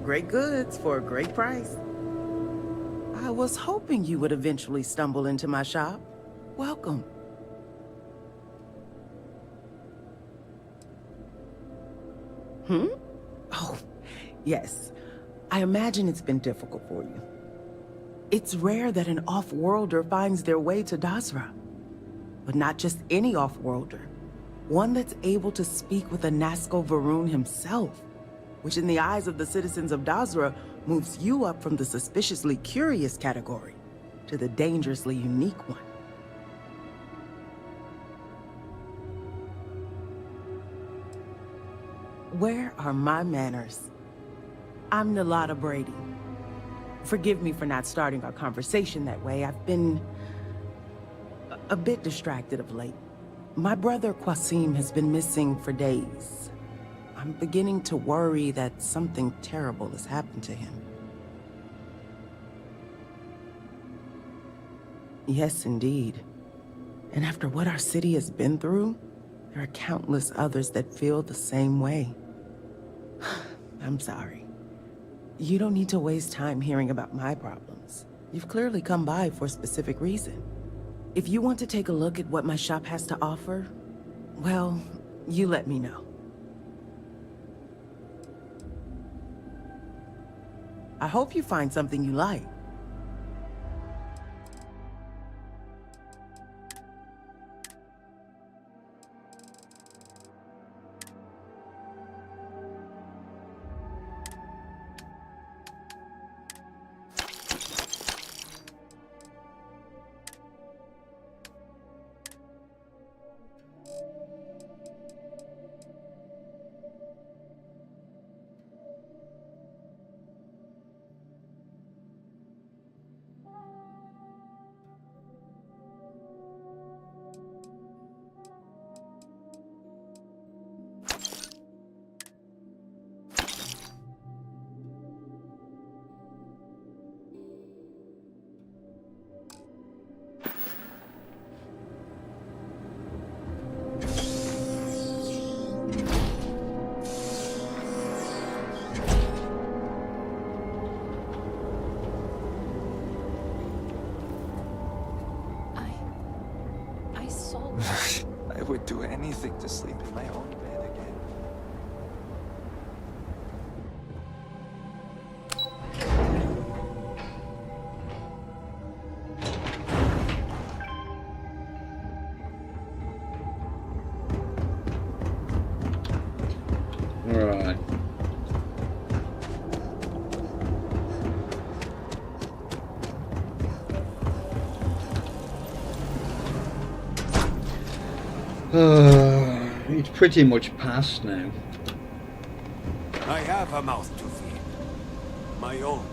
L: Great goods for a great price. I was hoping you would eventually stumble into my shop. Welcome. Oh, yes. I imagine it's been difficult for you. It's rare that an off-worlder finds their way to Dasra. But not just any off-worlder. One that's able to speak with a Nazco Varun himself, which in the eyes of the citizens of Dasra moves you up from the suspiciously curious category to the dangerously unique one. Where are my manners? I'm Nalada Brady. Forgive me for not starting our conversation that way. I've been a bit distracted of late. My brother Qasim has been missing for days. I'm beginning to worry that something terrible has happened to him. Yes, indeed. And after what our city has been through, there are countless others that feel the same way. I'm sorry. You don't need to waste time hearing about my problems. You've clearly come by for a specific reason. If you want to take a look at what my shop has to offer, well, you let me know. I hope you find something you like.
B: would do anything to sleep in my own bed again.
A: Right. It's pretty much past now.
J: I have a mouth to feed. My own.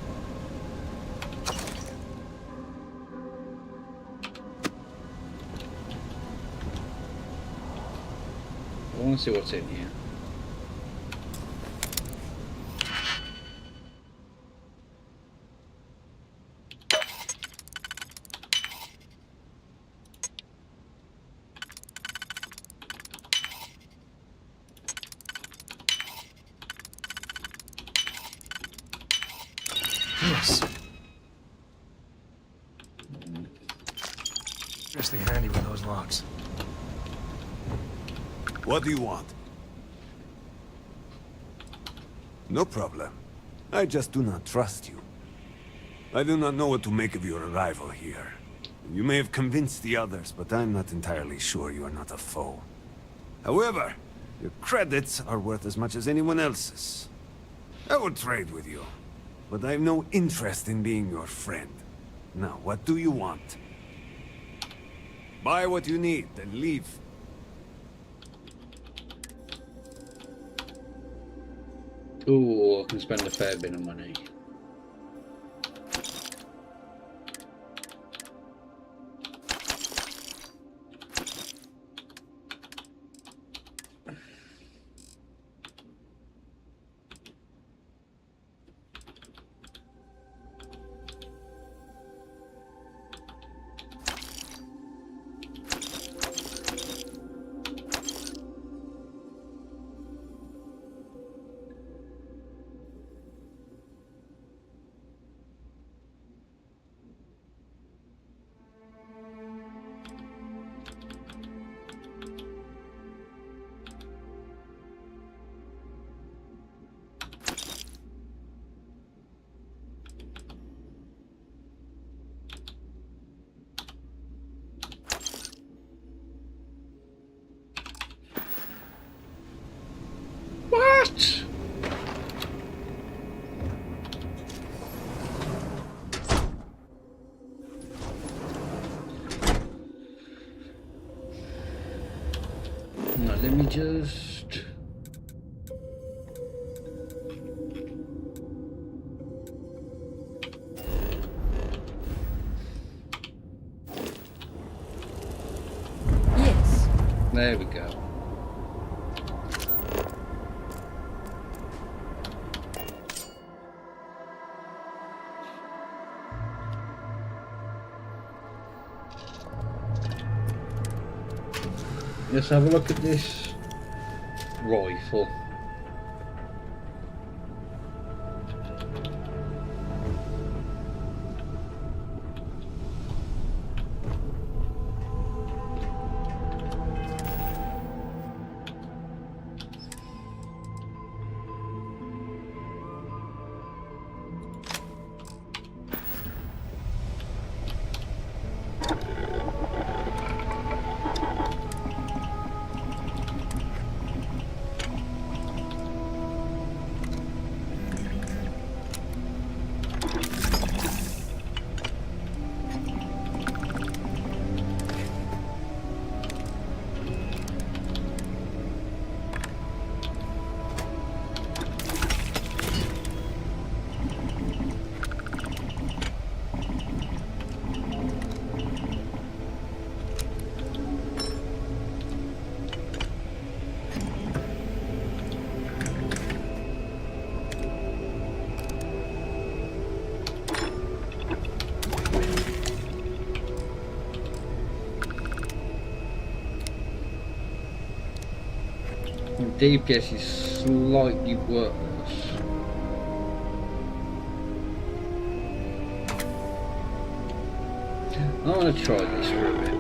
A: I want to see what's in here.
F: Yes. Especially handy with those locks.
J: What do you want? No problem. I just do not trust you. I do not know what to make of your arrival here. You may have convinced the others, but I'm not entirely sure you are not a foe. However, your credits are worth as much as anyone else's. I will trade with you, but I have no interest in being your friend. Now, what do you want? Buy what you need, then leave.
A: Ooh, I can spend a fair bit of money. What? Now, let me just...
X: Yes.
A: There we go. Let's have a look at this rifle. DPS is slightly worse. I want to try this for a bit.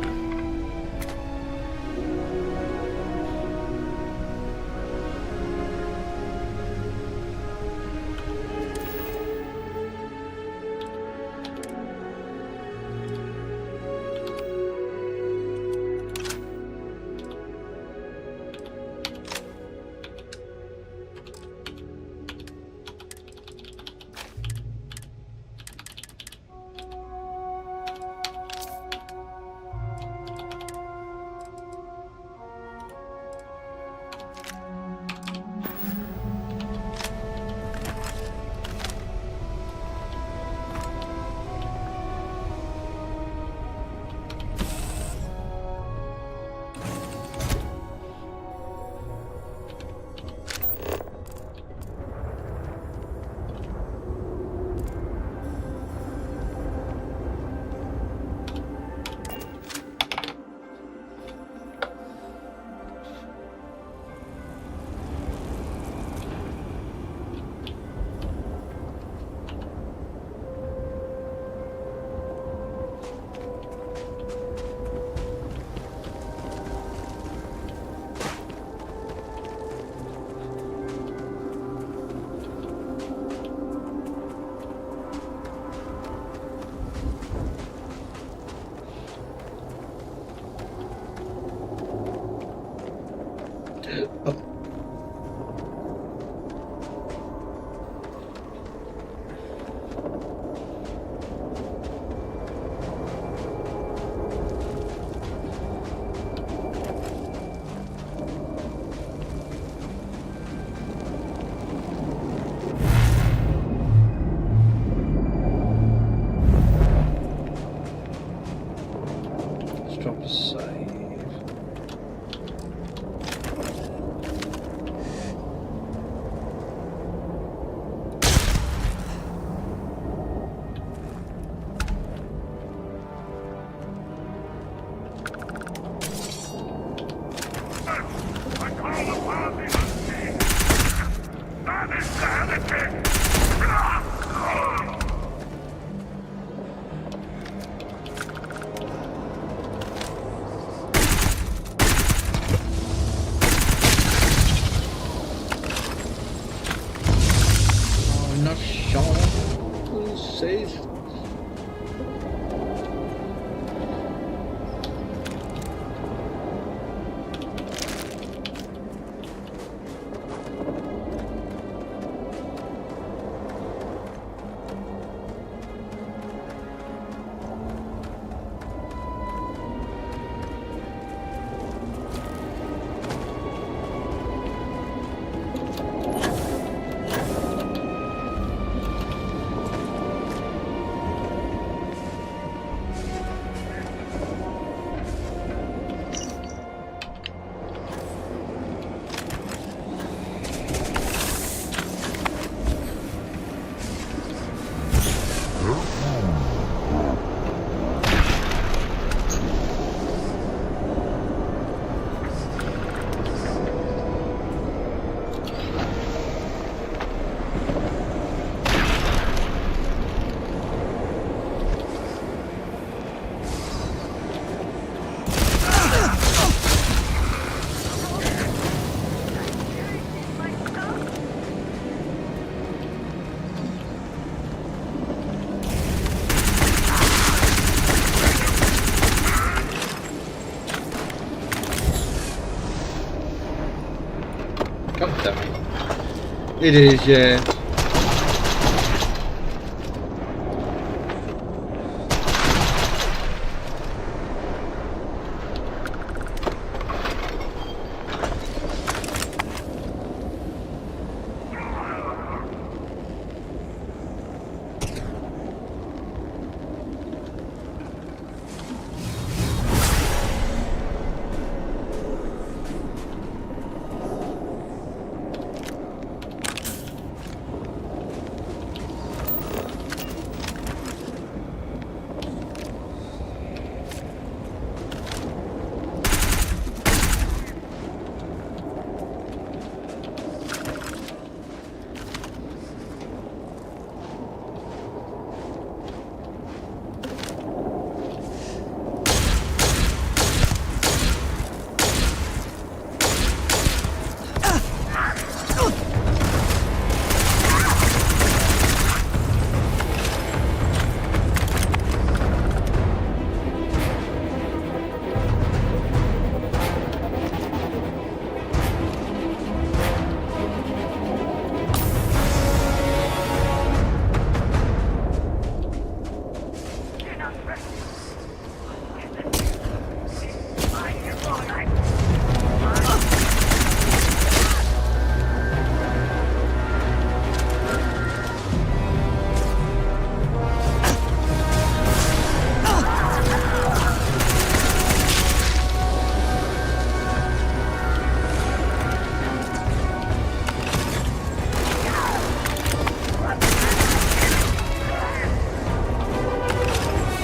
A: God damn it. It is, yeah.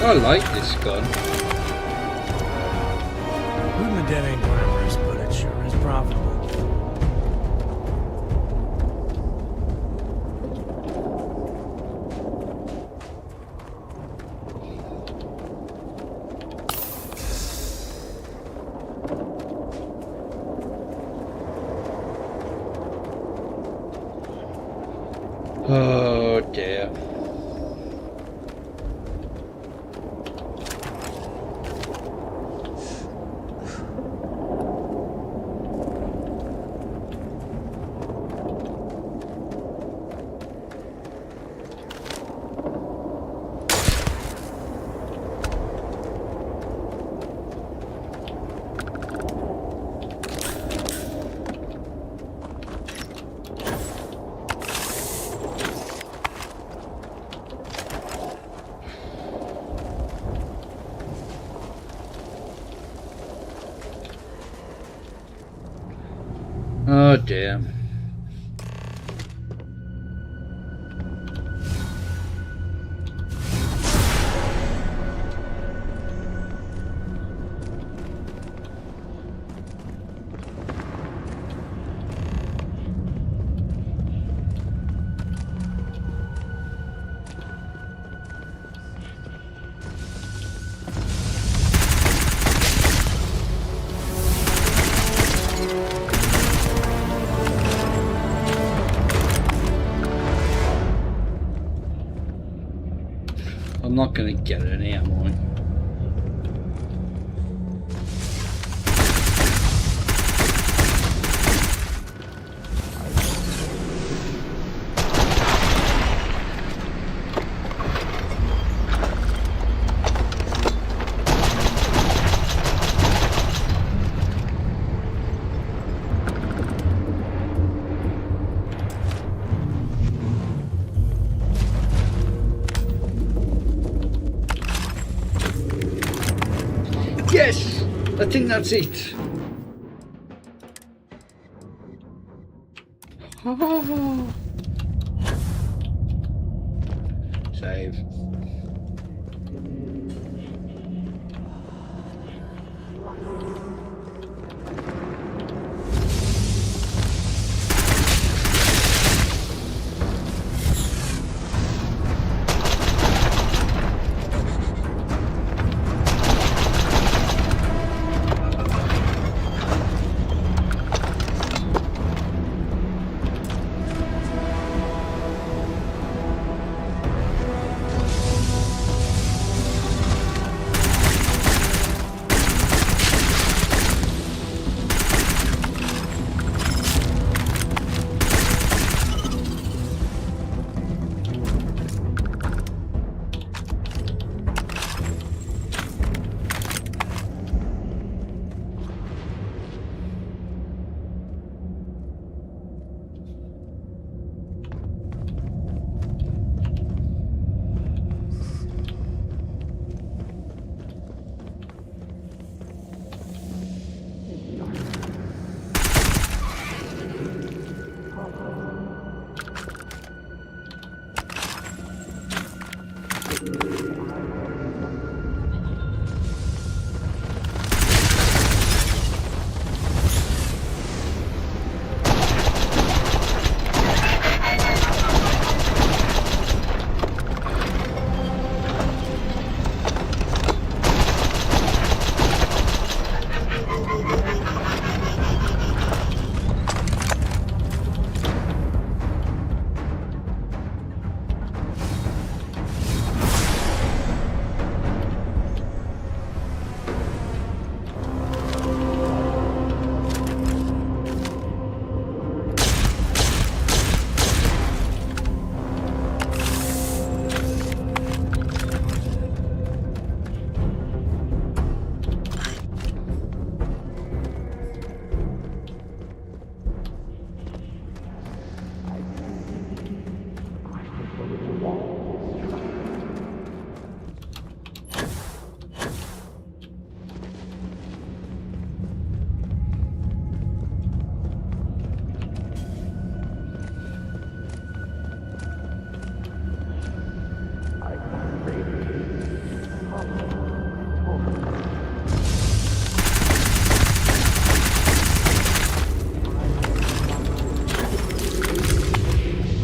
A: I like this gun.
F: Looting the dead ain't glamorous, but it sure is profitable.
A: Oh dear. Oh dear. I'm not going to get any, am I? Yes! I think that's it. Save.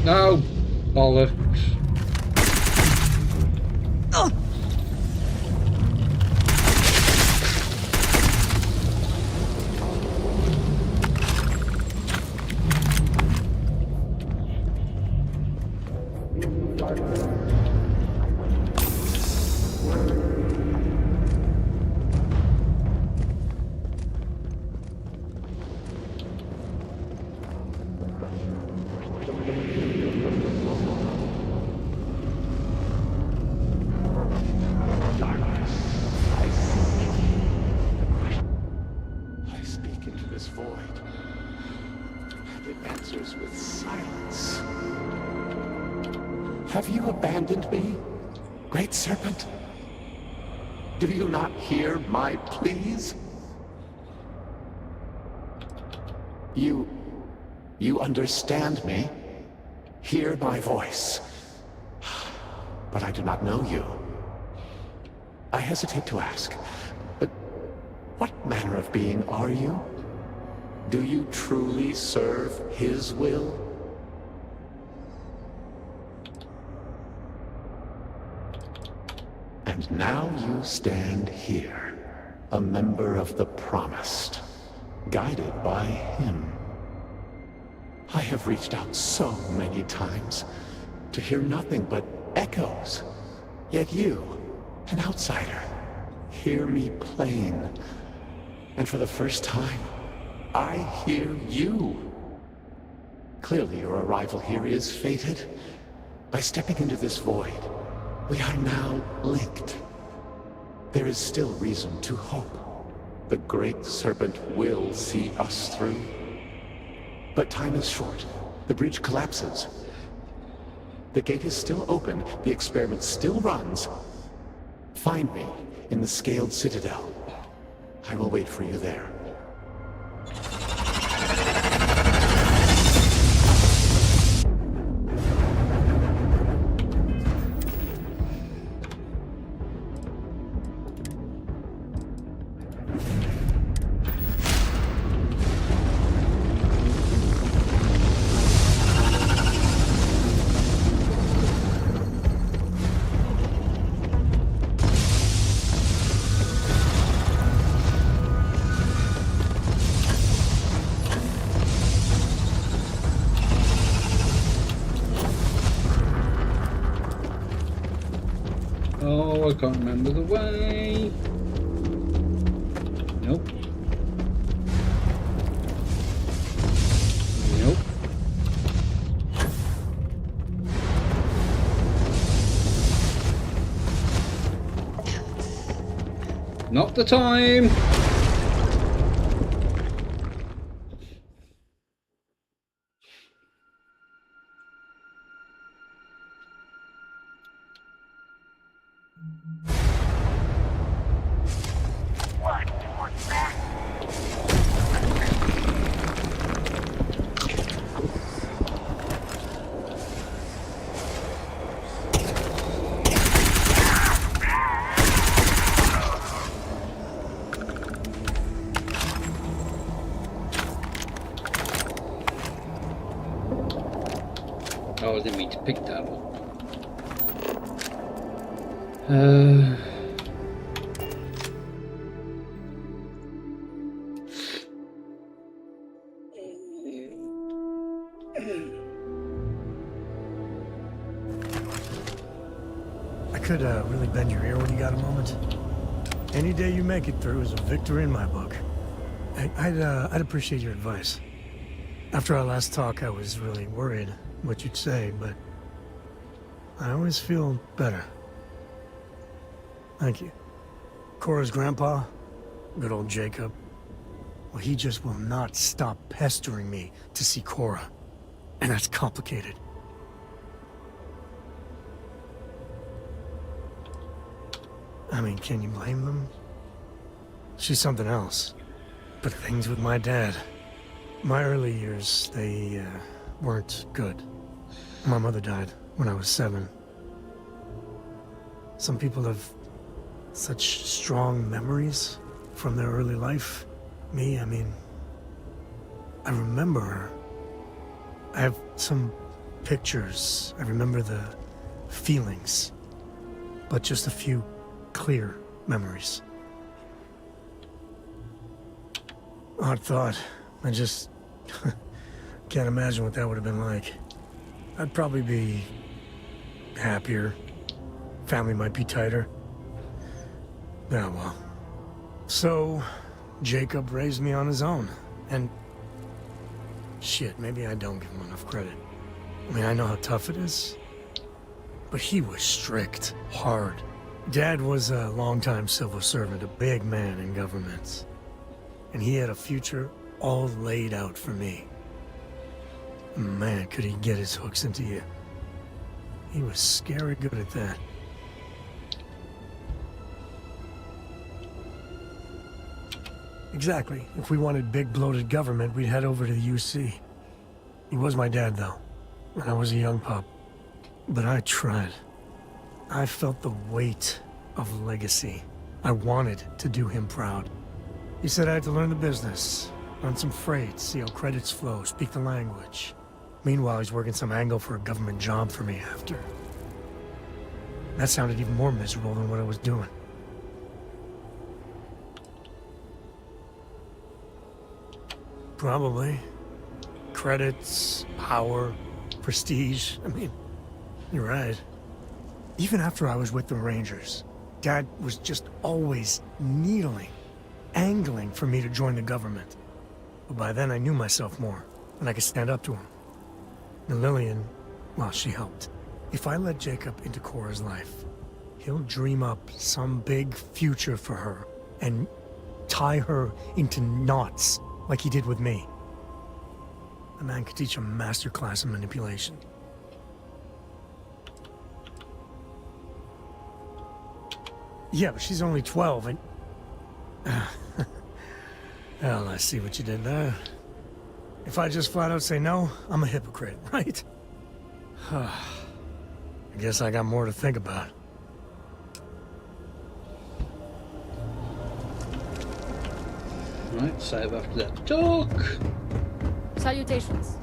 A: No, bollocks.
D: I speak into this void, and it answers with silence. Have you abandoned me, Great Serpent? Do you not hear my pleas? You understand me? Hear my voice. But I do not know you. I hesitate to ask, but what manner of being are you? Do you truly serve his will? And now you stand here, a member of the Promised, guided by him. I have reached out so many times to hear nothing but echoes. Yet you, an outsider, hear me plain. And for the first time, I hear you. Clearly your arrival here is fated. By stepping into this void, we are now linked. There is still reason to hope. The Great Serpent will see us through. But time is short. The bridge collapses. The gate is still open. The experiment still runs. Find me in the Scaled Citadel. I will wait for you there.
A: Oh, I can't remember the way. Nope. Nope. Not the time. Oh, I didn't mean to pick that one.
F: I could really bend your ear when you got a moment. Any day you make it through is a victory in my book. I'd appreciate your advice. After our last talk, I was really worried what you'd say, but I always feel better. Thank you. Cora's grandpa, good old Jacob, well, he just will not stop pestering me to see Cora. And that's complicated. I mean, can you blame them? She's something else. But things with my dad, my early years, they weren't good. My mother died when I was 7. Some people have such strong memories from their early life. Me, I mean, I remember her. I have some pictures. I remember the feelings. But just a few clear memories. Odd thought. I just can't imagine what that would have been like. I'd probably be happier. Family might be tighter. Yeah, well. So, Jacob raised me on his own. And shit, maybe I don't give him enough credit. I mean, I know how tough it is. But he was strict, hard. Dad was a longtime civil servant, a big man in government. And he had a future all laid out for me. Man, could he get his hooks into you. He was scary good at that. Exactly. If we wanted big bloated government, we'd head over to the UC. He was my dad, though, when I was a young pup. But I tried. I felt the weight of legacy. I wanted to do him proud. He said I had to learn the business, run some freight, see how credits flow, speak the language. Meanwhile, he's working some angle for a government job for me after. That sounded even more miserable than what I was doing. Probably. Credits, power, prestige. I mean, you're right. Even after I was with the Rangers, Dad was just always needling, angling for me to join the government. But by then I knew myself more, and I could stand up to him. And Lillian, well, she helped. If I let Jacob into Cora's life, he'll dream up some big future for her, and tie her into knots like he did with me. The man could teach a masterclass in manipulation. Yeah, but she's only 12 and... Well, I see what you did there. If I just flat out say no, I'm a hypocrite, right? I guess I got more to think about.
A: Right, save after that talk.
O: Salutations.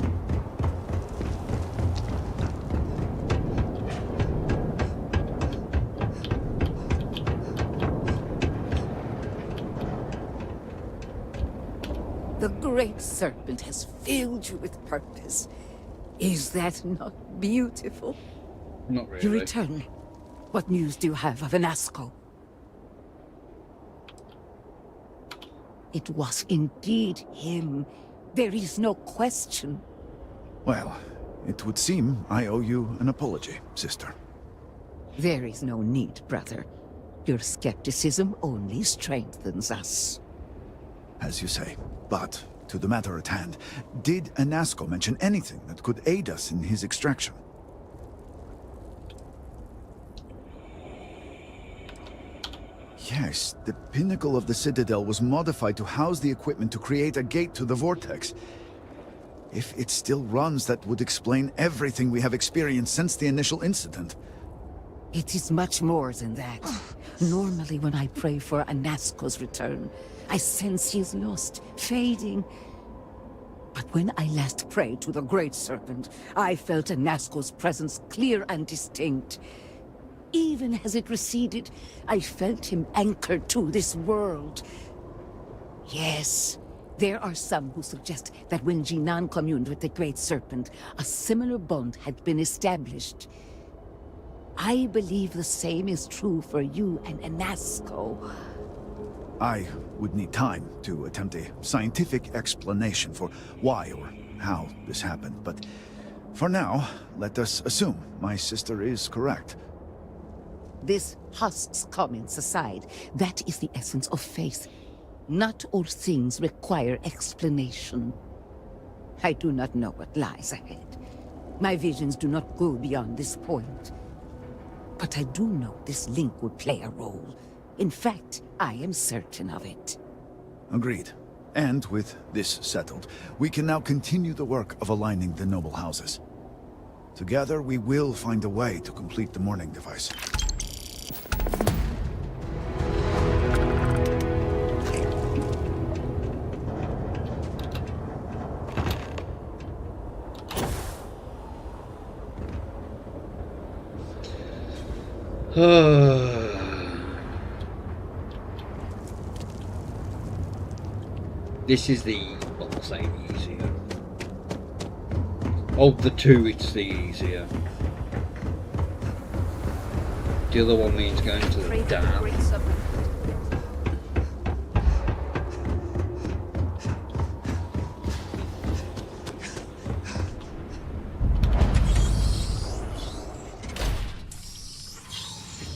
W: The Great Serpent has filled you with purpose. Is that not beautiful?
A: Not really.
W: You return. What news do you have of Anasco? It was indeed him. There is no question.
P: Well, it would seem I owe you an apology, sister.
W: There is no need, brother. Your skepticism only strengthens us.
P: As you say. But, to the matter at hand, did Anasco mention anything that could aid us in his extraction? Yes, the pinnacle of the Citadel was modified to house the equipment to create a gate to the Vortex. If it still runs, that would explain everything we have experienced since the initial incident.
W: It is much more than that. Normally when I pray for Anasco's return, I sense he is lost, fading. But when I last prayed to the Great Serpent, I felt Anasco's presence clear and distinct. Even as it receded, I felt him anchored to this world. Yes, there are some who suggest that when Jinan communed with the Great Serpent, a similar bond had been established. I believe the same is true for you and Anasco.
P: I would need time to attempt a scientific explanation for why or how this happened, but for now, let us assume my sister is correct.
W: This husk's comments aside, that is the essence of faith. Not all things require explanation. I do not know what lies ahead. My visions do not go beyond this point. But I do know this link would play a role. In fact, I am certain of it.
P: Agreed. And with this settled, we can now continue the work of aligning the noble houses. Together, we will find a way to complete the mourning device.
A: This is the, well, I'll say the easier. Of the two, it's the easier. The other one means going to the dam.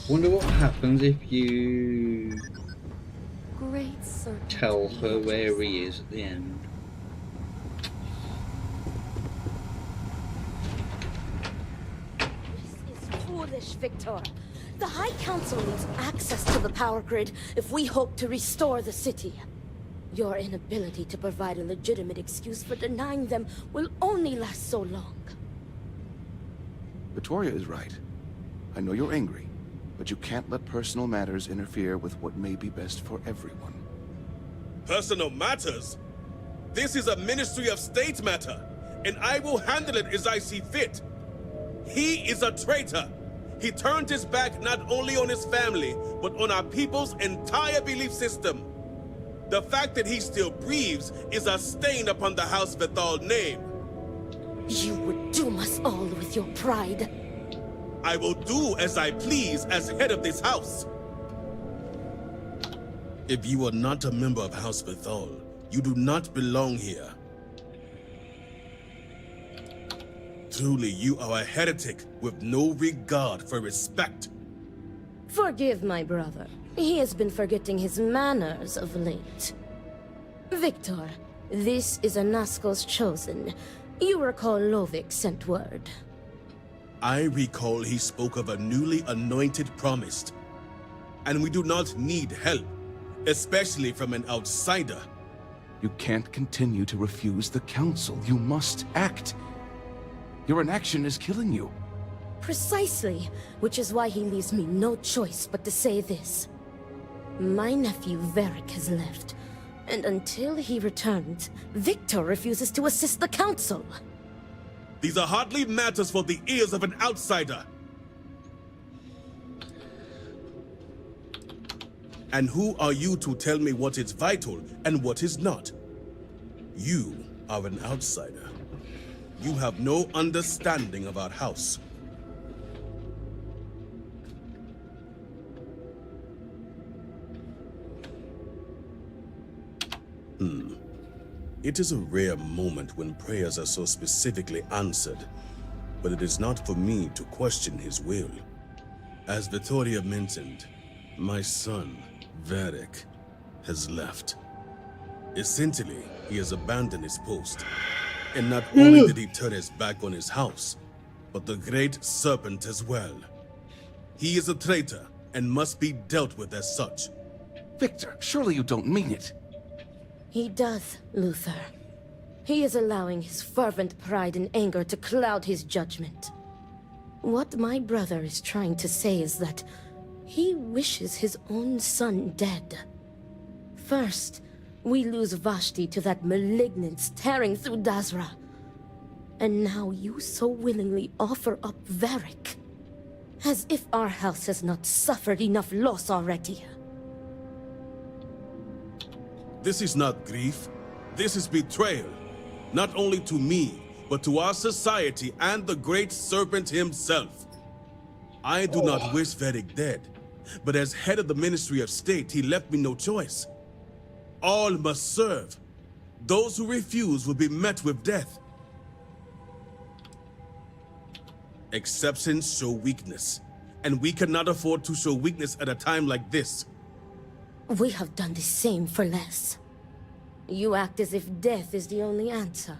A: Wonder what happens if you tell her where he is at the end.
E: This is foolish, Victor. The High Council needs access to the power grid if we hope to restore the city. Your inability to provide a legitimate excuse for denying them will only last so long.
G: Victoria is right. I know you're angry, but you can't let personal matters interfere with what may be best for everyone.
H: Personal matters? This is a Ministry of State matter, and I will handle it as I see fit. He is a traitor. He turned his back not only on his family, but on our people's entire belief system. The fact that he still breathes is a stain upon the House Vethal name.
E: You would doom us all with your pride.
H: I will do as I please as head of this house. If you are not a member of House Vethal, you do not belong here. Truly, you are a heretic with no regard for respect.
E: Forgive my brother. He has been forgetting his manners of late. Victor, this is Anasco's chosen. You recall Lovik sent word.
H: I recall he spoke of a newly anointed promised. And we do not need help, especially from an outsider.
G: You can't continue to refuse the council. You must act. Your inaction is killing you.
E: Precisely, which is why he leaves me no choice but to say this. My nephew Varric has left, and until he returns, Victor refuses to assist the council.
H: These are hardly matters for the ears of an outsider. And who are you to tell me what is vital and what is not? You are an outsider. You have no understanding of our house. It is a rare moment when prayers are so specifically answered, but it is not for me to question his will. As Vittoria mentioned, my son, Varric, has left. Essentially, he has abandoned his post. And not only did he turn his back on his house, but the Great Serpent as well. He is a traitor and must be dealt with as such.
G: Victor, surely you don't mean it.
E: He does, Luther. He is allowing his fervent pride and anger to cloud his judgment. What my brother is trying to say is that he wishes his own son dead. First, we lose Vashti to that malignance tearing through Dazra. And now you so willingly offer up Varric. As if our house has not suffered enough loss already.
H: This is not grief. This is betrayal. Not only to me, but to our society and the Great Serpent himself. I do not wish Varric dead, but as head of the Ministry of State, he left me no choice. All must serve. Those who refuse will be met with death. Exceptions show weakness, and we cannot afford to show weakness at a time like this.
E: We have done the same for less. You act as if death is the only answer.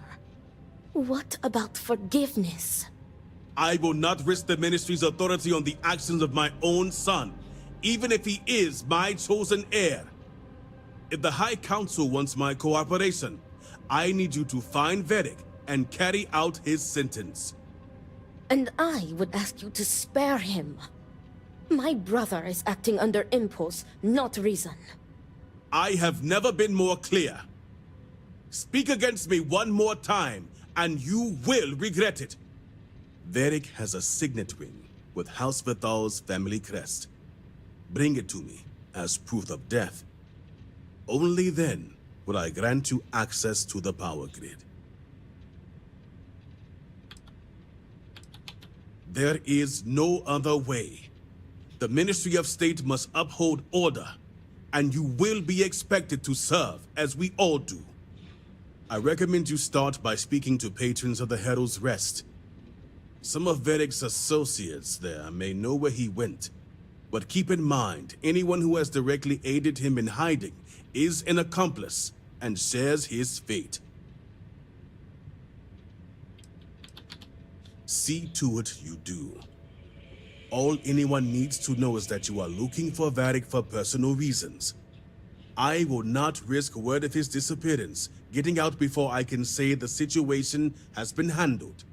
E: What about forgiveness?
H: I will not risk the Ministry's authority on the actions of my own son, even if he is my chosen heir. If the High Council wants my cooperation, I need you to find Varric and carry out his sentence.
E: And I would ask you to spare him. My brother is acting under impulse, not reason.
H: I have never been more clear. Speak against me one more time, and you will regret it. Varric has a signet ring with House Vithal's family crest. Bring it to me as proof of death. Only then will I grant you access to the power grid. There is no other way. The Ministry of State must uphold order, and you will be expected to serve as we all do. I recommend you start by speaking to patrons of the Herald's Rest. Some of Veric's associates there may know where he went, but keep in mind, anyone who has directly aided him in hiding is an accomplice and shares his fate. See to it you do. All anyone needs to know is that you are looking for Varick for personal reasons. I will not risk word of his disappearance getting out before I can say the situation has been handled.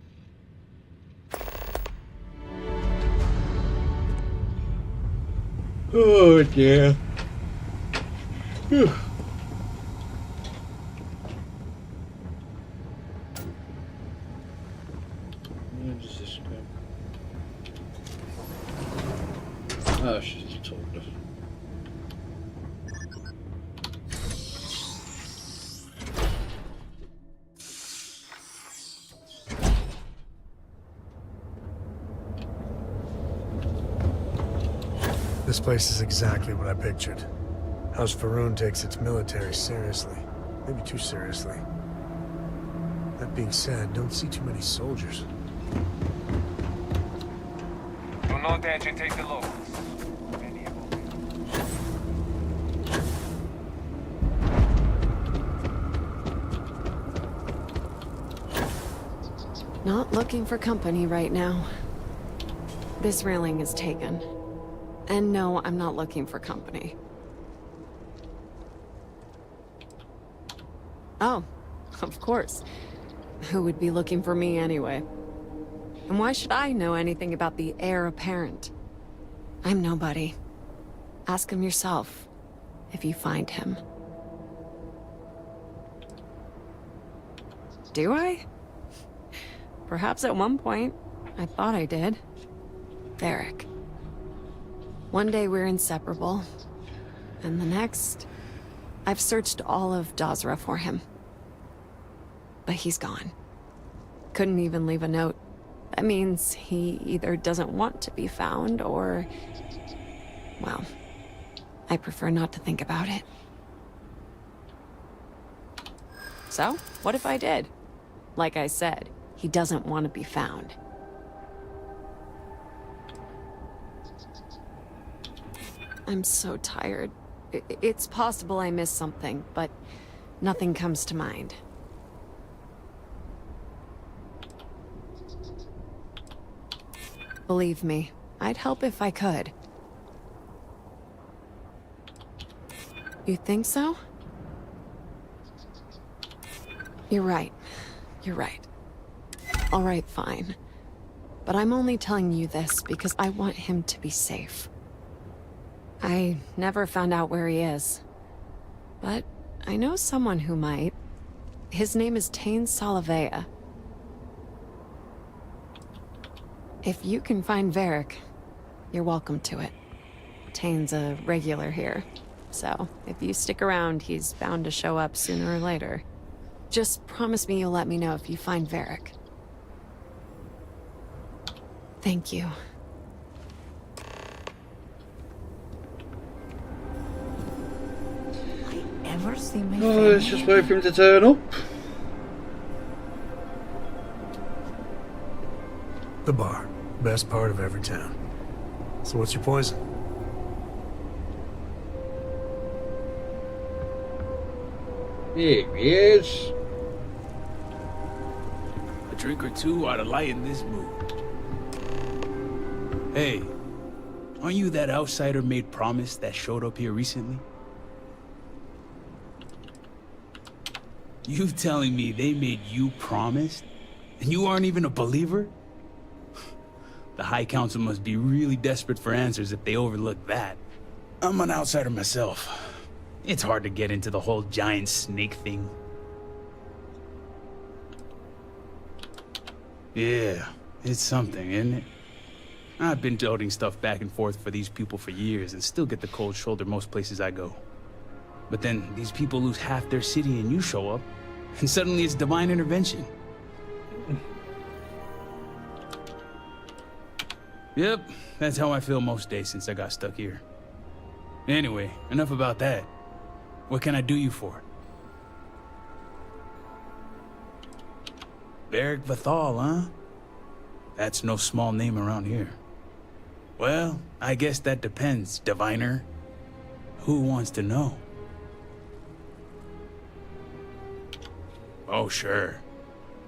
A: Oh dear. Whew. Where does this go? Oh, she's told us.
F: This place is exactly what I pictured. House Faroon takes its military seriously. Maybe too seriously. That being said, don't see too many soldiers.
C: Do not agitate the locals.
R: Not looking for company right now. This railing is taken. And no, I'm not looking for company. Oh, of course. Who would be looking for me anyway? And why should I know anything about the heir apparent? I'm nobody. Ask him yourself, if you find him. Do I? Perhaps at one point, I thought I did. Varric. One day we're inseparable, and the next, I've searched all of Dazra for him. But he's gone. Couldn't even leave a note. That means he either doesn't want to be found, or... well, I prefer not to think about it. So, what if I did? Like I said, he doesn't want to be found. I'm so tired. It's possible I missed something, but nothing comes to mind. Believe me, I'd help if I could. You think so? You're right. You're right. All right, fine. But I'm only telling you this because I want him to be safe. I never found out where he is. But I know someone who might. His name is Tain Salavea. If you can find Varric, you're welcome to it. Tain's a regular here. So, if you stick around, he's bound to show up sooner or later. Just promise me you'll let me know if you find Varric. Thank you.
K: Ever see my
A: Oh, let's just wait for him to turn up.
F: The bar. Best part of every town. So what's your poison?
A: Here he is.
M: A drink or two ought to lighten this mood. Hey, aren't you that outsider made promise that showed up here recently? You telling me they made you promise, and you aren't even a believer? The High Council must be really desperate for answers if they overlook that. I'm an outsider myself. It's hard to get into the whole giant snake thing. Yeah, it's something, isn't it? I've been toting stuff back and forth for these people for years and still get the cold shoulder most places I go. But then these people lose half their city and you show up, and suddenly it's divine intervention. Yep, that's how I feel most days since I got stuck here. Anyway, enough about that. What can I do you for? Beric Vathal, huh? That's no small name around here. Well, I guess that depends, diviner. Who wants to know? Oh, sure.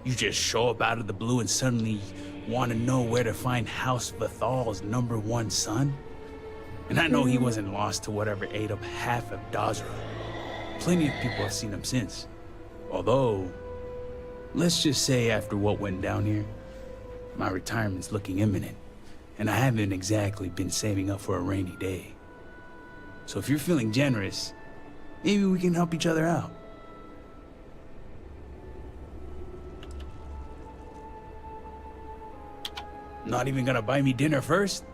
M: You just show up out of the blue and suddenly want to know where to find House Vathal's #1 son? And I know he wasn't lost to whatever ate up half of Dazra. Plenty of people have seen him since. Although, let's just say after what went down here, my retirement's looking imminent, and I haven't exactly been saving up for a rainy day. So if you're feeling generous, maybe we can help each other out. Not even gonna buy me dinner first?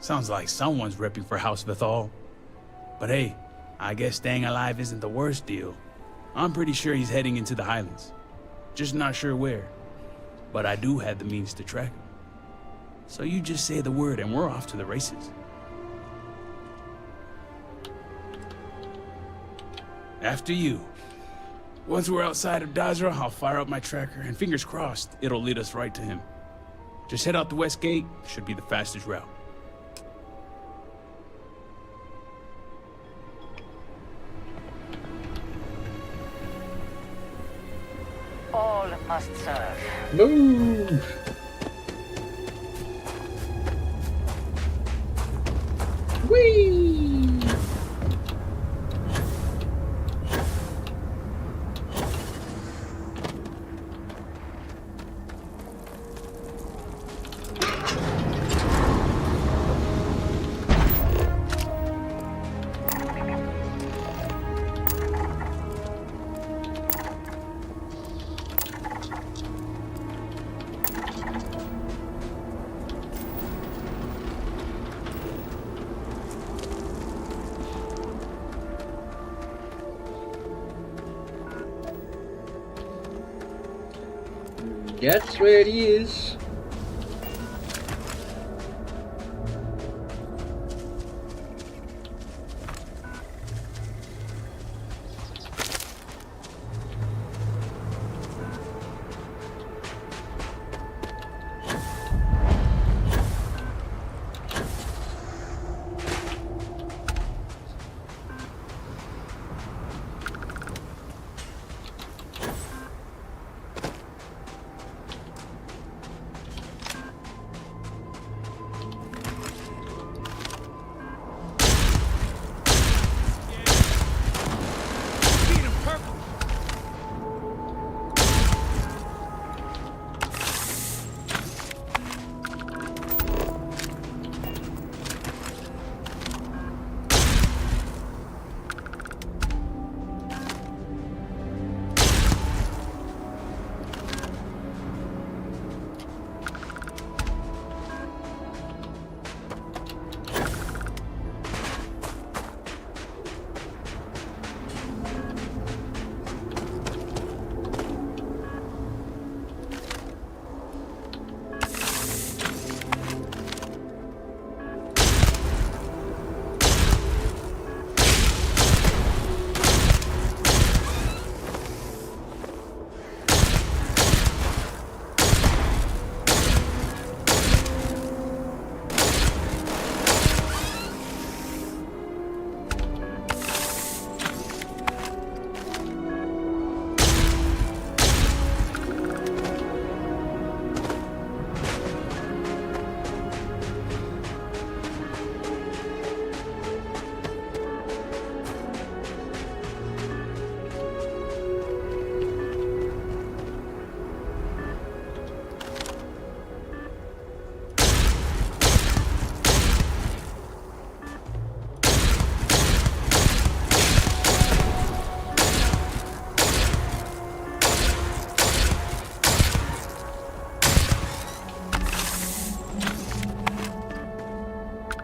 M: Sounds like someone's repping for House Vathal. But hey, I guess staying alive isn't the worst deal. I'm pretty sure he's heading into the Highlands. Just not sure where. But I do have the means to track him. So you just say the word and we're off to the races. After you. Once we're outside of Dazra, I'll fire up my tracker and fingers crossed, it'll lead us right to him. Just head out the west gate, should be the fastest route.
K: All must serve.
A: Move! Whee! That's where he is.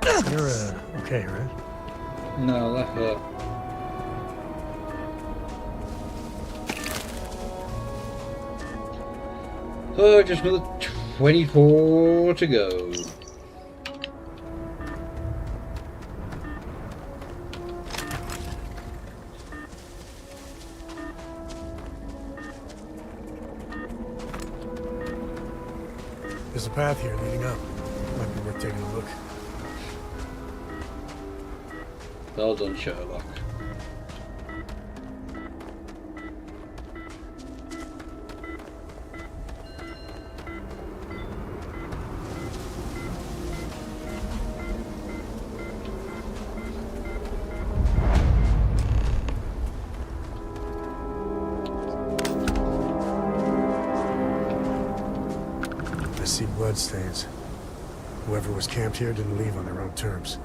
F: You're, okay, right?
A: No, that hurt. Oh, just another 24 to go.
F: There's a path here leading up. Might be worth taking a look.
A: Well done, Sherlock.
F: I see bloodstains. Whoever was camped here didn't leave on their own terms.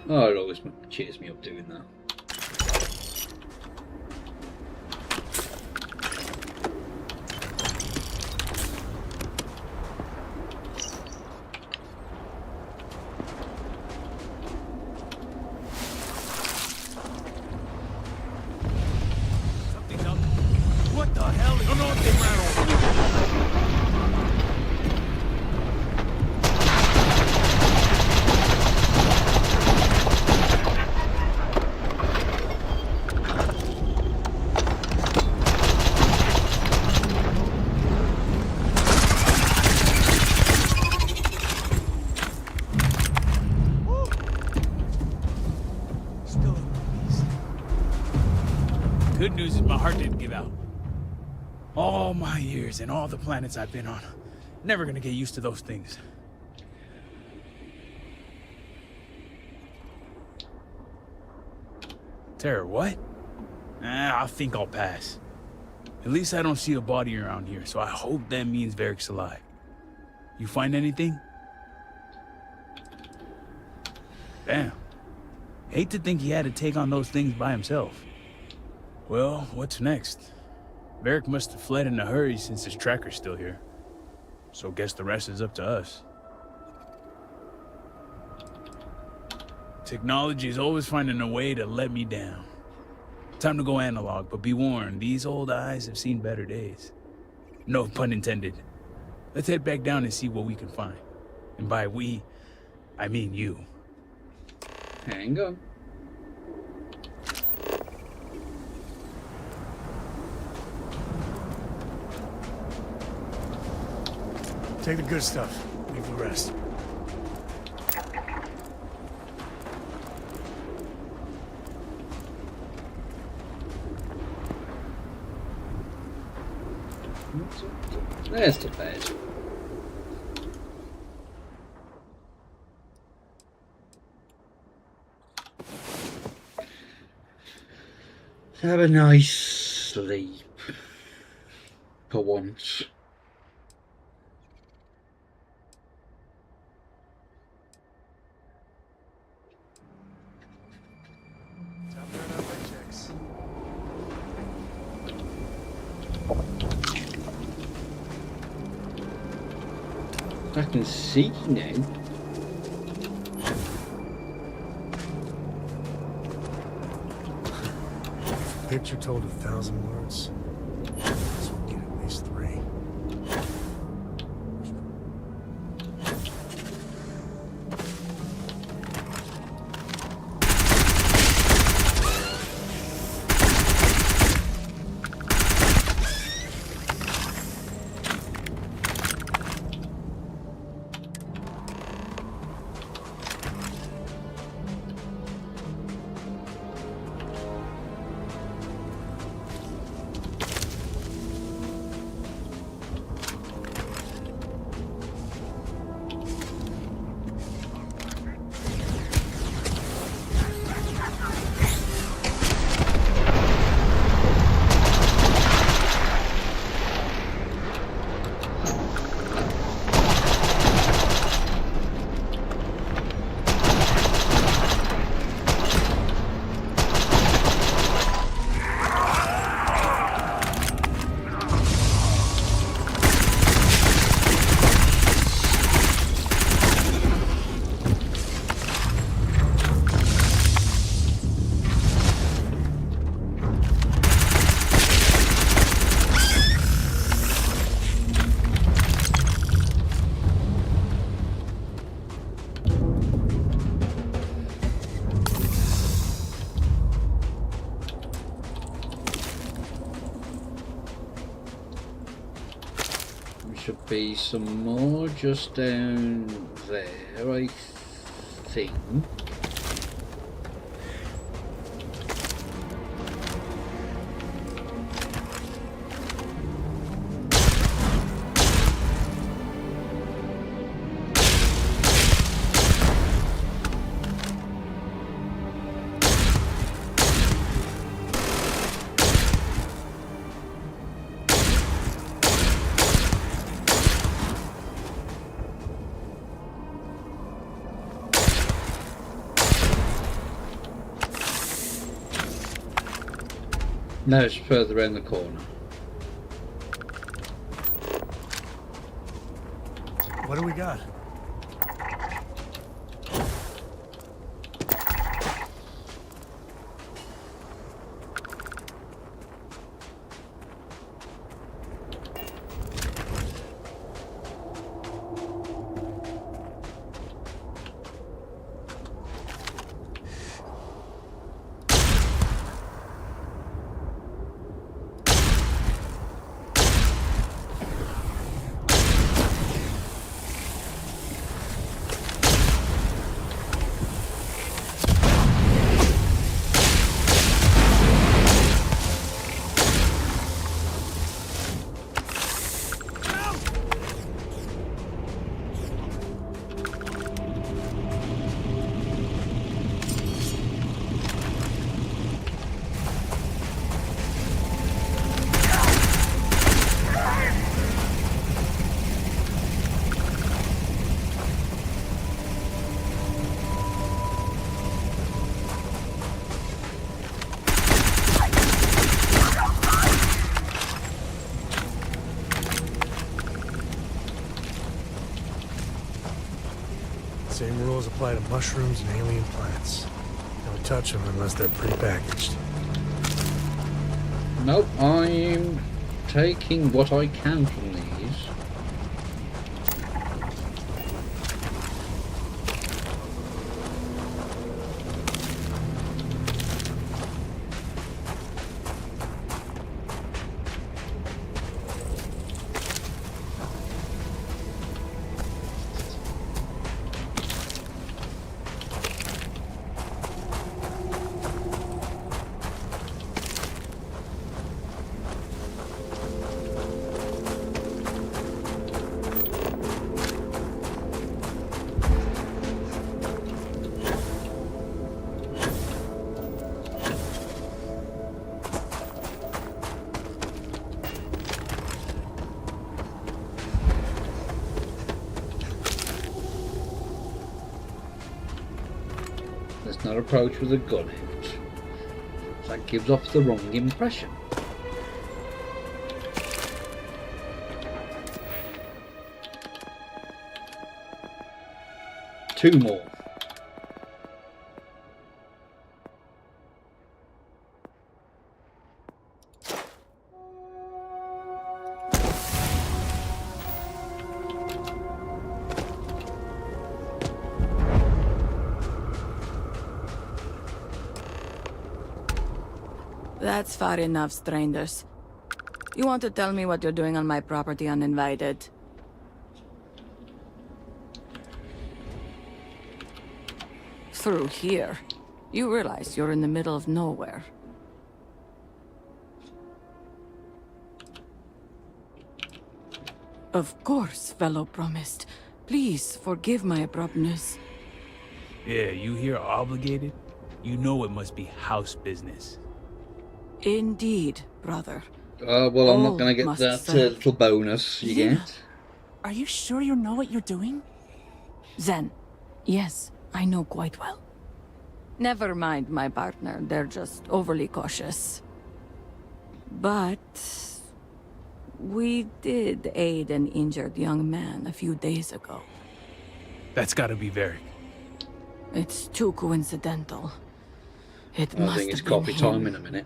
A: Oh, it always cheers me up doing that.
M: Something's up. What the hell? Don't know if they ran over. Good news is my heart didn't give out. All my years and all the planets I've been on. Never gonna get used to those things. Terror, what? I think I'll pass. At least I don't see a body around here, so I hope that means Varric's alive. You find anything? Damn. Hate to think he had to take on those things by himself. Well, what's next? Varric must have fled in a hurry since his tracker's still here. So guess the rest is up to us. Technology is always finding a way to let me down. Time to go analog, but be warned, these old eyes have seen better days. No pun intended. Let's head back down and see what we can find. And by we, I mean you.
A: Hang on.
F: Take the good stuff. Leave the rest.
A: There's the bed. Have a nice sleep. For once. I can see now.
F: Picture told 1,000 words. This will get at least 3.
A: should be some more just down there, I think. No, it's further around the corner.
F: What do we got? Same rules apply to mushrooms and alien plants. Don't touch them unless they're prepackaged.
A: Nope, I'm taking what I can from these. Let's not approach with a gun out. That gives off the wrong impression. Two more.
K: That's far enough, strangers. You want to tell me what you're doing on my property uninvited? Through here. You realize you're in the middle of nowhere. Of course, fellow promised. Please forgive my abruptness.
M: Yeah, you here obligated? You know it must be house business.
K: Indeed, brother.
A: Well, I'm not going to get that little bonus you get.
K: Are you sure you know what you're doing? Zen, yes, I know quite well. Never mind my partner, they're just overly cautious. But we did aid an injured young man a few days ago.
M: That's gotta be Varric.
K: It's too coincidental. It must
A: I think it's
K: have been
A: coffee
K: him.
A: time in a minute.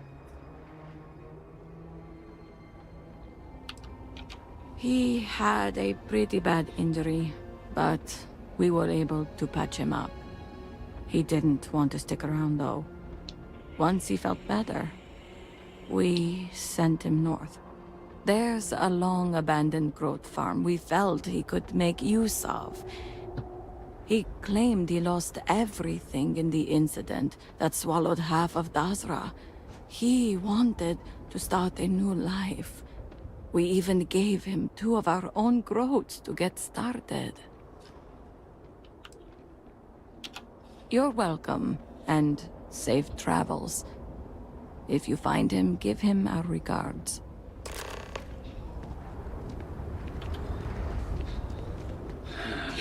K: He had a pretty bad injury, but we were able to patch him up. He didn't want to stick around, though. Once he felt better, we sent him north. There's a long-abandoned growth farm we felt he could make use of. He claimed he lost everything in the incident that swallowed half of Dazra. He wanted to start a new life. We even gave him 2 of our own growths to get started. You're welcome, and safe travels. If you find him, give him our regards.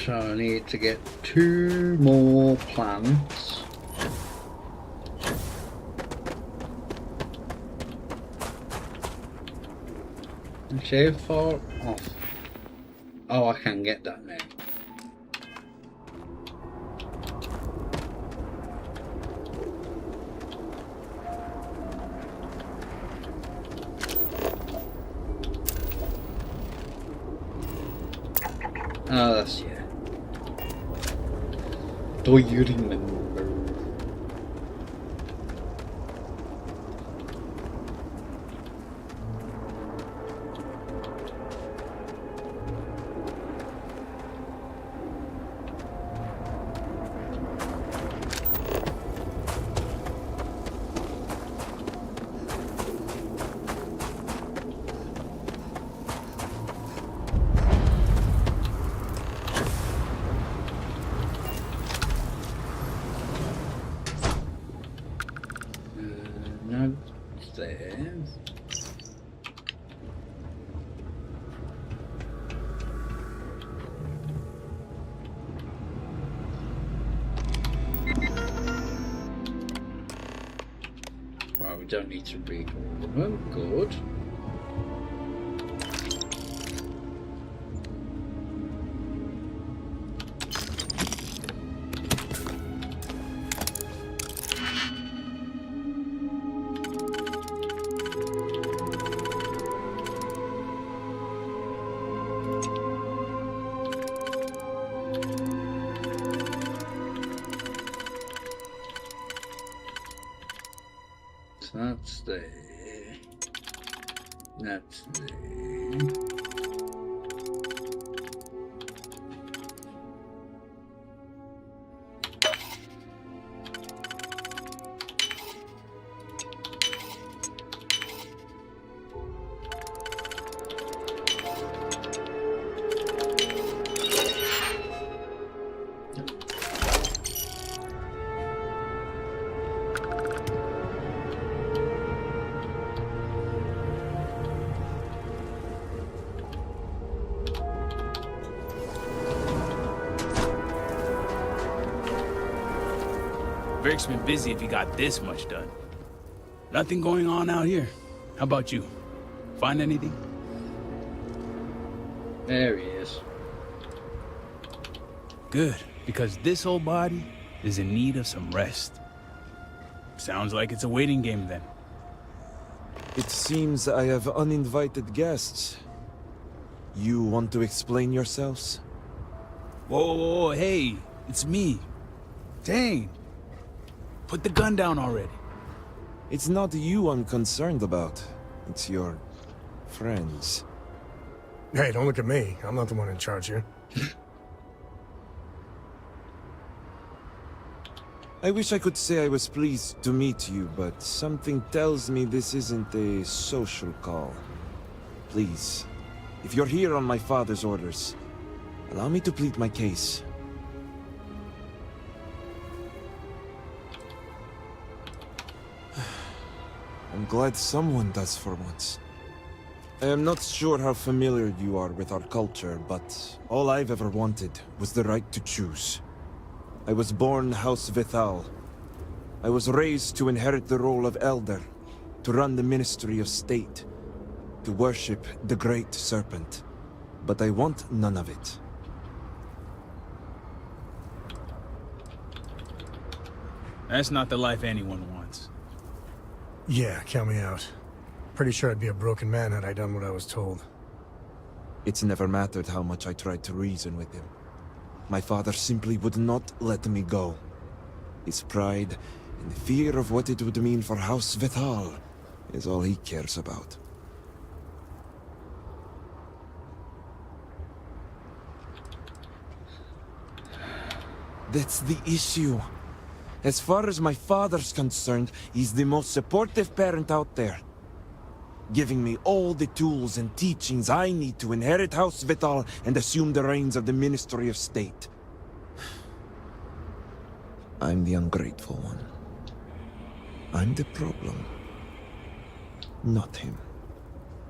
A: So I need to get 2 more plants. Actually, how far off? Oh, I can get that now. Oh, that's yeah. Do you remember? No, it's there. Right, we don't need to read all of them. Good. That's there. That's there.
M: Vic's been busy if he got this much done. Nothing going on out here. How about you? Find anything?
A: There he is.
M: Good, because this whole body is in need of some rest. Sounds like it's a waiting game then.
I: It seems I have uninvited guests. You want to explain yourselves?
M: Whoa, hey, it's me. Dang. Put the gun down already.
I: It's not you I'm concerned about. It's your friends.
F: Hey, don't look at me. I'm not the one in charge here.
I: I wish I could say I was pleased to meet you, but something tells me this isn't a social call. Please, if you're here on my father's orders, allow me to plead my case. I'm glad someone does for once. I am not sure how familiar you are with our culture, but all I've ever wanted was the right to choose. I was born House Vithal. I was raised to inherit the role of Elder, to run the Ministry of State, to worship the Great Serpent. But I want none of it.
M: That's not the life anyone wants.
F: Yeah, count me out. Pretty sure I'd be a broken man had I done what I was told.
I: It's never mattered how much I tried to reason with him. My father simply would not let me go. His pride and the fear of what it would mean for House Vithal is all he cares about.
N: That's the issue. As far as my father's concerned, he's the most supportive parent out there. Giving me all the tools and teachings I need to inherit House Vital and assume the reins of the Ministry of State. I'm the ungrateful one. I'm the problem. Not him.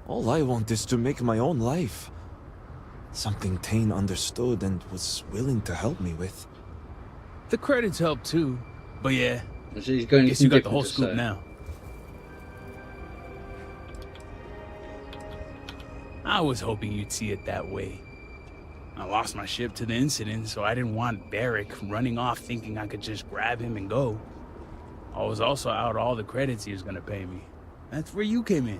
N: All I want is to make my own life. Something Tane understood and was willing to help me with.
M: The credits help too, but yeah.
A: So he's going
M: guess you got the whole scoop now. I was hoping you'd see it that way. I lost my ship to the incident, so I didn't want Barrick running off thinking I could just grab him and go. I was also out all the credits he was gonna pay me. That's where you came in.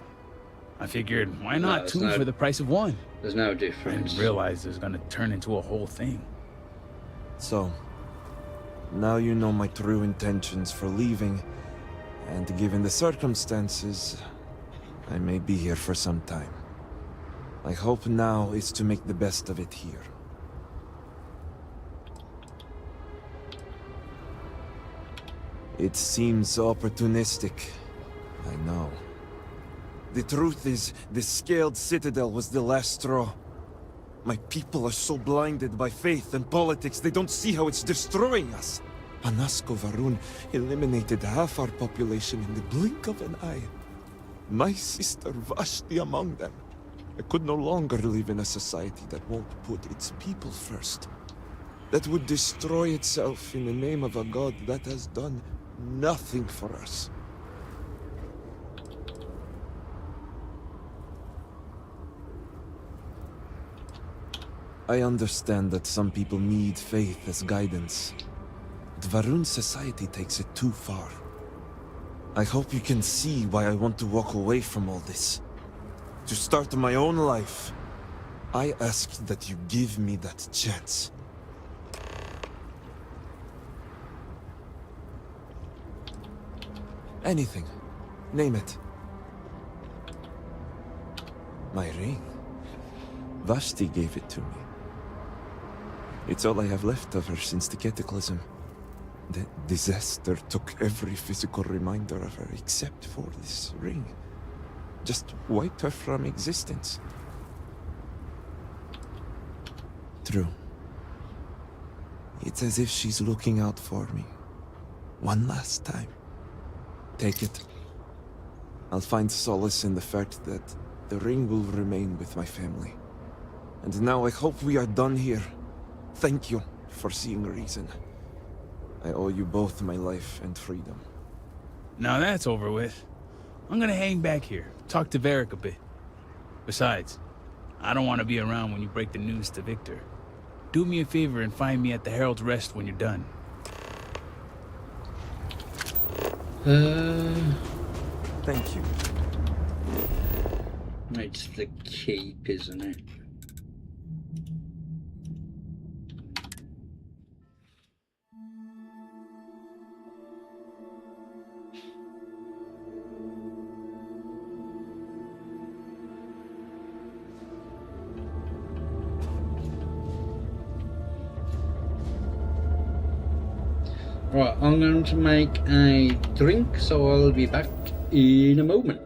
M: I figured, why not two for the price of one?
A: There's no difference.
M: I didn't realize it was gonna turn into a whole thing.
N: So, now you know my true intentions for leaving, and given the circumstances, I may be here for some time. My hope now is to make the best of it here. It seems opportunistic, I know. The truth is, the scaled citadel was the last straw. My people are so blinded by faith and politics, they don't see how it's destroying us. Anasco Varun eliminated half our population in the blink of an eye. My sister Vashti among them. I could no longer live in a society that won't put its people first. That would destroy itself in the name of a god that has done nothing for us. I understand that some people need faith as guidance. But Varun society takes it too far. I hope you can see why I want to walk away from all this. To start my own life. I ask that you give me that chance. Anything. Name it. My ring. Vashti gave it to me. It's all I have left of her since the cataclysm. The disaster took every physical reminder of her except for this ring. Just wiped her from existence. True. It's as if she's looking out for me. One last time. Take it. I'll find solace in the fact that the ring will remain with my family. And now I hope we are done here. Thank you for seeing reason. I owe you both my life and freedom.
M: Now that's over with. I'm gonna hang back here, talk to Varric a bit. Besides, I don't want to be around when you break the news to Victor. Do me a favor and find me at the Herald's Rest when you're done.
N: Thank you.
A: It's the keep, isn't it? Right, I'm going to make a drink, so I'll be back in a moment.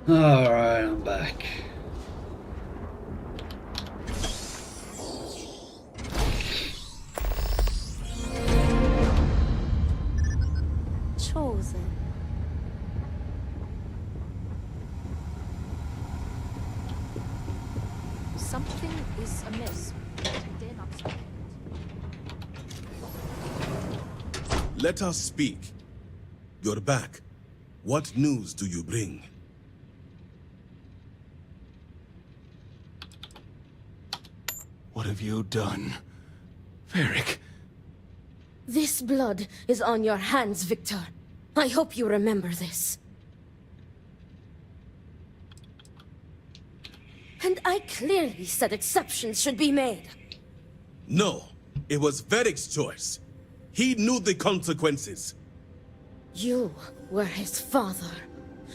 A: Alright, I'm back.
E: Chosen.
O: Something is amiss. Dare not speak.
H: Let us speak. You're back. What news do you bring?
G: What have you done? Varric.
E: This blood is on your hands, Victor. I hope you remember this. And I clearly said exceptions should be made.
H: No, it was Varric's choice. He knew the consequences.
E: You were his father.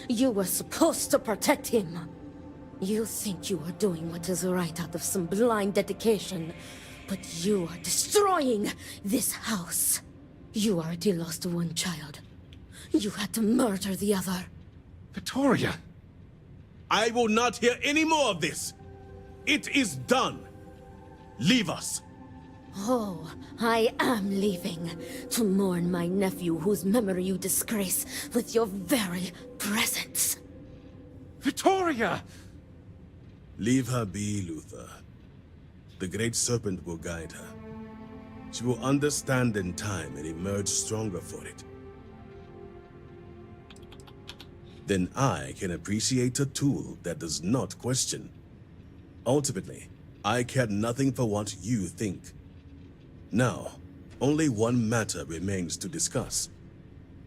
E: You were supposed to protect him. You think you are doing what is right out of some blind dedication, but you are destroying this house. You already lost one child. You had to murder the other.
G: Victoria!
H: I will not hear any more of this. It is done. Leave us.
E: Oh, I am leaving to mourn my nephew whose memory you disgrace with your very presence.
G: Victoria!
H: Leave her be, Luther. The Great Serpent will guide her. She will understand in time and emerge stronger for it. Then I can appreciate a tool that does not question. Ultimately, I care nothing for what you think. Now, only one matter remains to discuss.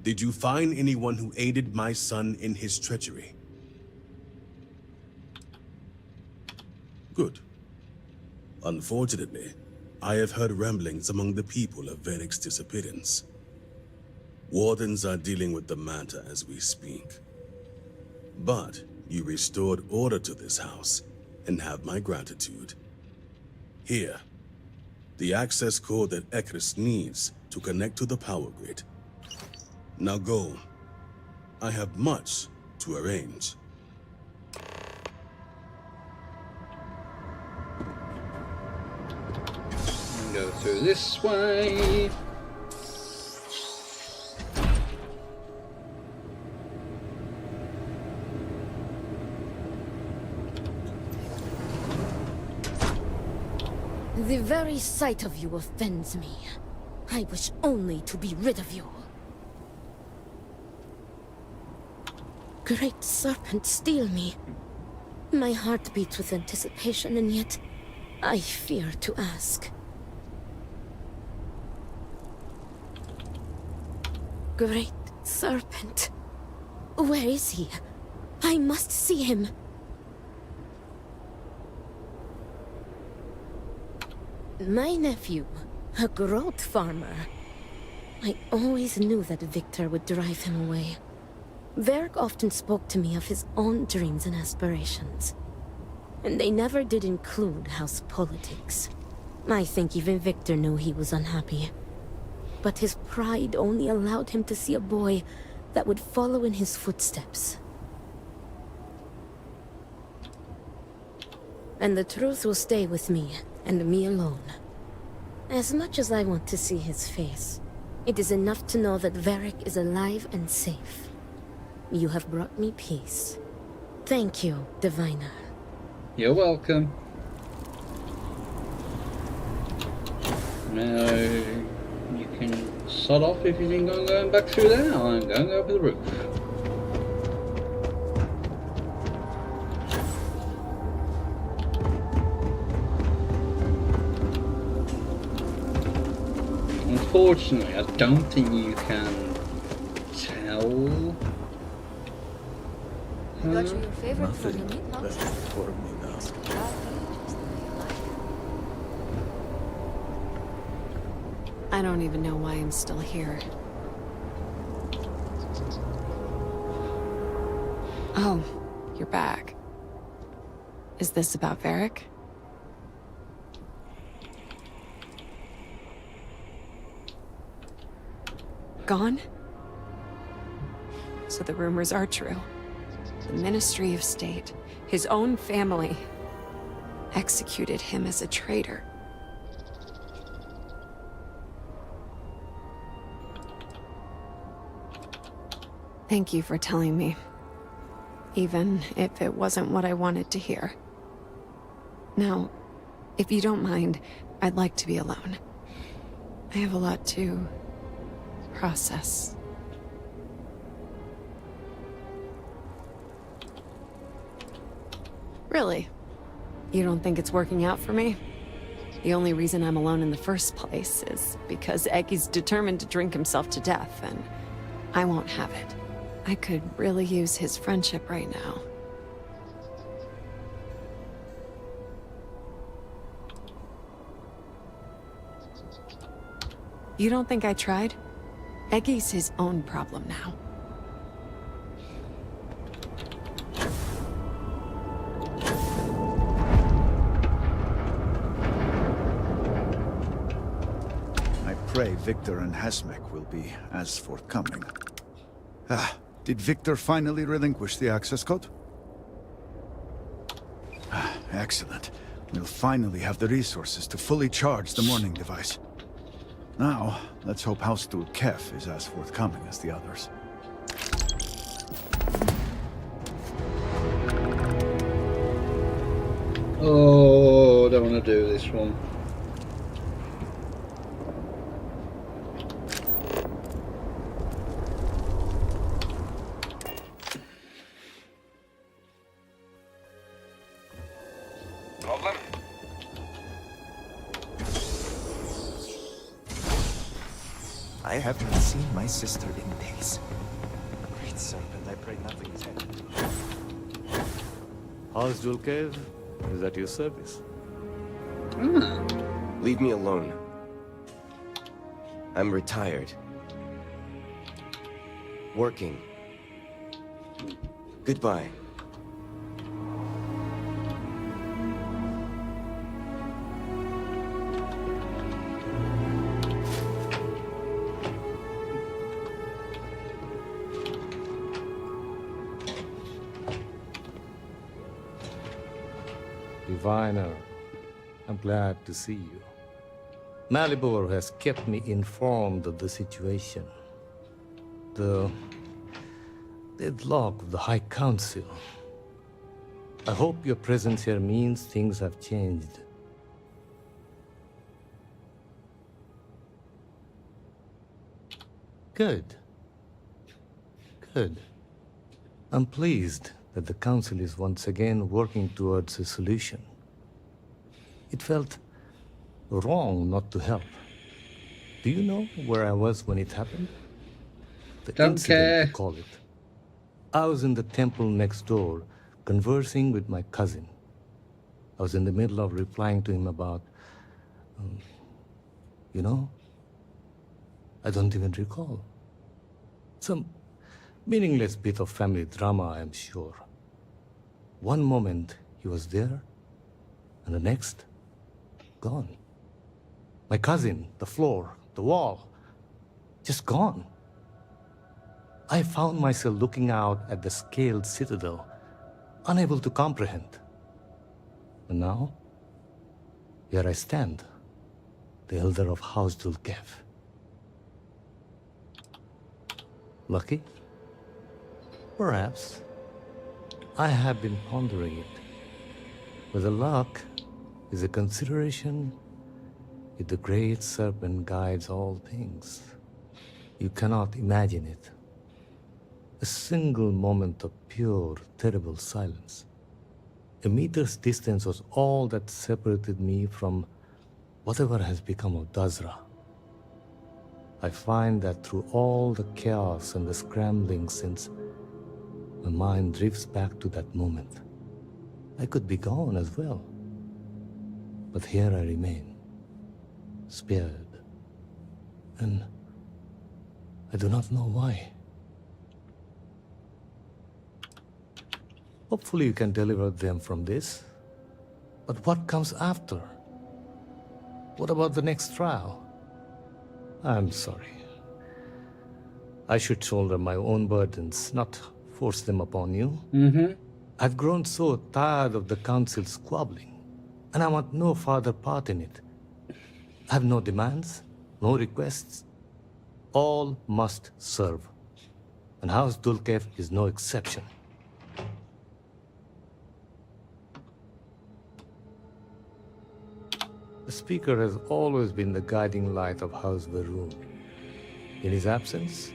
H: Did you find anyone who aided my son in his treachery? Good. Unfortunately, I have heard ramblings among the people of Varric's disappearance. Wardens are dealing with the matter as we speak. But you restored order to this house, and have my gratitude. Here, the access code that Ekris needs to connect to the power grid. Now go. I have much to arrange.
A: Go through this way.
E: The very sight of you offends me. I wish only to be rid of you. Great Serpent, steal me. My heart beats with anticipation, and yet I fear to ask. Great Serpent. Where is he? I must see him. My nephew, a growth farmer. I always knew that Victor would drive him away. Varric often spoke to me of his own dreams and aspirations. And they never did include house politics. I think even Victor knew he was unhappy. But his pride only allowed him to see a boy that would follow in his footsteps. And the truth will stay with me, and me alone. As much as I want to see his face, it is enough to know that Varric is alive and safe. You have brought me peace. Thank you, Diviner.
A: You're welcome. Now, you can sod off if you think I'm going back through there. I'm going over the roof. Unfortunately, I don't think you can tell.
O: Got you your favorite from the
I: Nothing
O: meat
I: left
O: house?
I: for me now.
X: I don't even know why I'm still here. Oh, you're back. Is this about Varric? Gone? So the rumors are true.
Q: The Ministry of State, his own family, executed him as a traitor. Thank you for telling me, even if it wasn't what I wanted to hear. Now, if you don't mind, I'd like to be alone. I have a lot to process. Really? You don't think it's working out for me? The only reason I'm alone in the first place is because Eggy's determined to drink himself to death, and I won't have it. I could really use his friendship right now. You don't think I tried? Eggy's his own problem now.
P: I pray Victor and Hasmek will be as forthcoming. Did Victor finally relinquish the access code? Excellent. We'll finally have the resources to fully charge the morning device. Now, let's hope Housestool Kef is as forthcoming as the others.
A: Oh, I don't want to do this one.
C: Problem?
N: I haven't seen my sister in days. Great serpent, I pray nothing is happening.
S: Housestool Cave is at your service.
T: Leave me alone. I'm retired. Working. Goodbye.
S: Diviner, I'm glad to see you. Motherboard has kept me informed of the situation. The deadlock of the High Council. I hope your presence here means things have changed. Good. Good. I'm pleased that the Council is once again working towards a solution. It felt wrong not to help. Do you know where I was when it happened? The
A: Don't
S: incident,
A: care.
S: you call it. I was in the temple next door, conversing with my cousin. I was in the middle of replying to him about... you know? I don't even recall. Some meaningless bit of family drama, I am sure. One moment, he was there, and the next, gone. My cousin, the floor, the wall, just gone. I found myself looking out at the scaled citadel, unable to comprehend. And now, here I stand, the elder of Housestool Kef. Lucky? Perhaps. I have been pondering it. Whether luck is a consideration if the great serpent guides all things. You cannot imagine it. A single moment of pure, terrible silence. A meter's distance was all that separated me from whatever has become of Dazra. I find that through all the chaos and the scrambling since, my mind drifts back to that moment. I could be gone as well. But here I remain, spared. And I do not know why. Hopefully you can deliver them from this. But what comes after? What about the next trial? I'm sorry. I should shoulder my own burdens, not force them upon you.
A: Mm-hmm.
S: I've grown so tired of the council squabbling, and I want no further part in it. I have no demands, no requests. All must serve. And House Dulkev is no exception. The Speaker has always been the guiding light of House Varun. In his absence,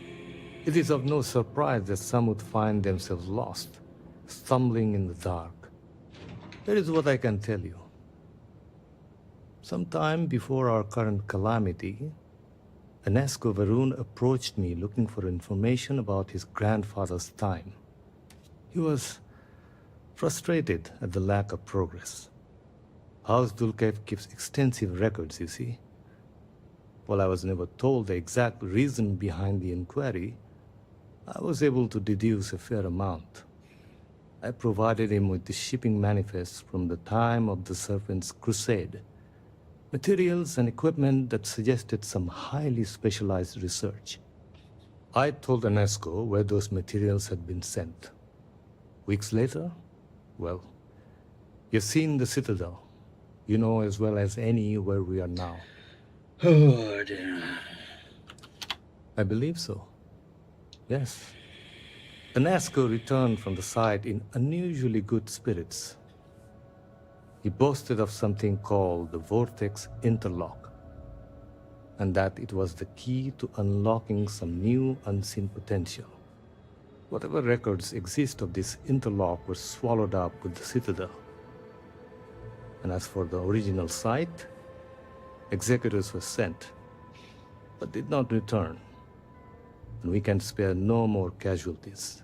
S: it is of no surprise that some would find themselves lost, stumbling in the dark. That is what I can tell you. Sometime before our current calamity, Enesco Varun approached me looking for information about his grandfather's time. He was frustrated at the lack of progress. House Dulkev keeps extensive records, you see. While I was never told the exact reason behind the inquiry, I was able to deduce a fair amount. I provided him with the shipping manifests from the time of the Serpent's Crusade, materials and equipment that suggested some highly specialized research. I told Enesco where those materials had been sent. Weeks later, well, you've seen the Citadel. You know as well as any where we are now.
A: Oh dear.
S: I believe so. Yes. Enesco returned from the site in unusually good spirits. He boasted of something called the Vortex Interlock, and that it was the key to unlocking some new unseen potential. Whatever records exist of this interlock were swallowed up with the Citadel. And as for the original site, executors were sent, but did not return. And we can spare no more casualties.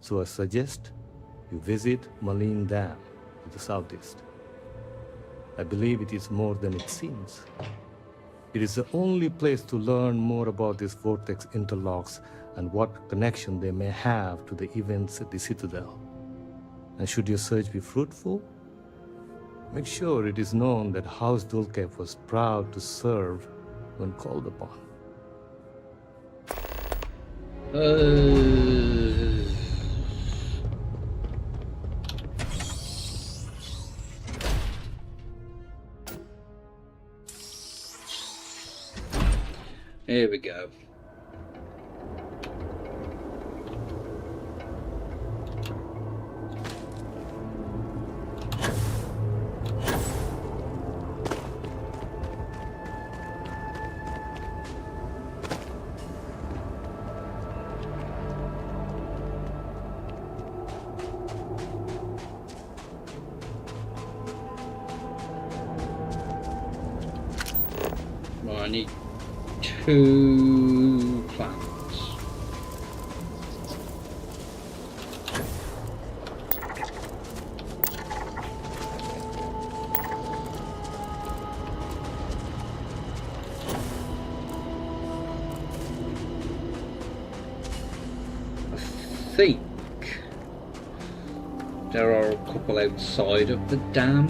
S: So I suggest you visit Malin Dam to the southeast. I believe it is more than it seems. It is the only place to learn more about these vortex interlocks and what connection they may have to the events at the Citadel. And should your search be fruitful, make sure it is known that House Dulkev was proud to serve when called upon.
A: Here we go. Well, I need 2 plants. I think there are a couple outside of the dam.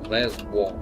A: There's one.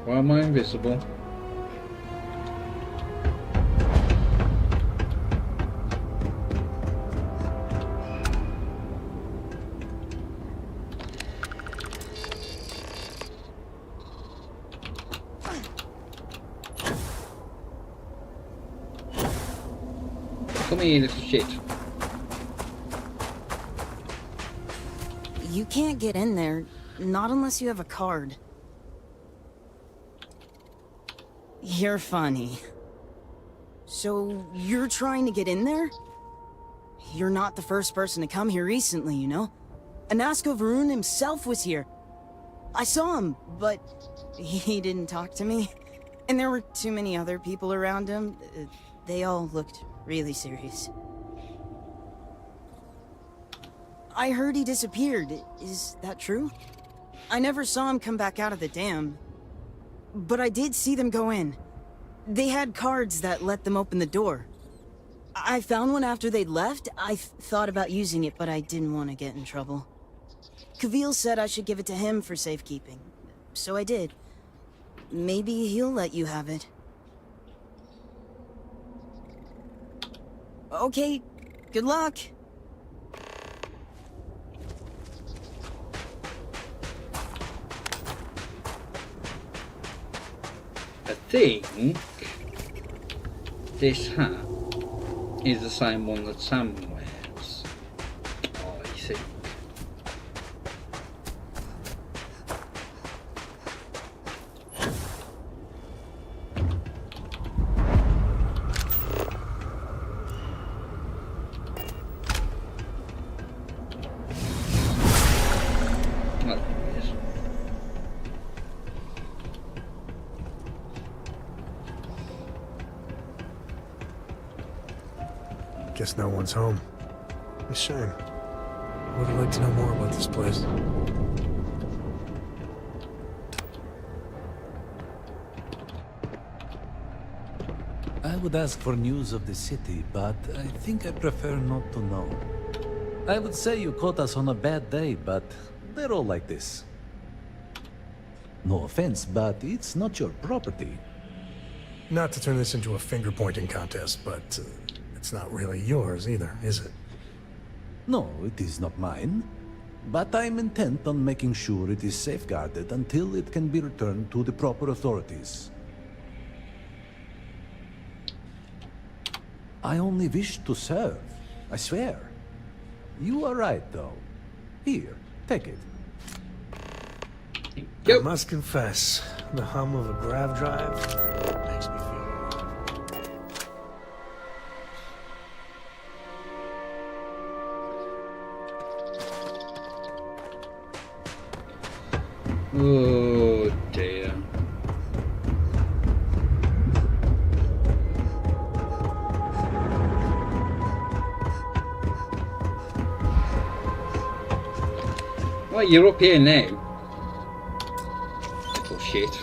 A: Why am I invisible? Come here, little shit.
R: You can't get in there, not unless you have a card. You're funny. So, you're trying to get in there? You're not the first person to come here recently, you know? Anasko Varun himself was here. I saw him, but he didn't talk to me. And there were too many other people around him. They all looked really serious. I heard he disappeared. Is that true? I never saw him come back out of the dam. But I did see them go in. They had cards that let them open the door. I found one after they'd left. I thought about using it, but I didn't want to get in trouble. Kavil said I should give it to him for safekeeping. So I did. Maybe he'll let you have it. Okay, good luck.
A: I think this hat is the same one that Sam wears. I think. Well, yes.
F: Guess no one's home. A shame. I would like to know more about this place.
S: I would ask for news of the city, but I think I prefer not to know. I would say you caught us on a bad day, but they're all like this. No offense, but it's not your property.
F: Not to turn this into a finger-pointing contest, but it's not really yours either, is it?
S: No, it is not mine. But I'm intent on making sure it is safeguarded until it can be returned to the proper authorities. I only wish to serve, I swear. You are right, though. Here, take it.
F: I must confess, the hum of a grav drive makes me feel
A: Oh dear. Well, you're up here now. Little shit.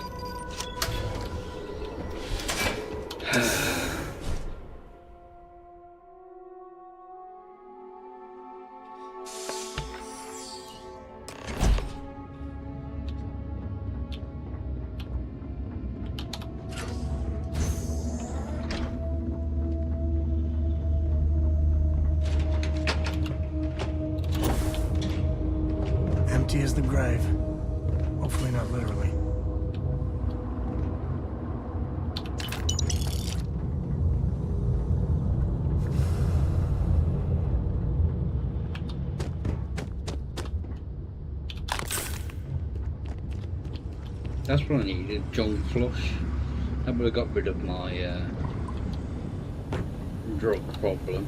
F: empty as the grave. Hopefully not literally.
A: That's what I needed, junk flush. That would have got rid of my drug problem.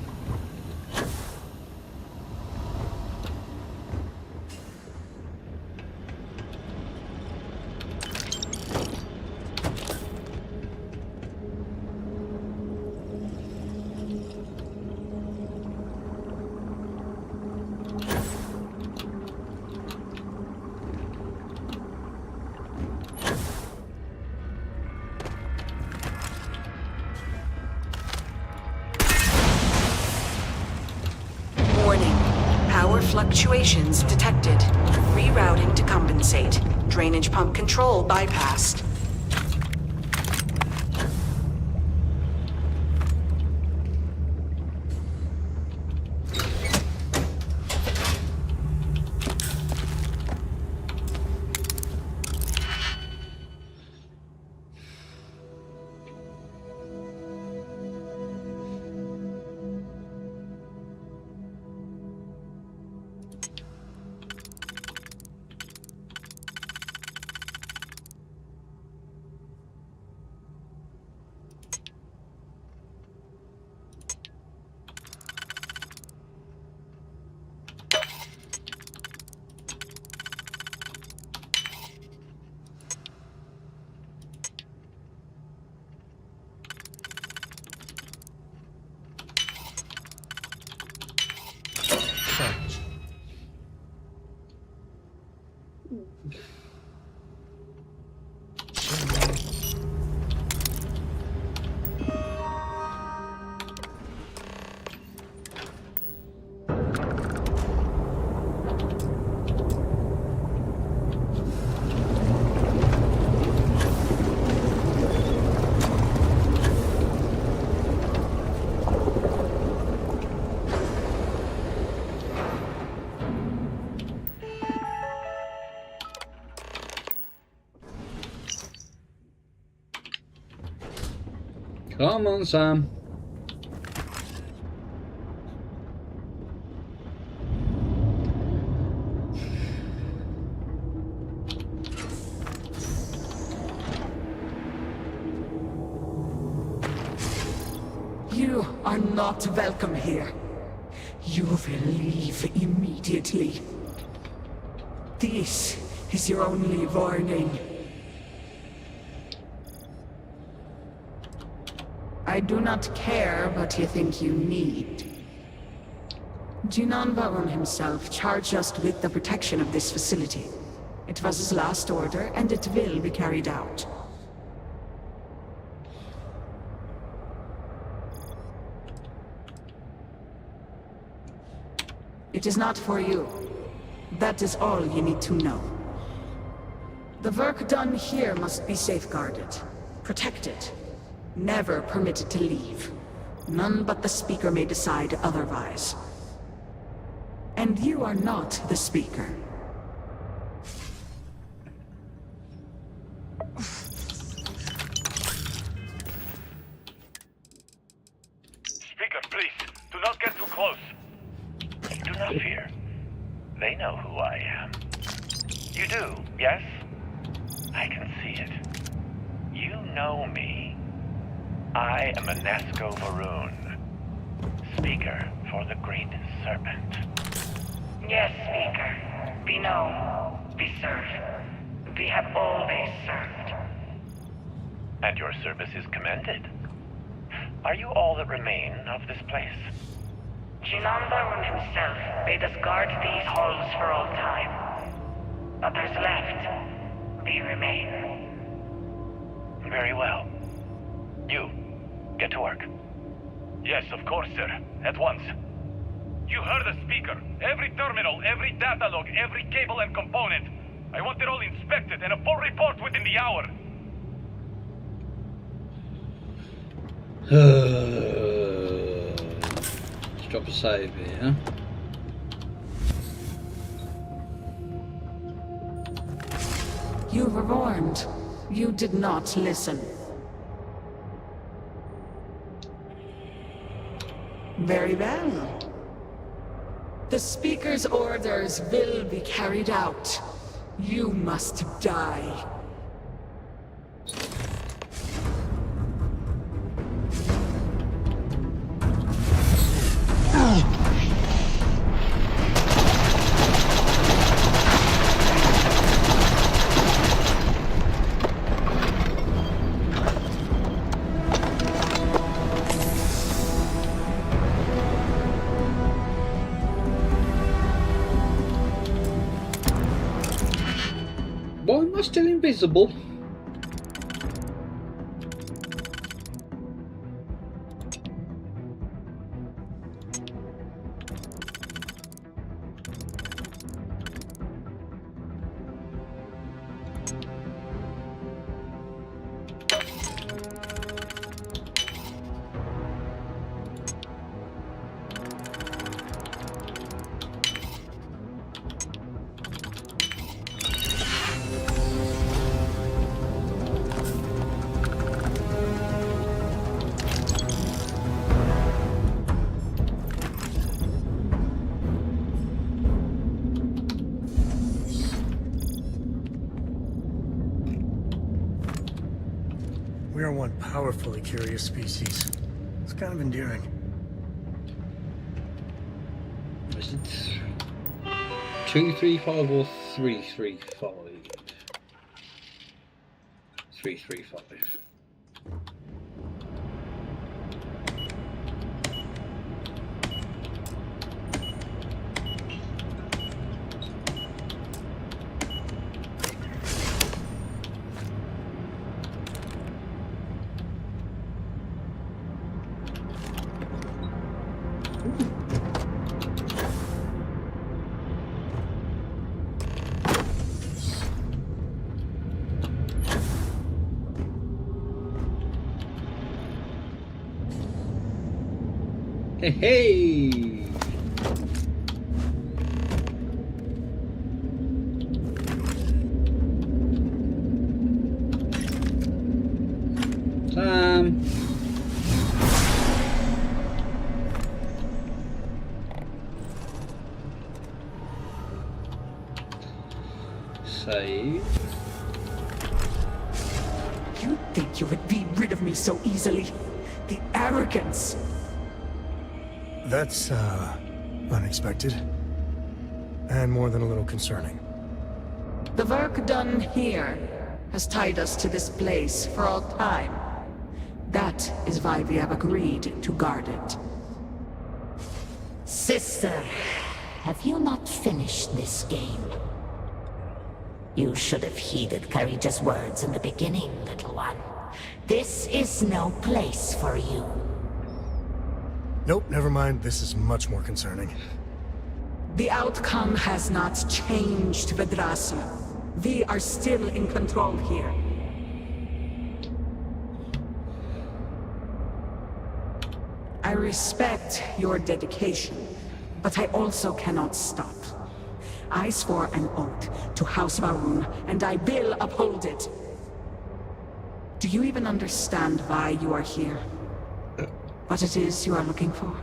B: Fluctuations detected. Rerouting to compensate. Drainage pump control bypassed.
A: Come on, Sam.
B: You are not welcome here. You will leave immediately. This is your only warning. I do not care what you think you need. Jinan Baron himself charged us with the protection of this facility. It was his last order, and it will be carried out. It is not for you. That is all you need to know. The work done here must be safeguarded, protected, never permitted to leave. None but the Speaker may decide otherwise. And you are not the Speaker.
L: Speaker, please, do not get too close. Do not fear. They know who I am. You do, yes? I can see it. You know me. I am Anasco Varoon, Speaker for the Great Serpent.
U: Yes, Speaker. We know. We serve. We have always served.
L: And your service is commended. Are you all that remain of this place?
U: Jinan Baron himself bade us guard these halls for all time. Others left. We remain.
L: Very well. You, get to work.
V: Yes, of course, sir. At once. You heard the Speaker. Every terminal, every data log, every cable and component. I want it all inspected and a full report within the hour.
A: Let's drop a save here.
B: You were warned. You did not listen. Very well. The Speaker's orders will be carried out. You must die.
A: Why am I still invisible?
F: are one powerfully curious species. It's kind of endearing.
A: Is it 235 or 335? 335. Hey! Save.
B: You think you would be rid of me so easily? The arrogance!
F: That's, unexpected. And more than a little concerning.
B: The work done here has tied us to this place for all time. That is why we have agreed to guard it.
D: Sister, have you not finished this game? You should have heeded Courageous words in the beginning, little one. This is no place for you.
F: Nope, never mind. This is much more concerning.
B: The outcome has not changed, Vedrasya. We are still in control here. I respect your dedication, but I also cannot stop. I swore an oath to House Va'ruun, and I will uphold it. Do you even understand why you are here? What it is you are looking for?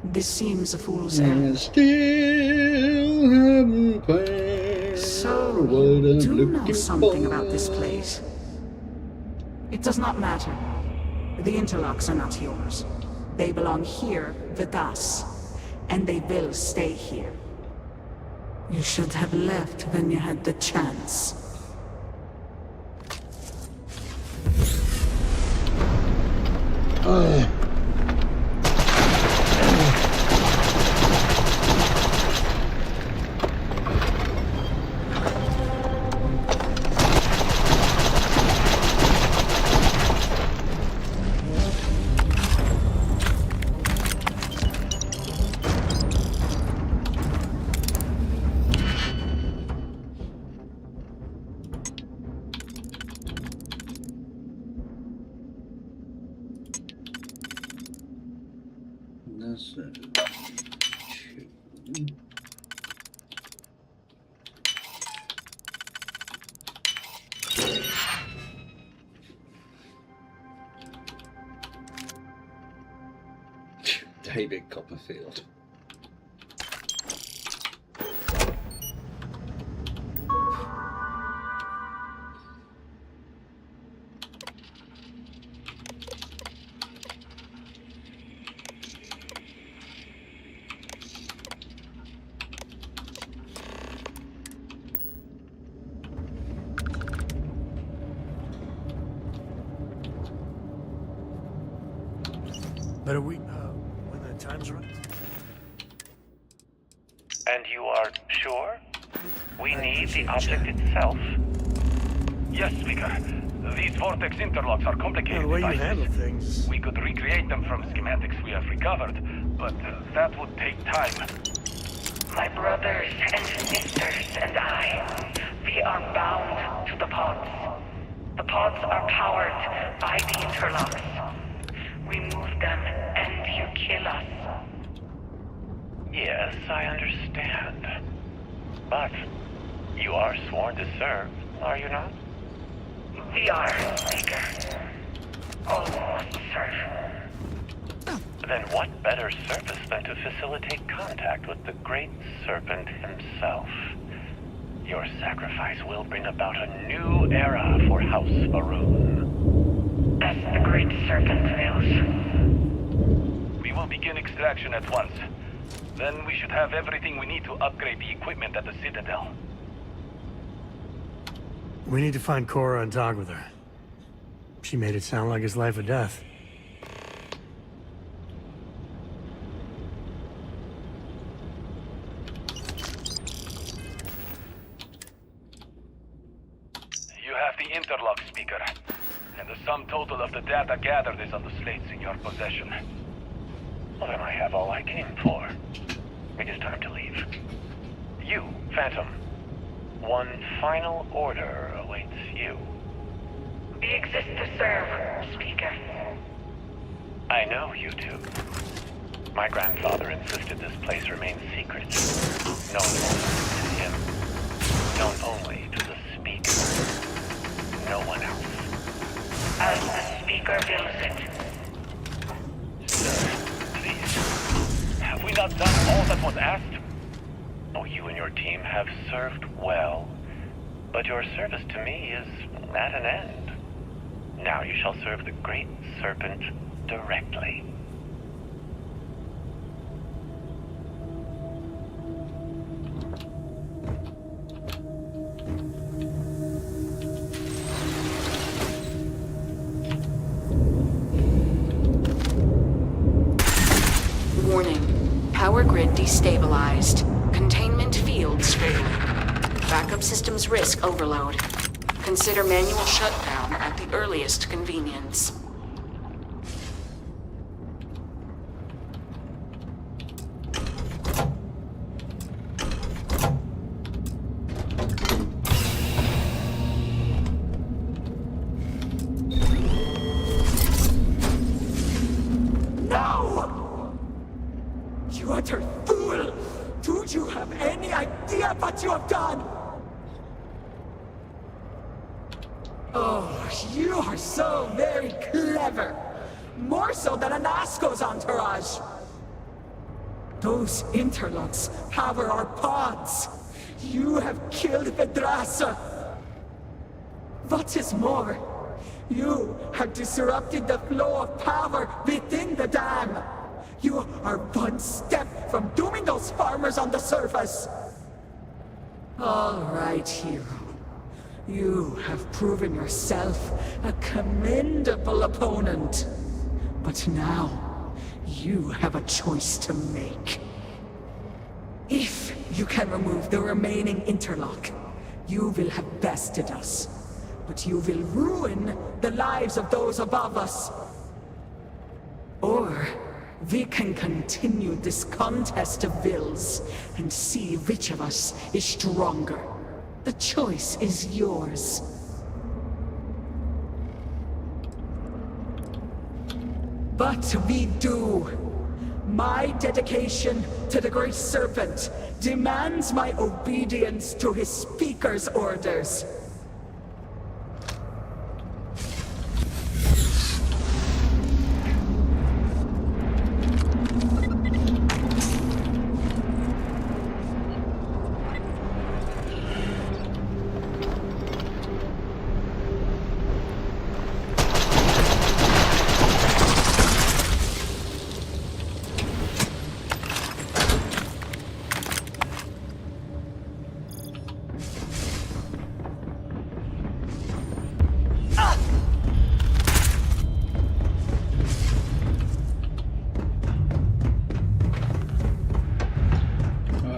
B: This seems a fool's errand.
A: Still haven't found
B: So,
A: what I'm
B: you do know
A: looking
B: something
A: for.
B: about this place. It does not matter. The interlocks are not yours. They belong here with us, and they will stay here. You should have left when you had the chance.
A: That's it. David Copperfield.
F: Better we, when the time's right?
L: And you are sure? We need the object itself? Yes, Speaker. These vortex interlocks are complicated
F: The way you
L: devices.
F: handle things.
L: We could recreate them from schematics we have recovered, but that would take time.
U: My brothers and sisters and I, we are bound to the pods. The pods are powered by the interlocks. We move them and you kill us.
L: Yes, I understand. But you are sworn to serve, are you not?
U: We are, Speaker. All must serve.
L: Then what better service than to facilitate contact with the Great Serpent himself? Your sacrifice will bring about a new era for House Va'ruun.
U: as the Great Serpent wills.
V: We will begin extraction at once. Then we should have everything we need to upgrade the equipment at the Citadel.
F: We need to find Cora and talk with her. She made it sound like it's life or death.
V: You have the interlock speaker, and the sum total of the data gathered is on the slates in your possession.
L: Well, then I have all I came for. It is time to leave. You, Phantom. One final order awaits you.
U: We exist to serve, Speaker.
L: I know you do. My grandfather insisted this place remain secret. Known only to him. Known only to the Speaker. No one else.
U: As the Speaker wills it.
L: Sir, please. Have we not done all that was asked? Oh, you and your team have served well. But your service to me is at an end. Now you shall serve the Great Serpent directly.
B: Warning. Power grid destabilized. Containment fields failing. Backup systems risk overload. Consider manual shutdown at the earliest convenience.
J: No! You utter fool! Do you have any idea what you have done? Oh, you are so very clever. More so than Anasco's entourage. Those interlocks power our pods. You have killed Vedrasa. What is more, you have disrupted the flow of power within the dam. You are one step from dooming those farmers on the surface. All right, hero. You have proven yourself a commendable opponent. But now, you have a choice to make. If you can remove the remaining interlock, you will have bested us. But you will ruin the lives of those above us. Or we can continue this contest of wills and see which of us is stronger. The choice is yours. But we do. My dedication to the Great Serpent demands my obedience to his Speaker's orders.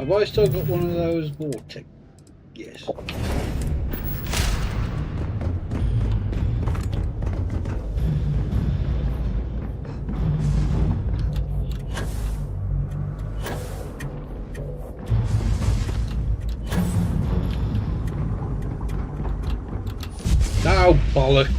A: Have I still got one of those vortex? Yes. Oh, bollocks.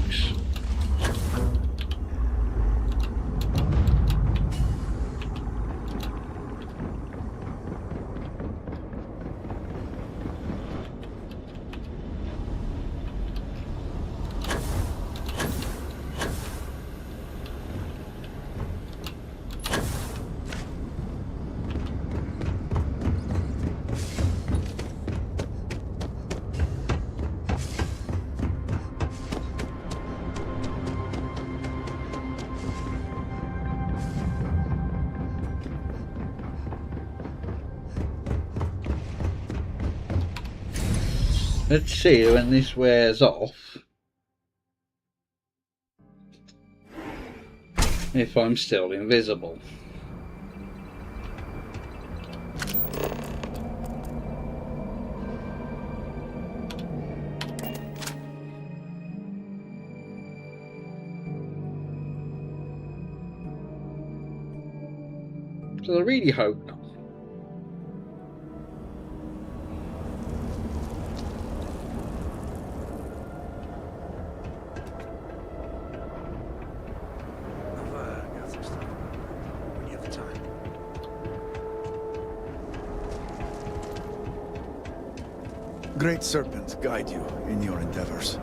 A: Let's see when this wears off. If I'm still invisible. So I really hope not.
F: When you have the time.
P: Great Serpent guide you in your endeavors.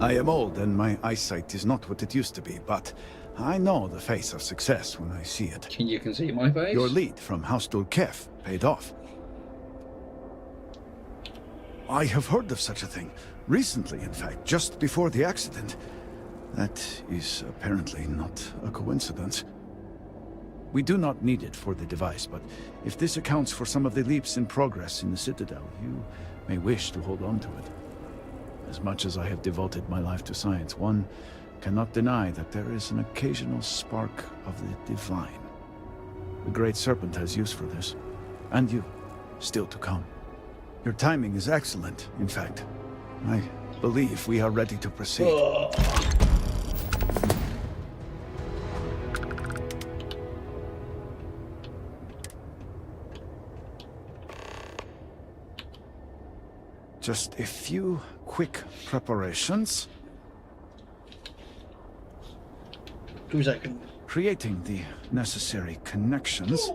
P: I am old and my eyesight is not what it used to be, but I know the face of success when I see it.
A: You can see my face?
P: Your lead from Haustul Kef paid off. I have heard of such a thing. Recently, in fact, just before the accident. That is apparently not a coincidence. We do not need it for the device, but if this accounts for some of the leaps in progress in the Citadel, you may wish to hold on to it. As much as I have devoted my life to science, one cannot deny that there is an occasional spark of the divine. The Great Serpent has use for this, and you, still to come. Your timing is excellent, in fact. I believe we are ready to proceed. Just a few quick preparations.
A: 2 seconds.
P: Creating the necessary connections.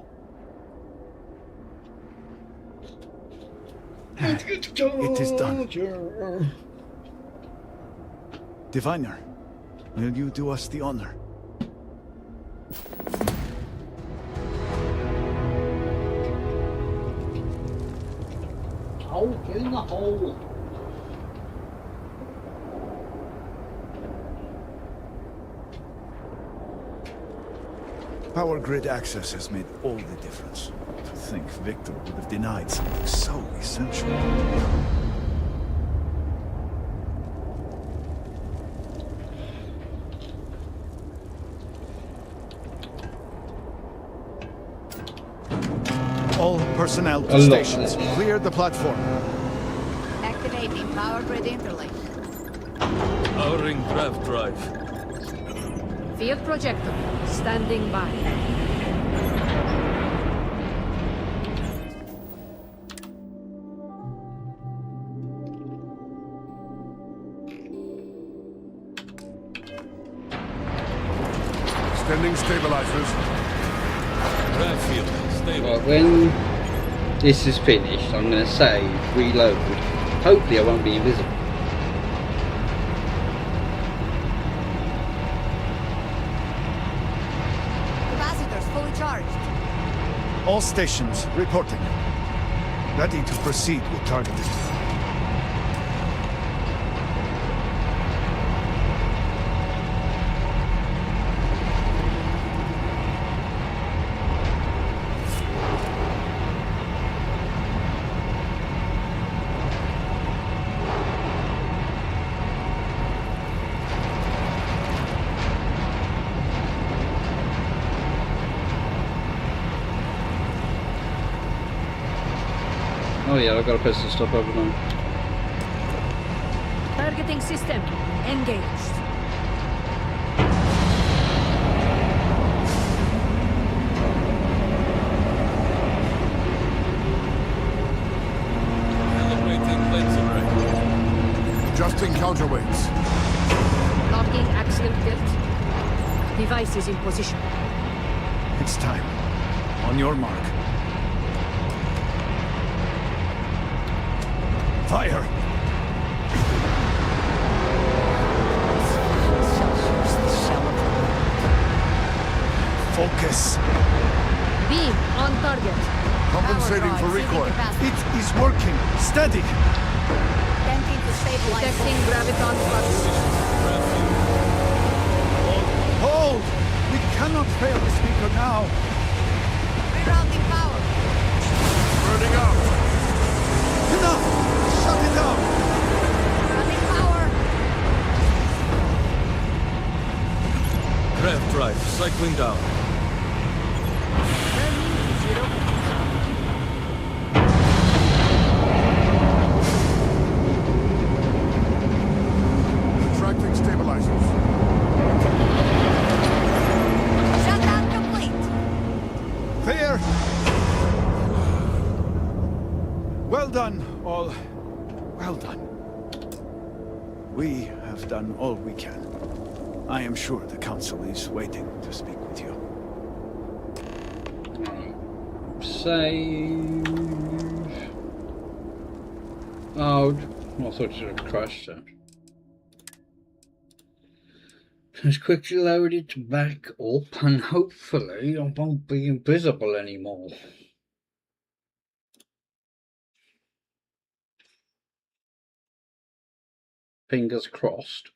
P: It is done. Diviner, will you do us the honor?
A: Oh, get in the hole.
P: Power grid access has made all the difference. To think Victor would have denied something so essential. All personnel to stations. Clear the platform.
G: Activating power grid interlink.
K: Powering draft drive.
X: Field projector, standing by.
K: Extending stabilizers. Draft field, stable.
A: Right, when this is finished, I'm going to save, reload. Hopefully I won't be invisible.
P: All stations reporting. Ready to proceed with targeting.
A: Oh yeah, I've got to press the stop over now.
X: Targeting system engaged.
K: Calibrating lens array.
P: Adjusting counterweights.
X: Locking axial tilt. Device is in position.
P: It's time. On your mark. Fire! Focus.
X: Beam on target.
P: Compensating for recoil. It is working. Steady.
G: Attempting to stabilize.
X: Detecting graviton flux.
P: Hold! We cannot fail the speaker now.
G: Rerouting power.
K: Burning out. Cycling down.
P: Retracting stabilizers.
G: Shutdown complete.
P: Clear! Well done, all. Well done. We have done all we can. I am sure the Council is waiting to speak with you.
A: Save. Oh, I thought you had crashed that. Let's quickly load it back up and hopefully I won't be invisible anymore. Fingers crossed.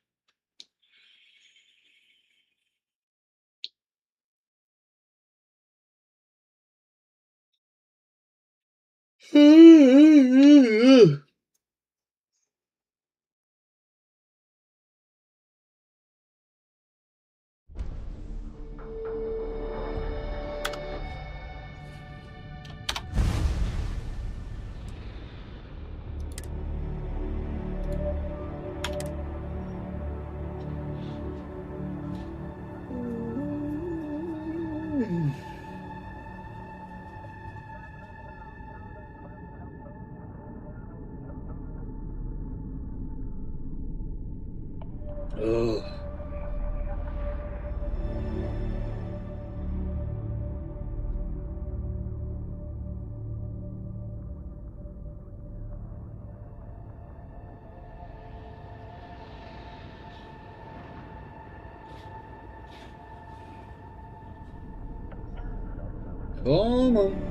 A: Ugh. Come on.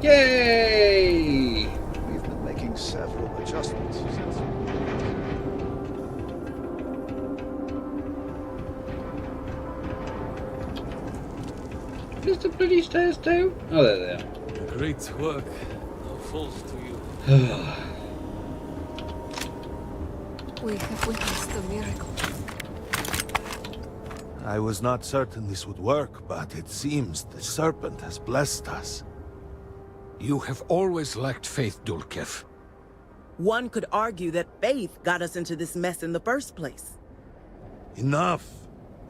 A: Yay!
P: We've been making several adjustments since.
A: Where's the bloody stairs down? Oh, there they are.
K: Great work. No faults to you.
Q: We have witnessed a miracle.
I: I was not certain this would work, but it seems the Serpent has blessed us.
E: You have always lacked faith, Dulkev.
H: One could argue that faith got us into this mess in the first place.
I: Enough!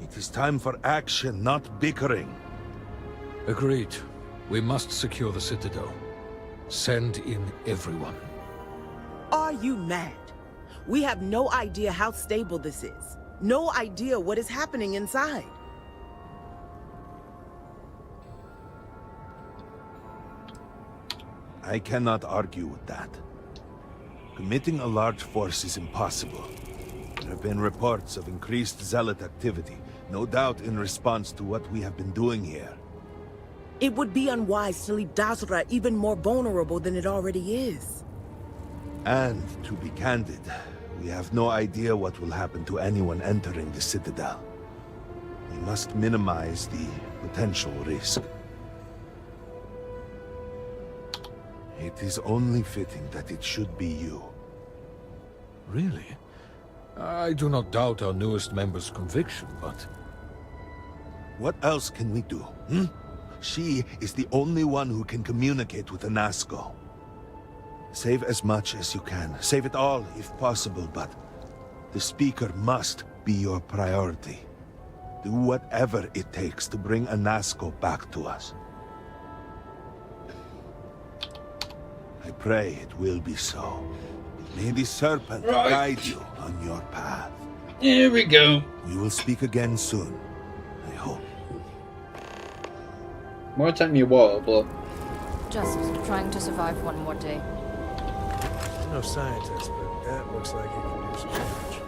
I: It is time for action, not bickering.
E: Agreed. We must secure the Citadel. Send in everyone.
H: Are you mad? We have no idea how stable this is. No idea what is happening inside.
I: I cannot argue with that. Committing a large force is impossible. There have been reports of increased zealot activity, no doubt in response to what we have been doing here.
H: It would be unwise to leave Dazra even more vulnerable than it already is.
I: And, to be candid, we have no idea what will happen to anyone entering the Citadel. We must minimize the potential risk. It is only fitting that it should be you.
E: Really? I do not doubt our newest member's conviction, but...
I: What else can we do, hmm? She is the only one who can communicate with the Nazgul. Save as much as you can. Save it all, if possible, but... the Speaker must be your priority. Do whatever it takes to bring a Nazgul back to us. I pray it will be so. May the Serpent guide you on your path.
A: Here we go.
I: We will speak again soon, I hope.
A: Might take me a while, but...
G: Just trying to survive one more day.
F: I'm no scientist, but that looks like it can do some damage.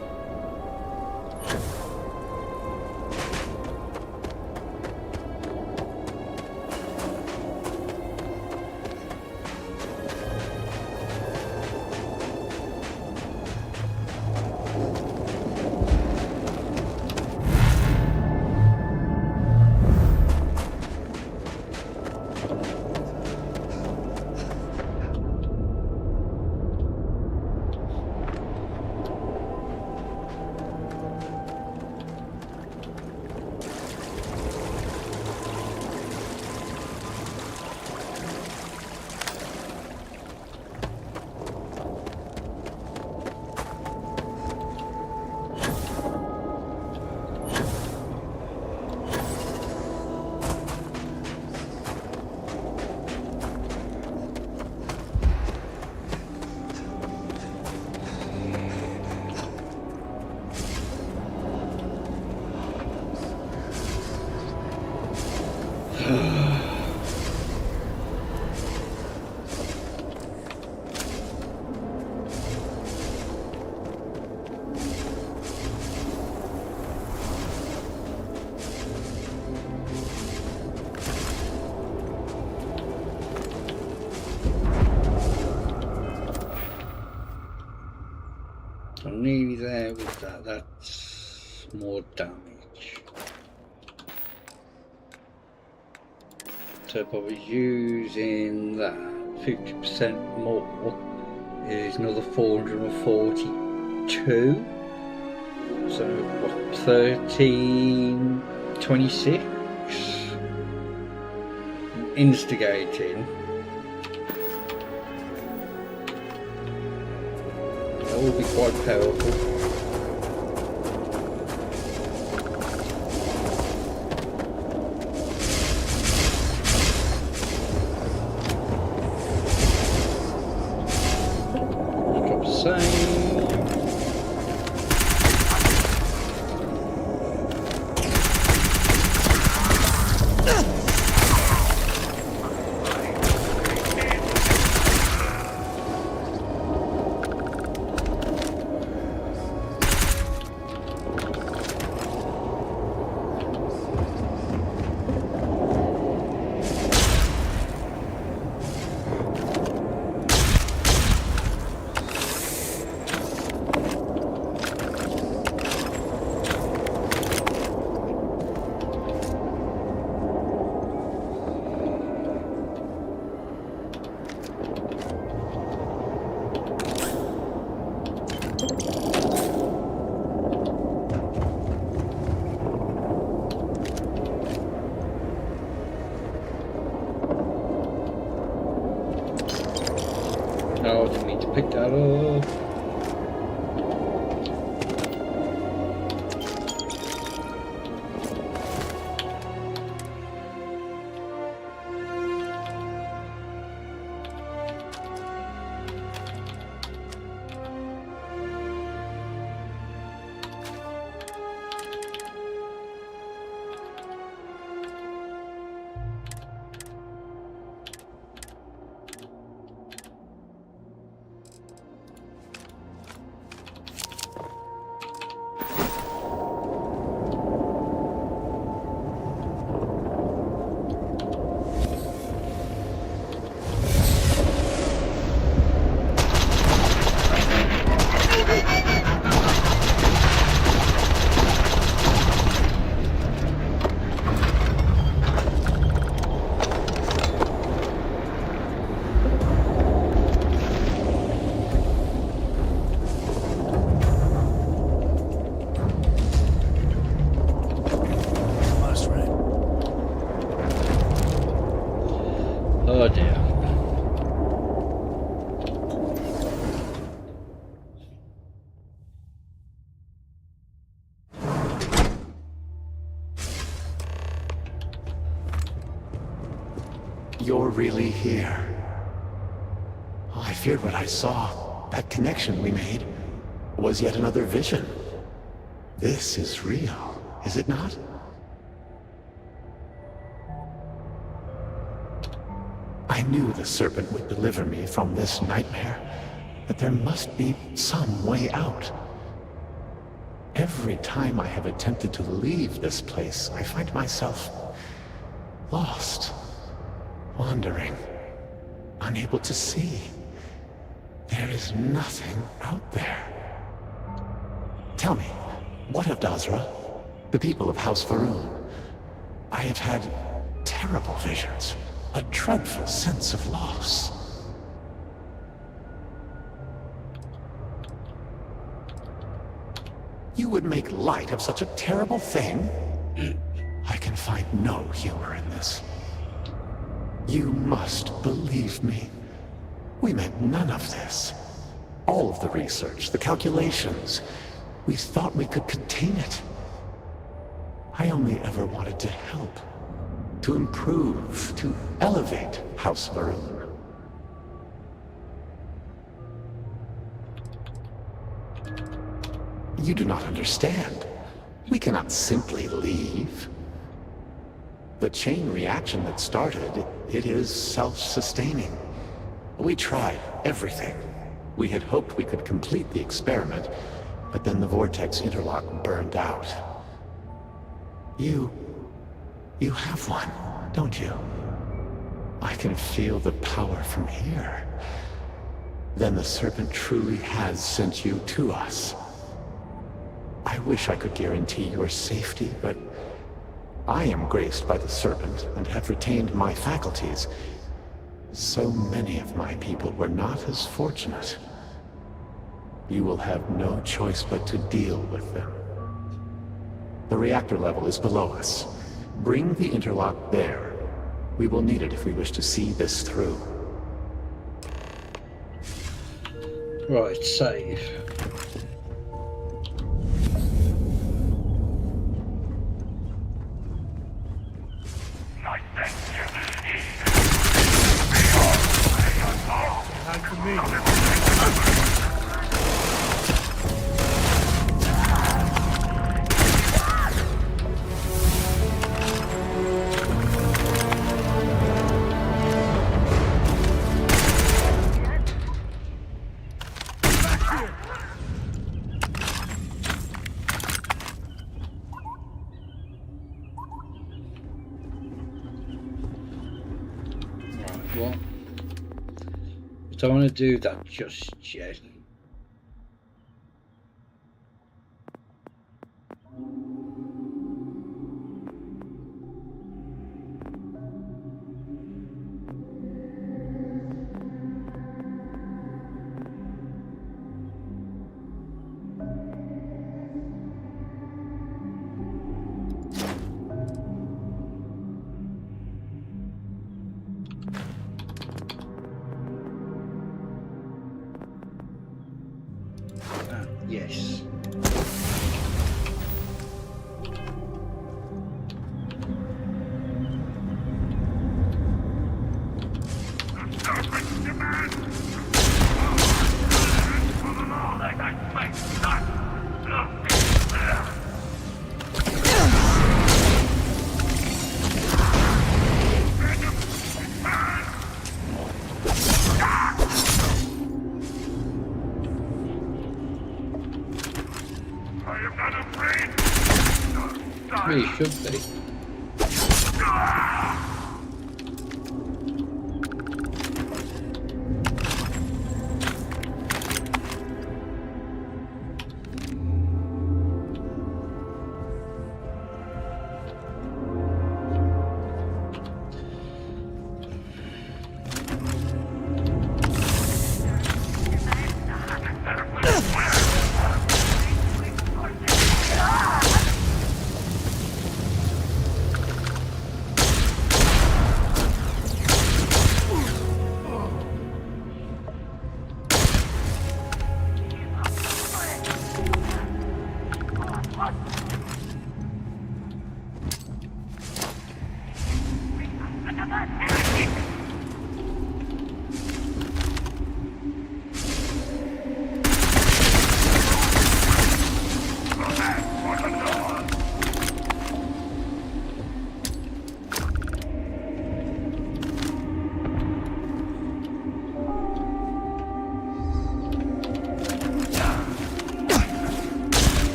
A: I'm nearly there with that. That's more damage. So if I was using that 50% more, is another 442. So what, 1326? Instigating. That will be quite powerful. Drop save. No, I didn't mean to pick that up. Oh dear.
C: You're really here. Oh, I feared what I saw. That connection we made was yet another vision. This is real, is it not? I knew the Serpent would deliver me from this nightmare, but there must be some way out. Every time I have attempted to leave this place, I find myself lost, wandering, unable to see. There is nothing out there. Tell me, what of Dazra? The people of House Va'ruun? I have had terrible visions, a dreadful sense of loss. You would make light of such a terrible thing? I can find no humor in this. You must believe me. We meant none of this. All of the research, the calculations, we thought we could contain it. I only ever wanted to help, to improve, to elevate House Va'ruun. You do not understand. We cannot simply leave. The chain reaction that started, it is self-sustaining. We tried everything. We had hoped we could complete the experiment, but then the vortex interlock burned out. You have one, don't you? I can feel the power from here. Then the Serpent truly has sent you to us. I wish I could guarantee your safety, but I am graced by the Serpent and have retained my faculties. So many of my people were not as fortunate. You will have no choice but to deal with them. The reactor level is below us. Bring the interlock there. We will need it if we wish to see this through.
A: Right, save. What? I don't want to do that just yet. Yes. Really should be.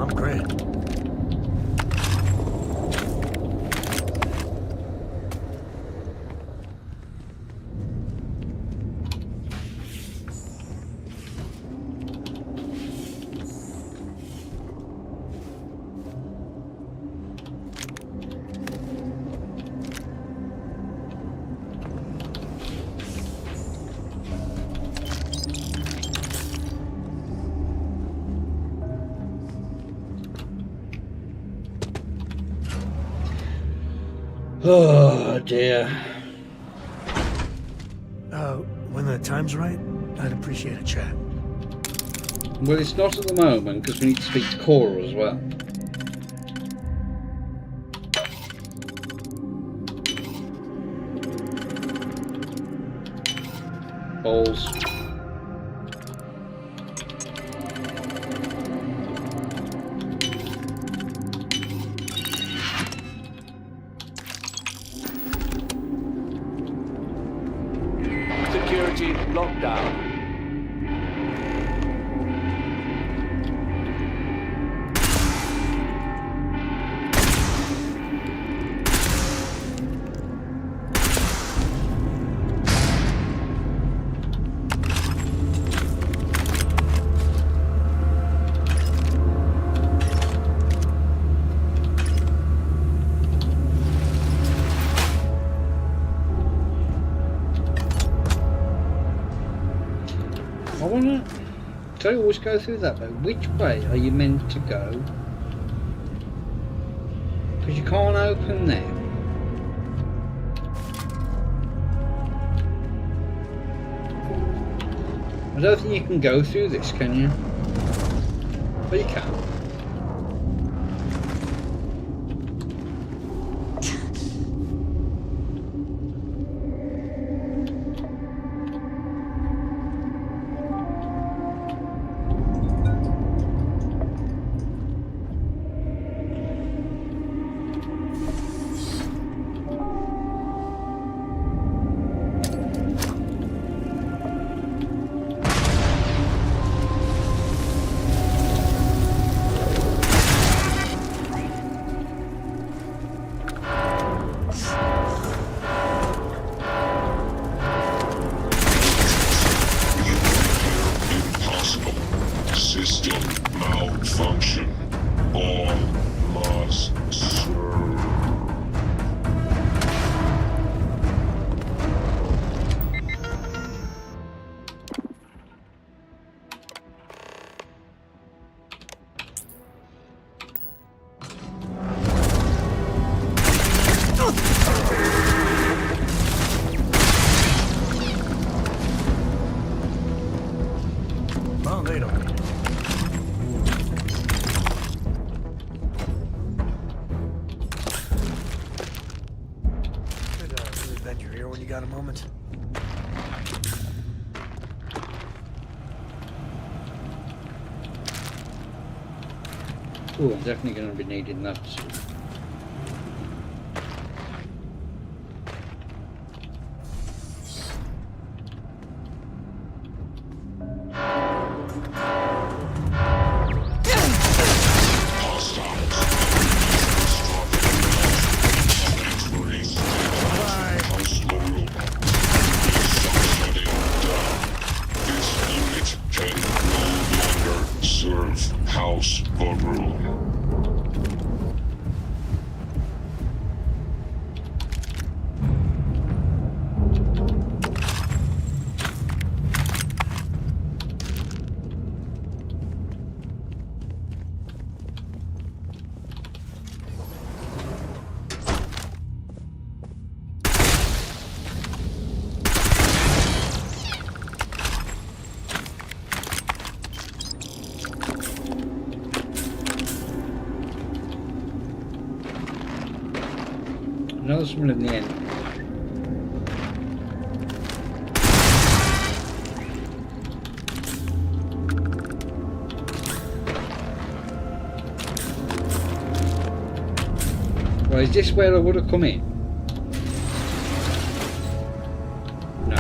F: Oh, great.
A: Oh dear.
F: When the time's right, I'd appreciate a chat.
A: Well, it's not at the moment because we need to speak to Cora as well. Balls.
J: Security lockdown.
A: I wanna. Do I always go through that though? Which way are you meant to go? Because you can't open them. I don't think you can go through this, can you? But you can.
F: Well, they don't. Could bend your ear when you got a moment.
A: Oh, I'm definitely going to be needing that. Another one in the end. Well, is this where I would have come in? No.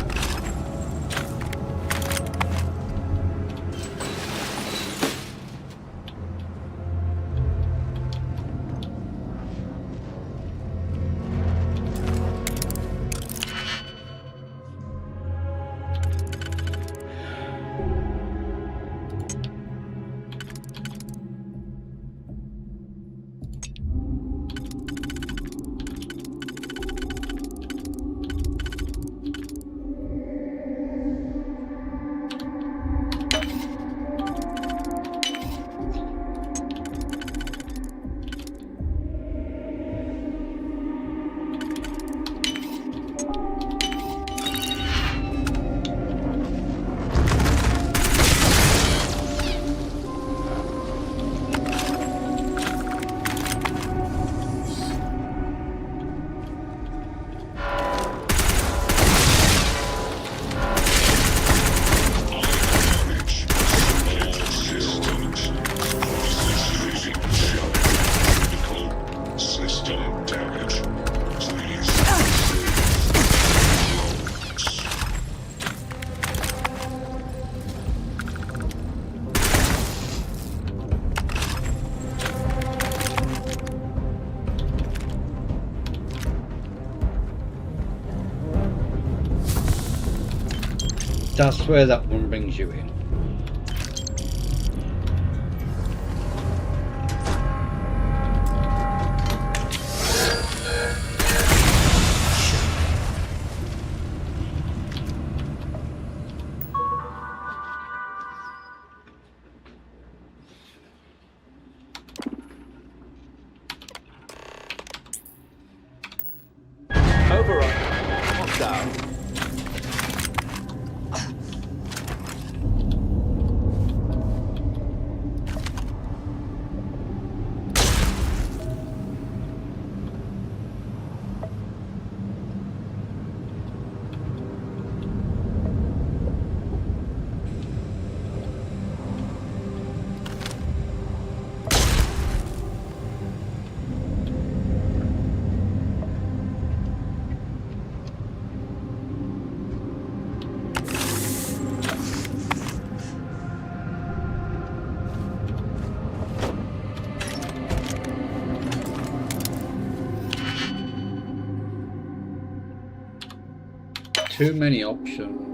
A: That's where that one brings you in.
L: Override. Lock down.
A: Too many options.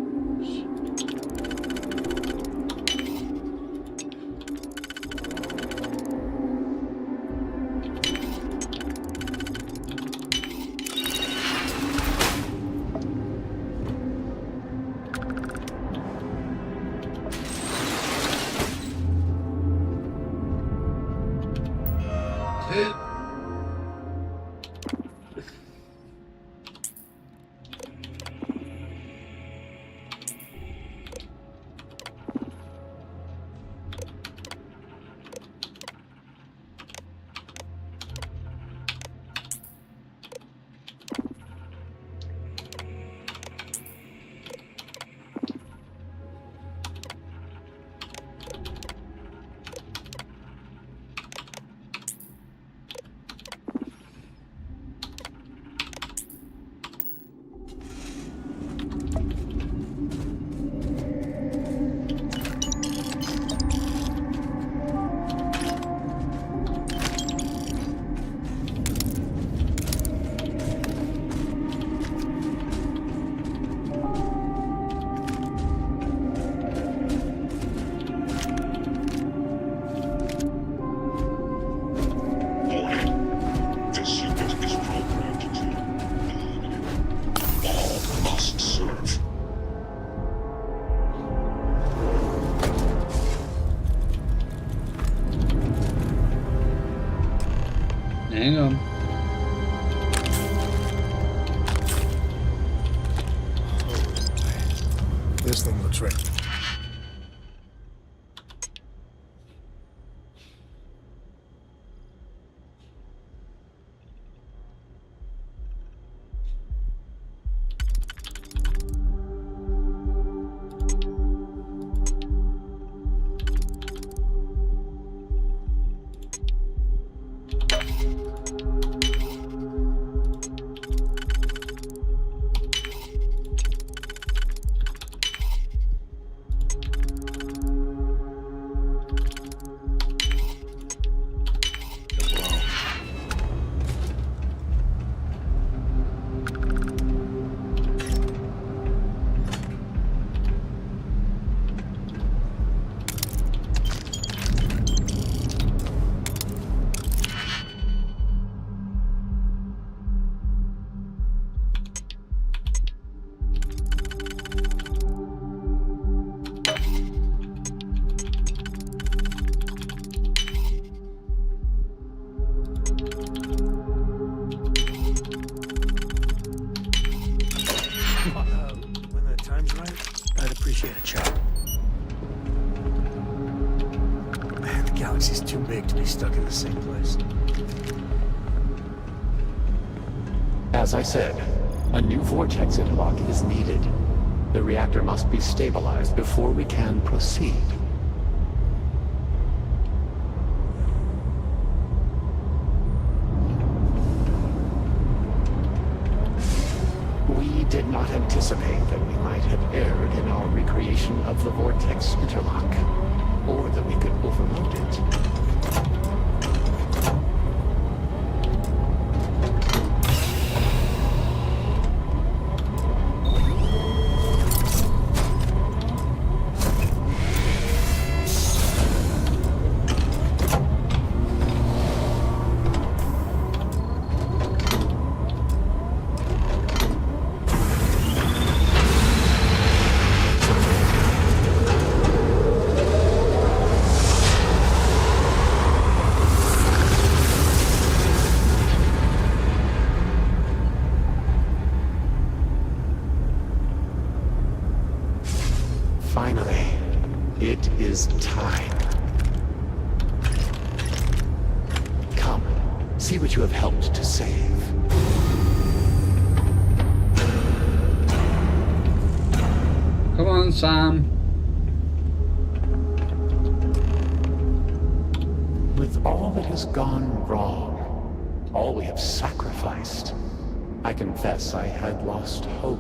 A: Hang on.
F: This thing looks right. When the time's right, I'd appreciate a chat. Man, the galaxy's too big to be stuck in the same place.
C: As I said, a new vortex interlock is needed. The reactor must be stabilized before we can proceed. We did not anticipate that we might have erred in our recreation of the vortex interlock, or that we could overload it. is time. Come, see what you have helped to save.
A: Come on, Sam.
C: With all that has gone wrong, all we have sacrificed, I confess I had lost hope.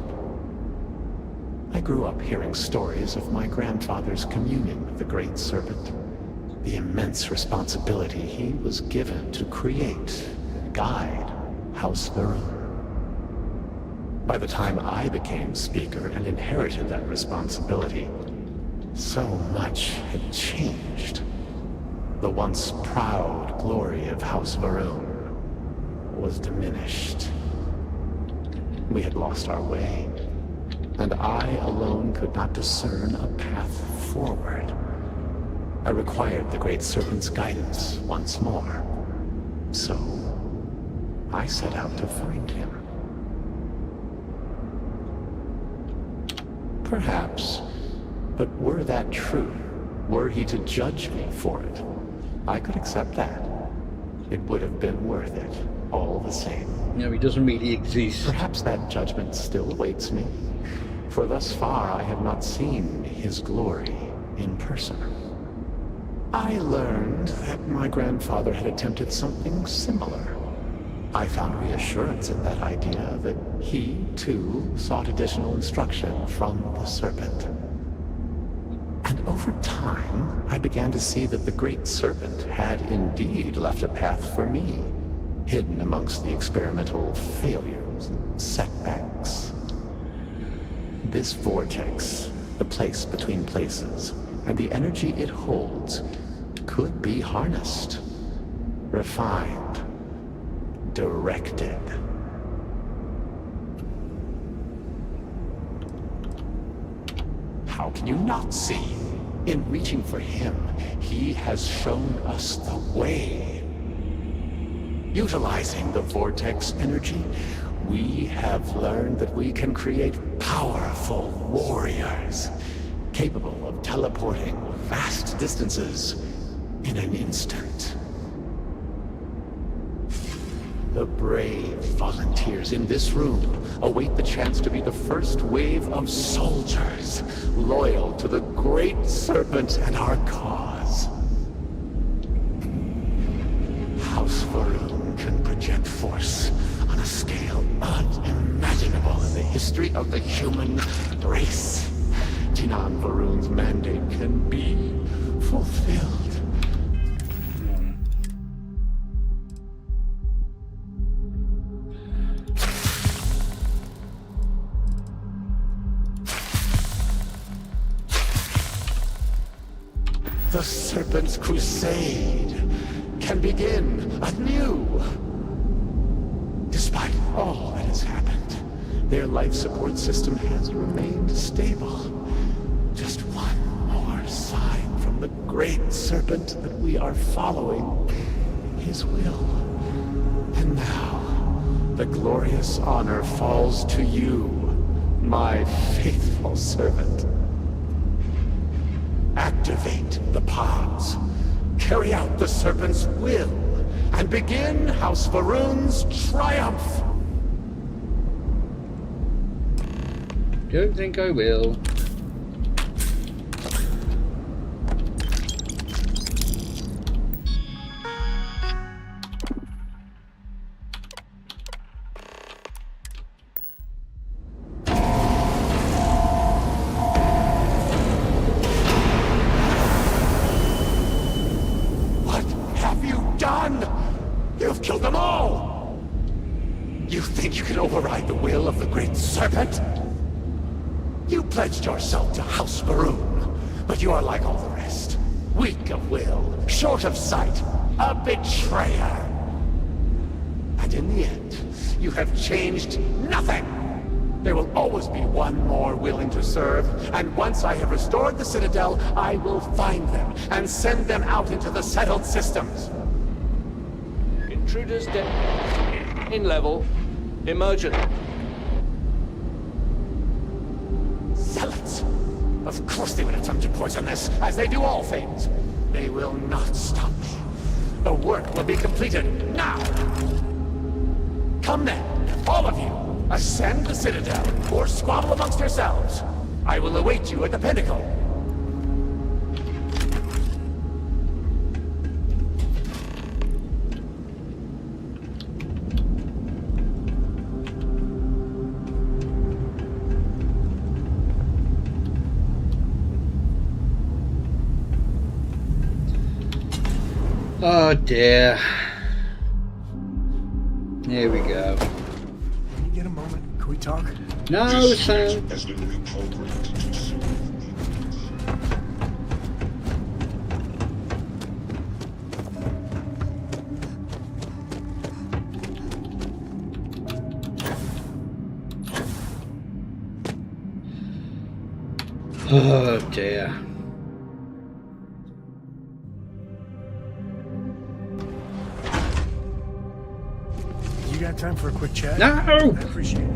C: I grew up hearing stories of my grandfather's communion with the Great Serpent, the immense responsibility he was given to create and guide House Varun. By the time I became Speaker and inherited that responsibility, so much had changed. The once proud glory of House Varun was diminished. We had lost our way, and I alone could not discern a path forward. I required the Great Serpent's guidance once more, so I set out to find him. Perhaps, but were that true, were he to judge me for it, I could accept that. It would have been worth it, all the same.
A: No, he doesn't really exist.
C: Perhaps that judgment still awaits me, for thus far I have not seen his glory in person. I learned that my grandfather had attempted something similar. I found reassurance in that idea that he, too, sought additional instruction from the Serpent. And over time, I began to see that the Great Serpent had indeed left a path for me, hidden amongst the experimental failures and setbacks. This vortex, the place between places, and the energy it holds, could be harnessed, refined, directed. How can you not see? In reaching for him, he has shown us the way. Utilizing the vortex energy, we have learned that we can create powerful warriors, capable of teleporting vast distances in an instant. The brave volunteers in this room await the chance to be the first wave of soldiers loyal to the Great Serpent and our cause. House Varun can project force on a scale unimaginable in the history of the human race. Jinan Varun's mandate can be fulfilled. The Serpent's crusade can begin anew. Despite all that has happened, their life support system has remained stable. Just one more sign from the Great Serpent that we are following his will. And now, the glorious honor falls to you, my faithful servant. Activate the pods, carry out the Serpent's will, and begin House Varun's triumph!
A: Don't think I will.
C: Pledged yourself to House Varun, but you are like all the rest. Weak of will, short of sight, a betrayer. And in the end, you have changed nothing. There will always be one more willing to serve, and once I have restored the Citadel, I will find them and send them out into the settled systems.
K: Intruders in level. Emergent.
C: Zealots! Of course they would attempt to poison this, as they do all things. They will not stop me. The work will be completed now! Come then, all of you! Ascend the Citadel, or squabble amongst yourselves. I will await you at the pinnacle.
A: Oh dear. Here we go.
F: Can you get a moment? Can we talk?
A: No, Sam. Oh dear.
F: You got time for a quick chat?
A: No!
F: I appreciate it.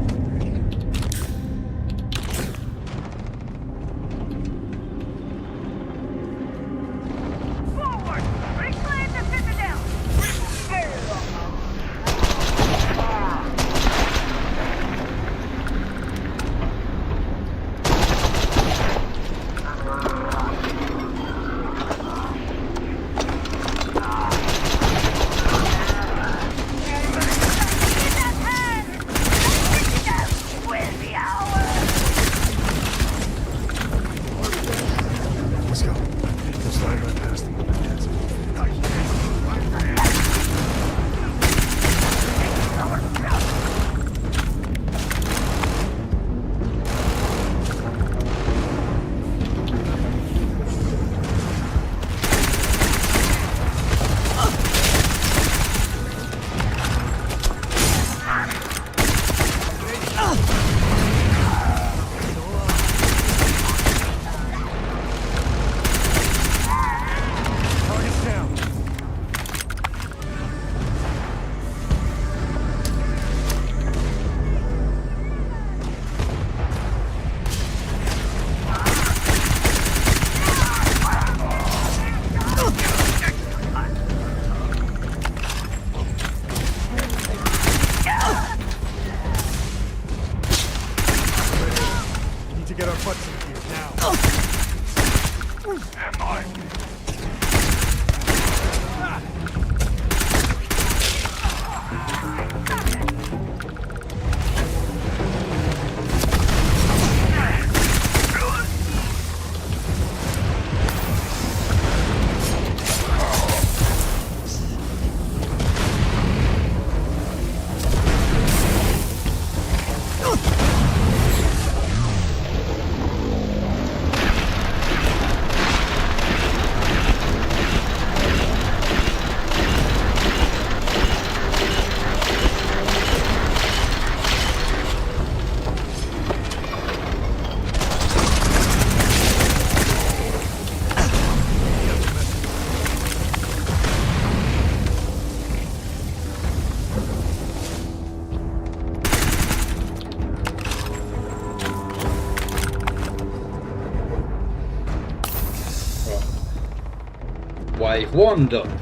A: Wave 1 done.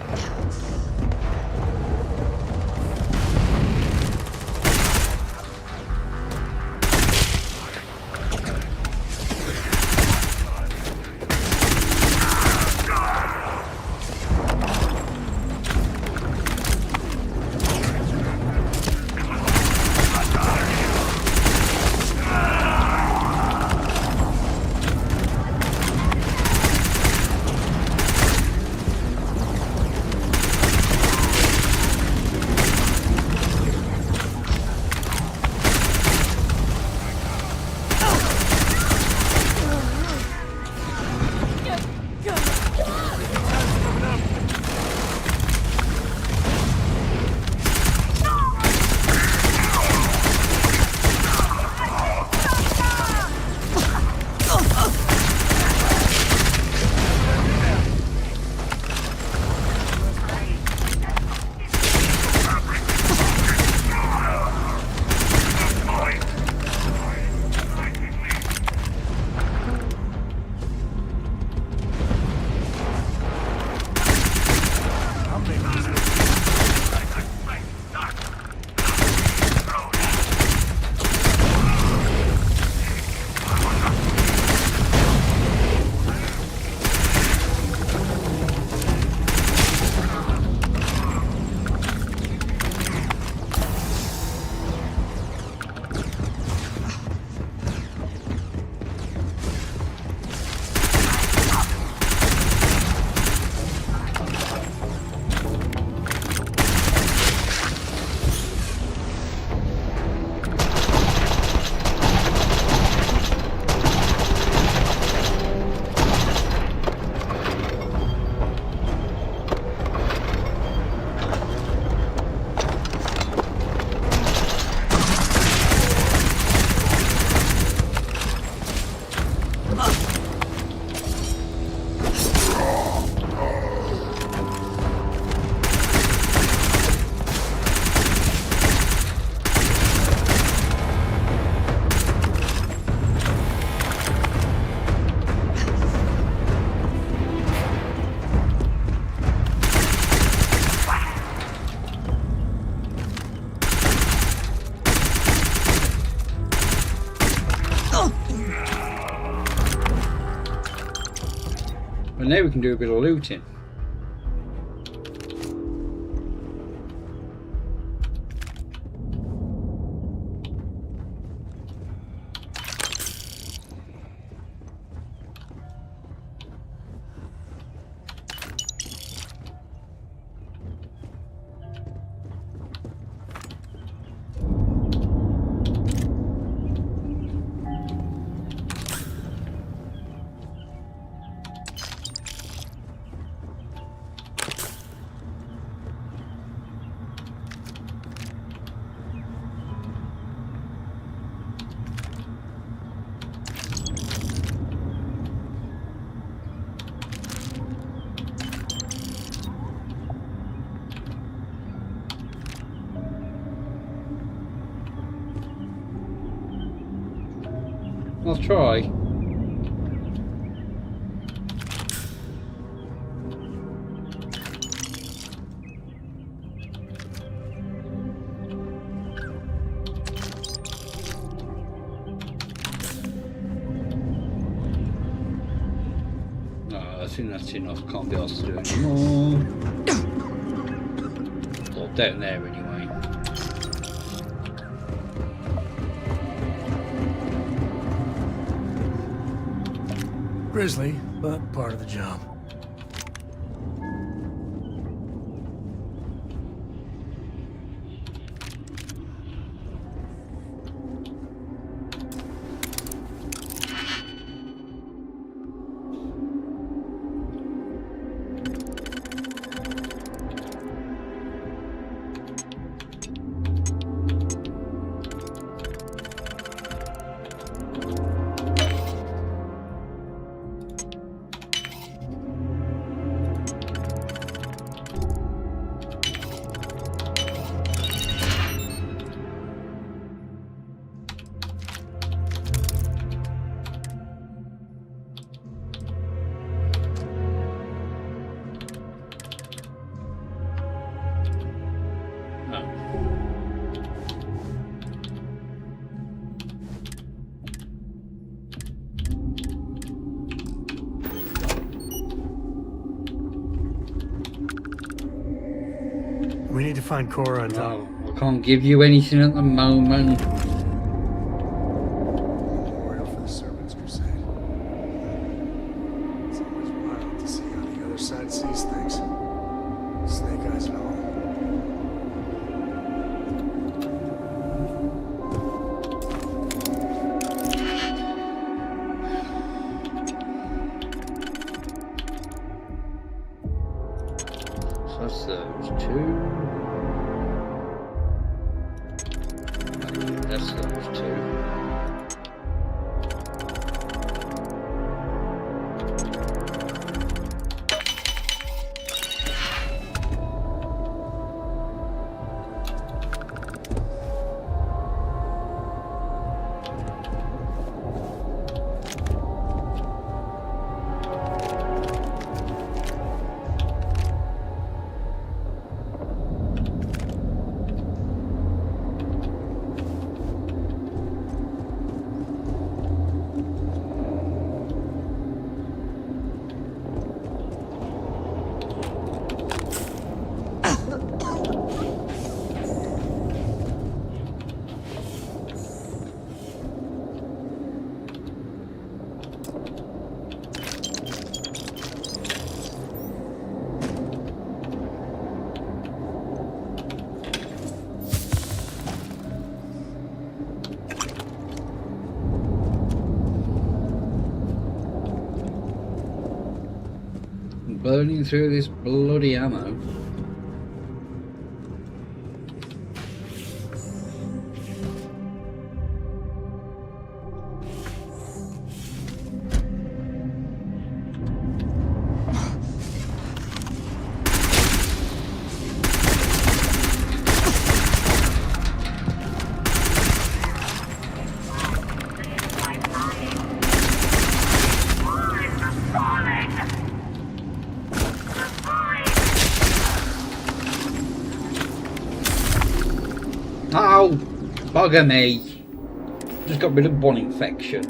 A: And now we can do a bit of looting. I'll try. I think that's enough. Can't be asked to do any more. Well, down there anyway.
F: Grisly, but part of the job. We need to find Cora on top.
A: I can't give you anything at the moment.
F: Memorial for the Servants' Crusade. It's always wild to see how the other side sees things. Snake eyes and all.
A: So that's those two. That's those two. Burning through this bloody ammo. Oh, bugger me. Just got rid of one infection.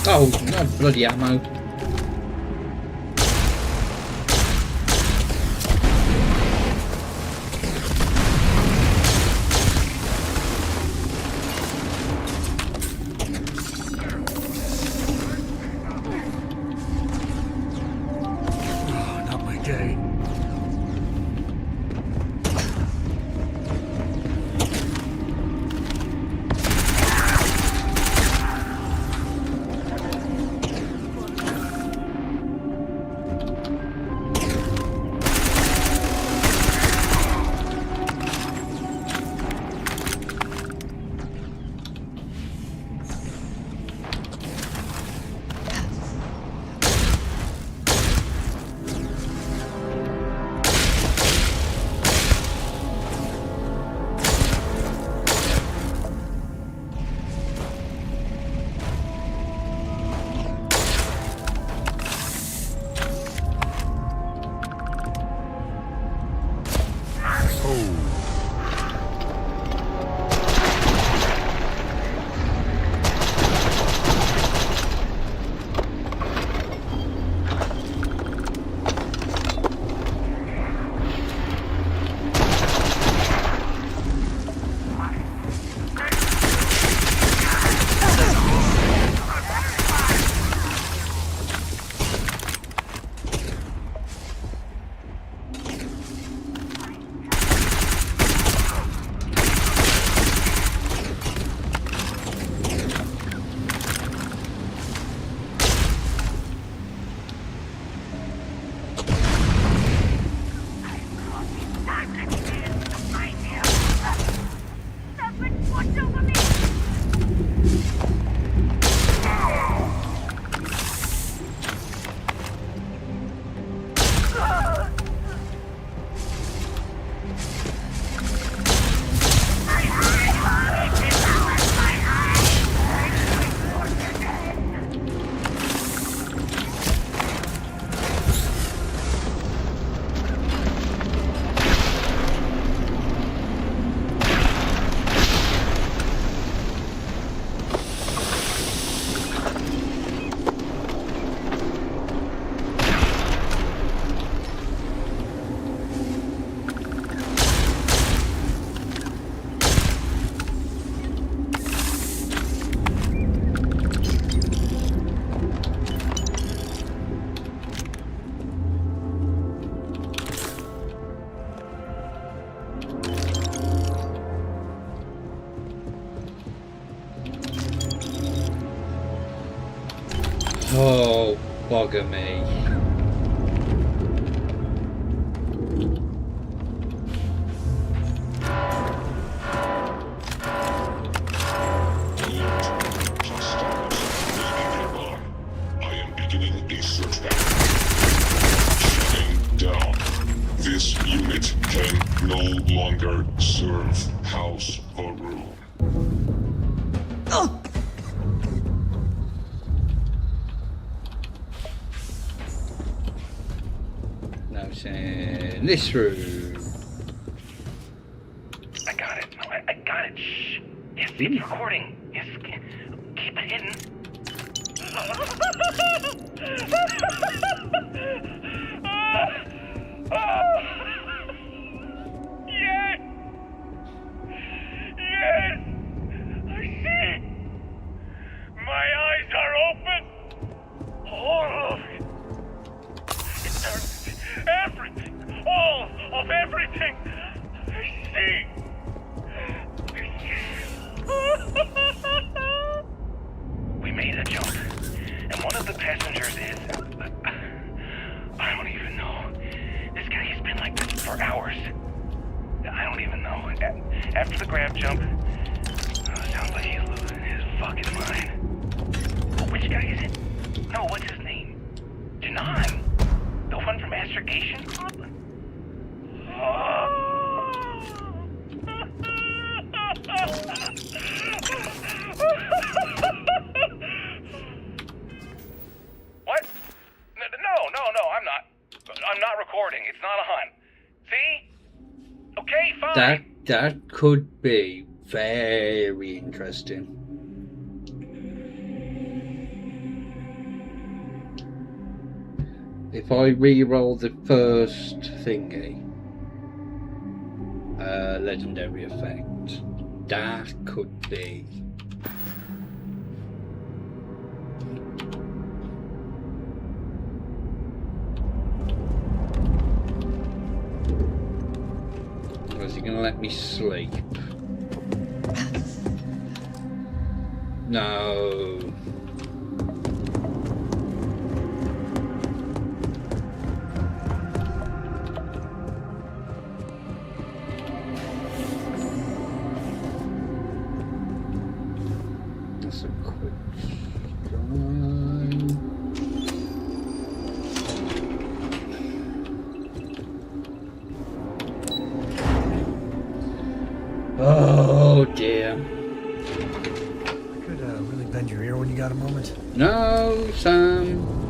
A: Oh, not bloody ammo.
F: Not my day.
A: Oh, bugger me.
M: I am beginning a search pattern. Shutting down. This unit can no longer serve House Varun.
A: Now it's in this room.
L: I got it. No, I got it. Shh. Yes, it's recording. Yes, keep it hidden. Yes! Yes! I see! My eyes are open! All of it! Eternity! Everything! All of everything! I see! We made a jump, and one of the passengers is... I don't even know. This guy has been like this for hours. I don't even know. After the grab jump, sounds like he's losing his fucking mind. Oh, which guy is it? No, what's his name? Janan? The one from Astrogation Club? What? No, I'm not recording. It's not on. See? Okay, fine.
A: That could be very interesting. if I re-roll the first thingy, legendary effect, that could be. Or is he going to let me sleep? No. That's a quick drive. Oh dear.
F: Could really bend your ear when you got a moment.
A: No, Sam.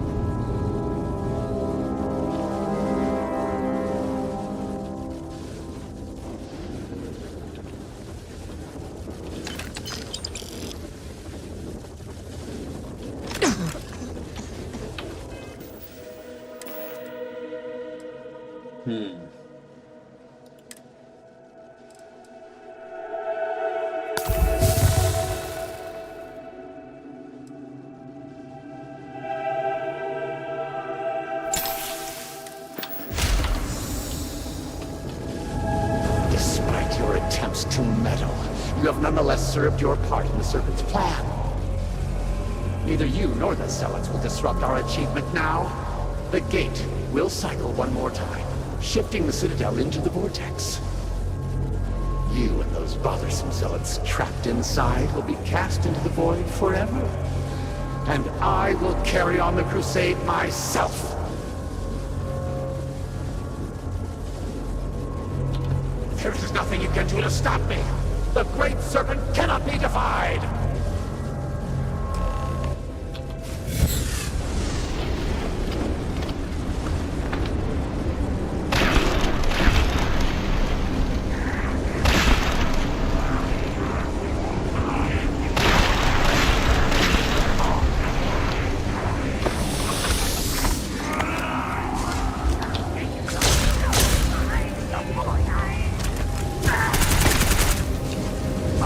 C: Despite your attempts to meddle, you have nonetheless served your part in the Serpent's plan. Neither you nor the Zealots will disrupt our achievement now. The gate will cycle one more time, shifting the Citadel into the vortex. You and those bothersome Zealots trapped inside will be cast into the void forever. And I will carry on the crusade myself. There is nothing you can do to stop me. The Great Serpent cannot be defied.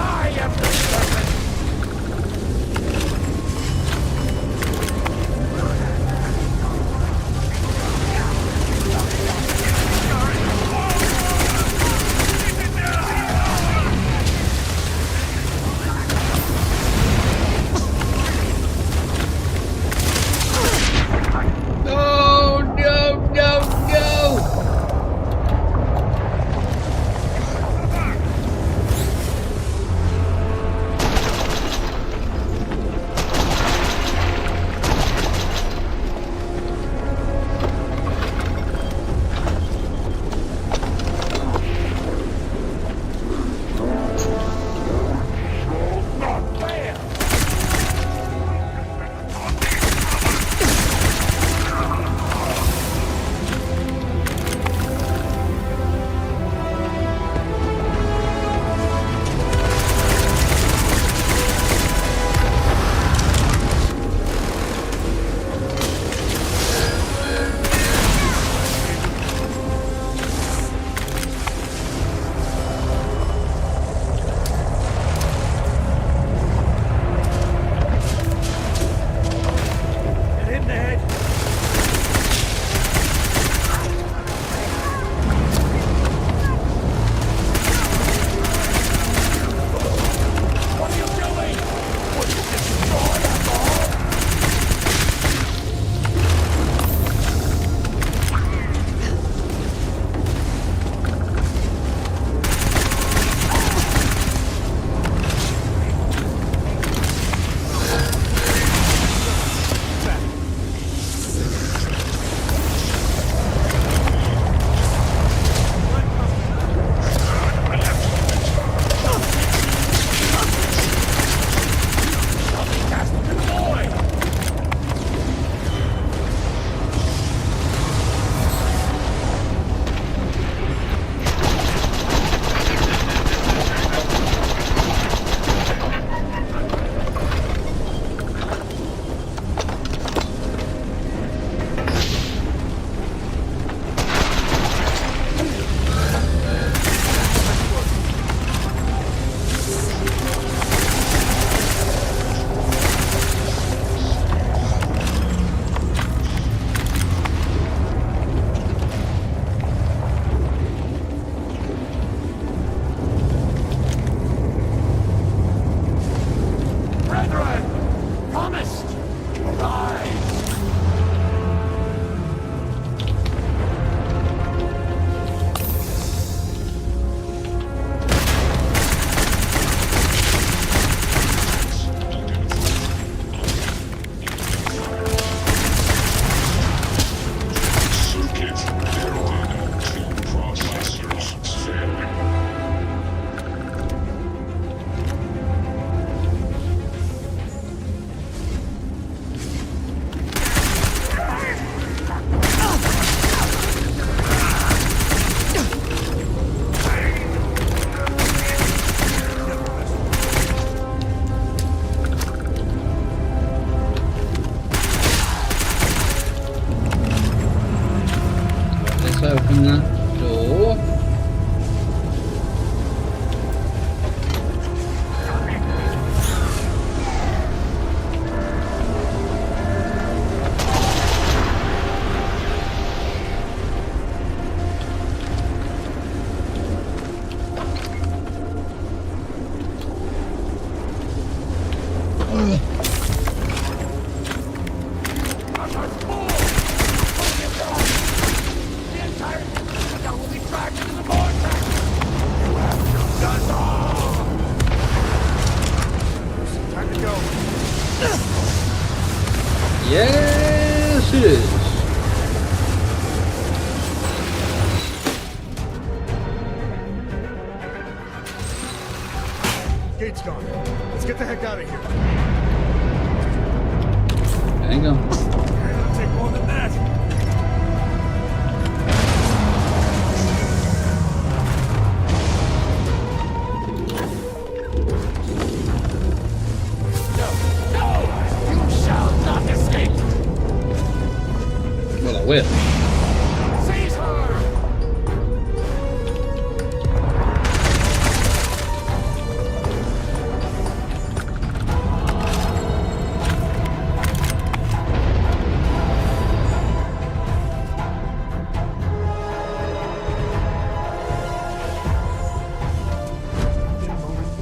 C: I am the Serpent.
A: Yes, it is.
F: Gate's gone. Let's get the heck out of here.
A: Hang on.
F: It'll take more than that.
A: Well, I will.
J: Seize her!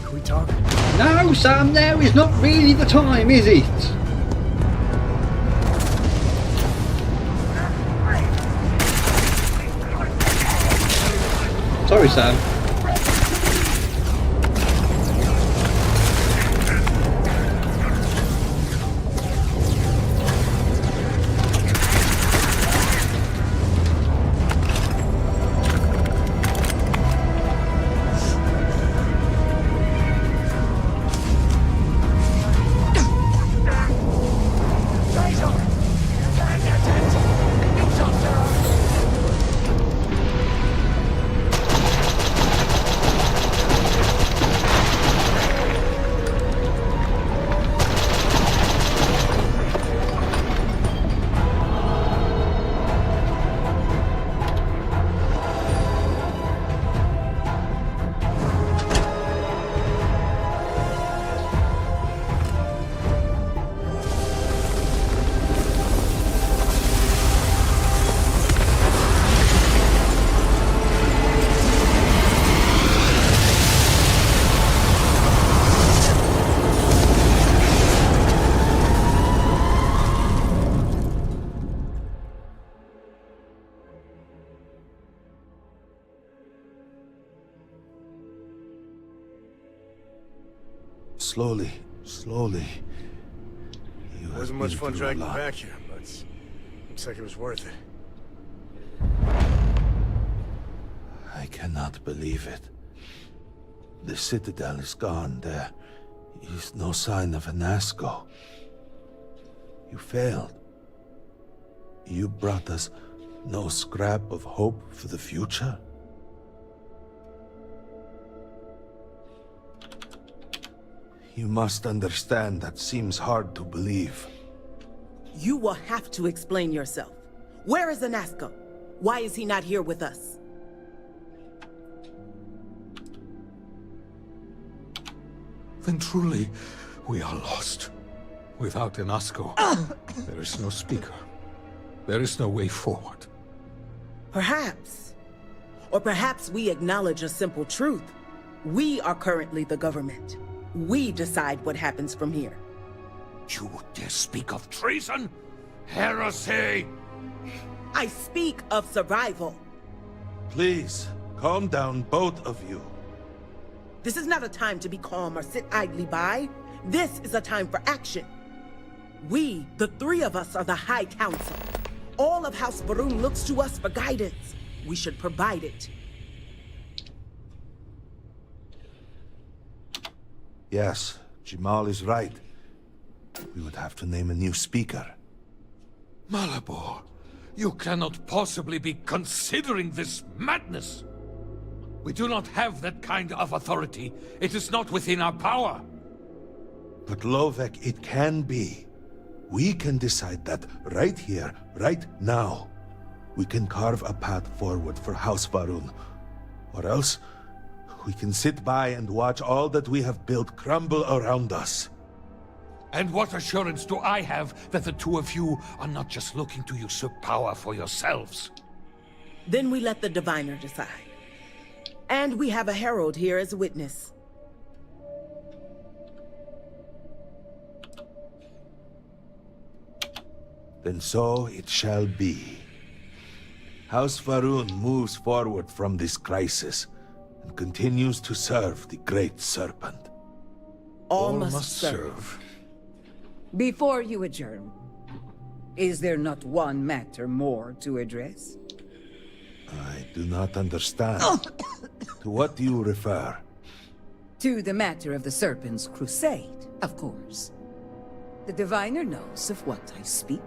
F: Can we talk?
A: No, Sam, now is not really the time, is it? Sorry, Sam.
I: Slowly, slowly. You have
F: Wasn't much
I: been
F: fun
I: through a
F: dragging you
I: lot.
F: back here, but looks like it was worth it.
I: I cannot believe it. The Citadel is gone. There is no sign of Anasco. You failed. You brought us no scrap of hope for the future. You must understand that seems hard to believe.
H: You will have to explain yourself. Where is Anasco? Why is he not here with us?
E: Then truly, we are lost. Without Anasco, there is no speaker. There is no way forward.
H: Perhaps. Or perhaps we acknowledge a simple truth. We are currently the government. We decide what happens from here.
E: You dare speak of treason? Heresy!
H: I speak of survival.
I: Please, calm down, both of you.
H: This is not a time to be calm or sit idly by. This is a time for action. We, the three of us, are the High Council. All of House Va'ruun looks to us for guidance. We should provide it.
I: Yes, Jamal is right. We would have to name a new speaker.
E: Motherboard, you cannot possibly be considering this madness. We do not have that kind of authority. It is not within our power.
I: But Lovek, it can be. We can decide that right here, right now. We can carve a path forward for House Va'ruun. Or else, we can sit by and watch all that we have built crumble around us.
E: And what assurance do I have that the two of you are not just looking to usurp power for yourselves?
H: Then we let the diviner decide. And we have a herald here as a witness.
I: Then so it shall be. House Va'ruun moves forward from this crisis and continues to serve the Great Serpent.
H: All must serve.
N: Before you adjourn, Is there not one matter more to address?
I: I do not understand. To what do you refer?
N: To the matter of the Serpent's crusade, of course. The diviner knows of what I speak.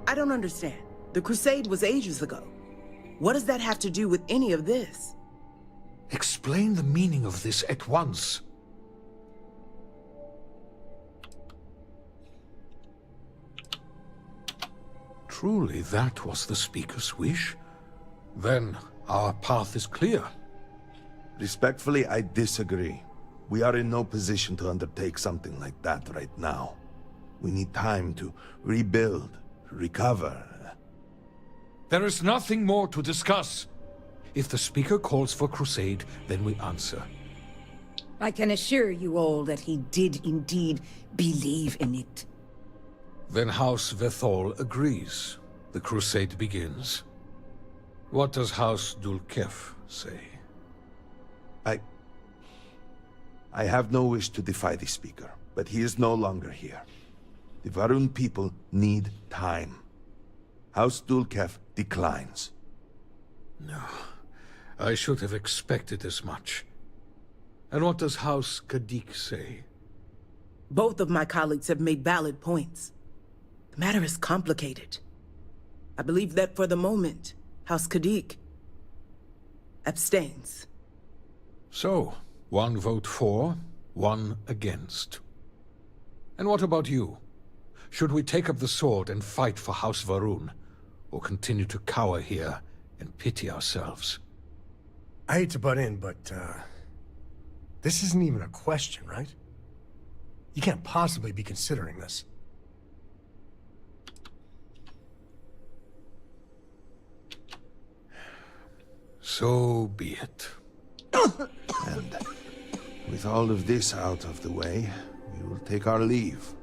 H: I don't understand. The crusade was ages ago. What does that have to do with any of this?
E: Explain the meaning of this at once. Truly, that was the Speaker's wish? Then our path is clear.
I: Respectfully, I disagree. We are in no position to undertake something like that right now. We need time to rebuild, recover.
E: There is nothing more to discuss. If the Speaker calls for crusade, then we answer.
N: I can assure you all that he did indeed believe in it.
E: Then House Vethol agrees. The crusade begins. What does House Dulkef say?
I: I have no wish to defy the Speaker, but he is no longer here. The Varun people need time. House Dulkef declines.
E: No, I should have expected as much. And what does House Kadik say?
H: Both of my colleagues have made valid points. The matter is complicated. I believe that for the moment, House Kadik abstains.
E: So, one vote for, one against. And what about you? Should we take up the sword and fight for House Varun, or continue to cower here and pity ourselves?
F: I hate to butt in, but, this isn't even a question, right? You can't possibly be considering this.
E: So be it.
I: And with all of this out of the way, we will take our leave.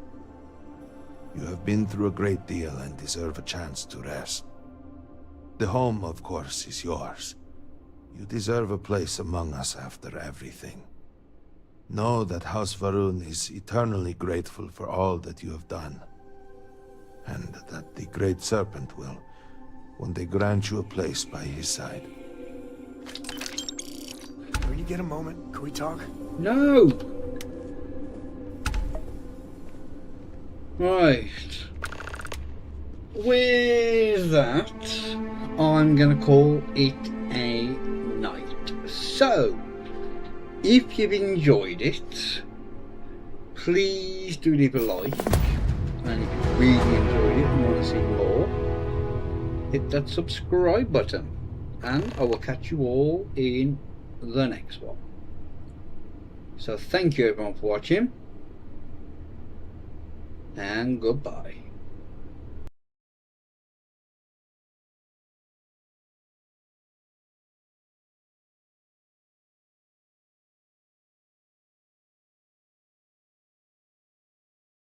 I: You have been through a great deal and deserve a chance to rest. The home, of course, is yours. You deserve a place among us after everything. Know that House Varun is eternally grateful for all that you have done. And that the Great Serpent will one day grant you a place by his side.
F: When you get a moment, can we talk?
A: No! Right. With that, I'm gonna call it a night. So, if you've enjoyed it, please do leave a like. And if you really enjoyed it and want to see more, hit that subscribe button. And I will catch you all in the next one. So thank you everyone for watching, and goodbye.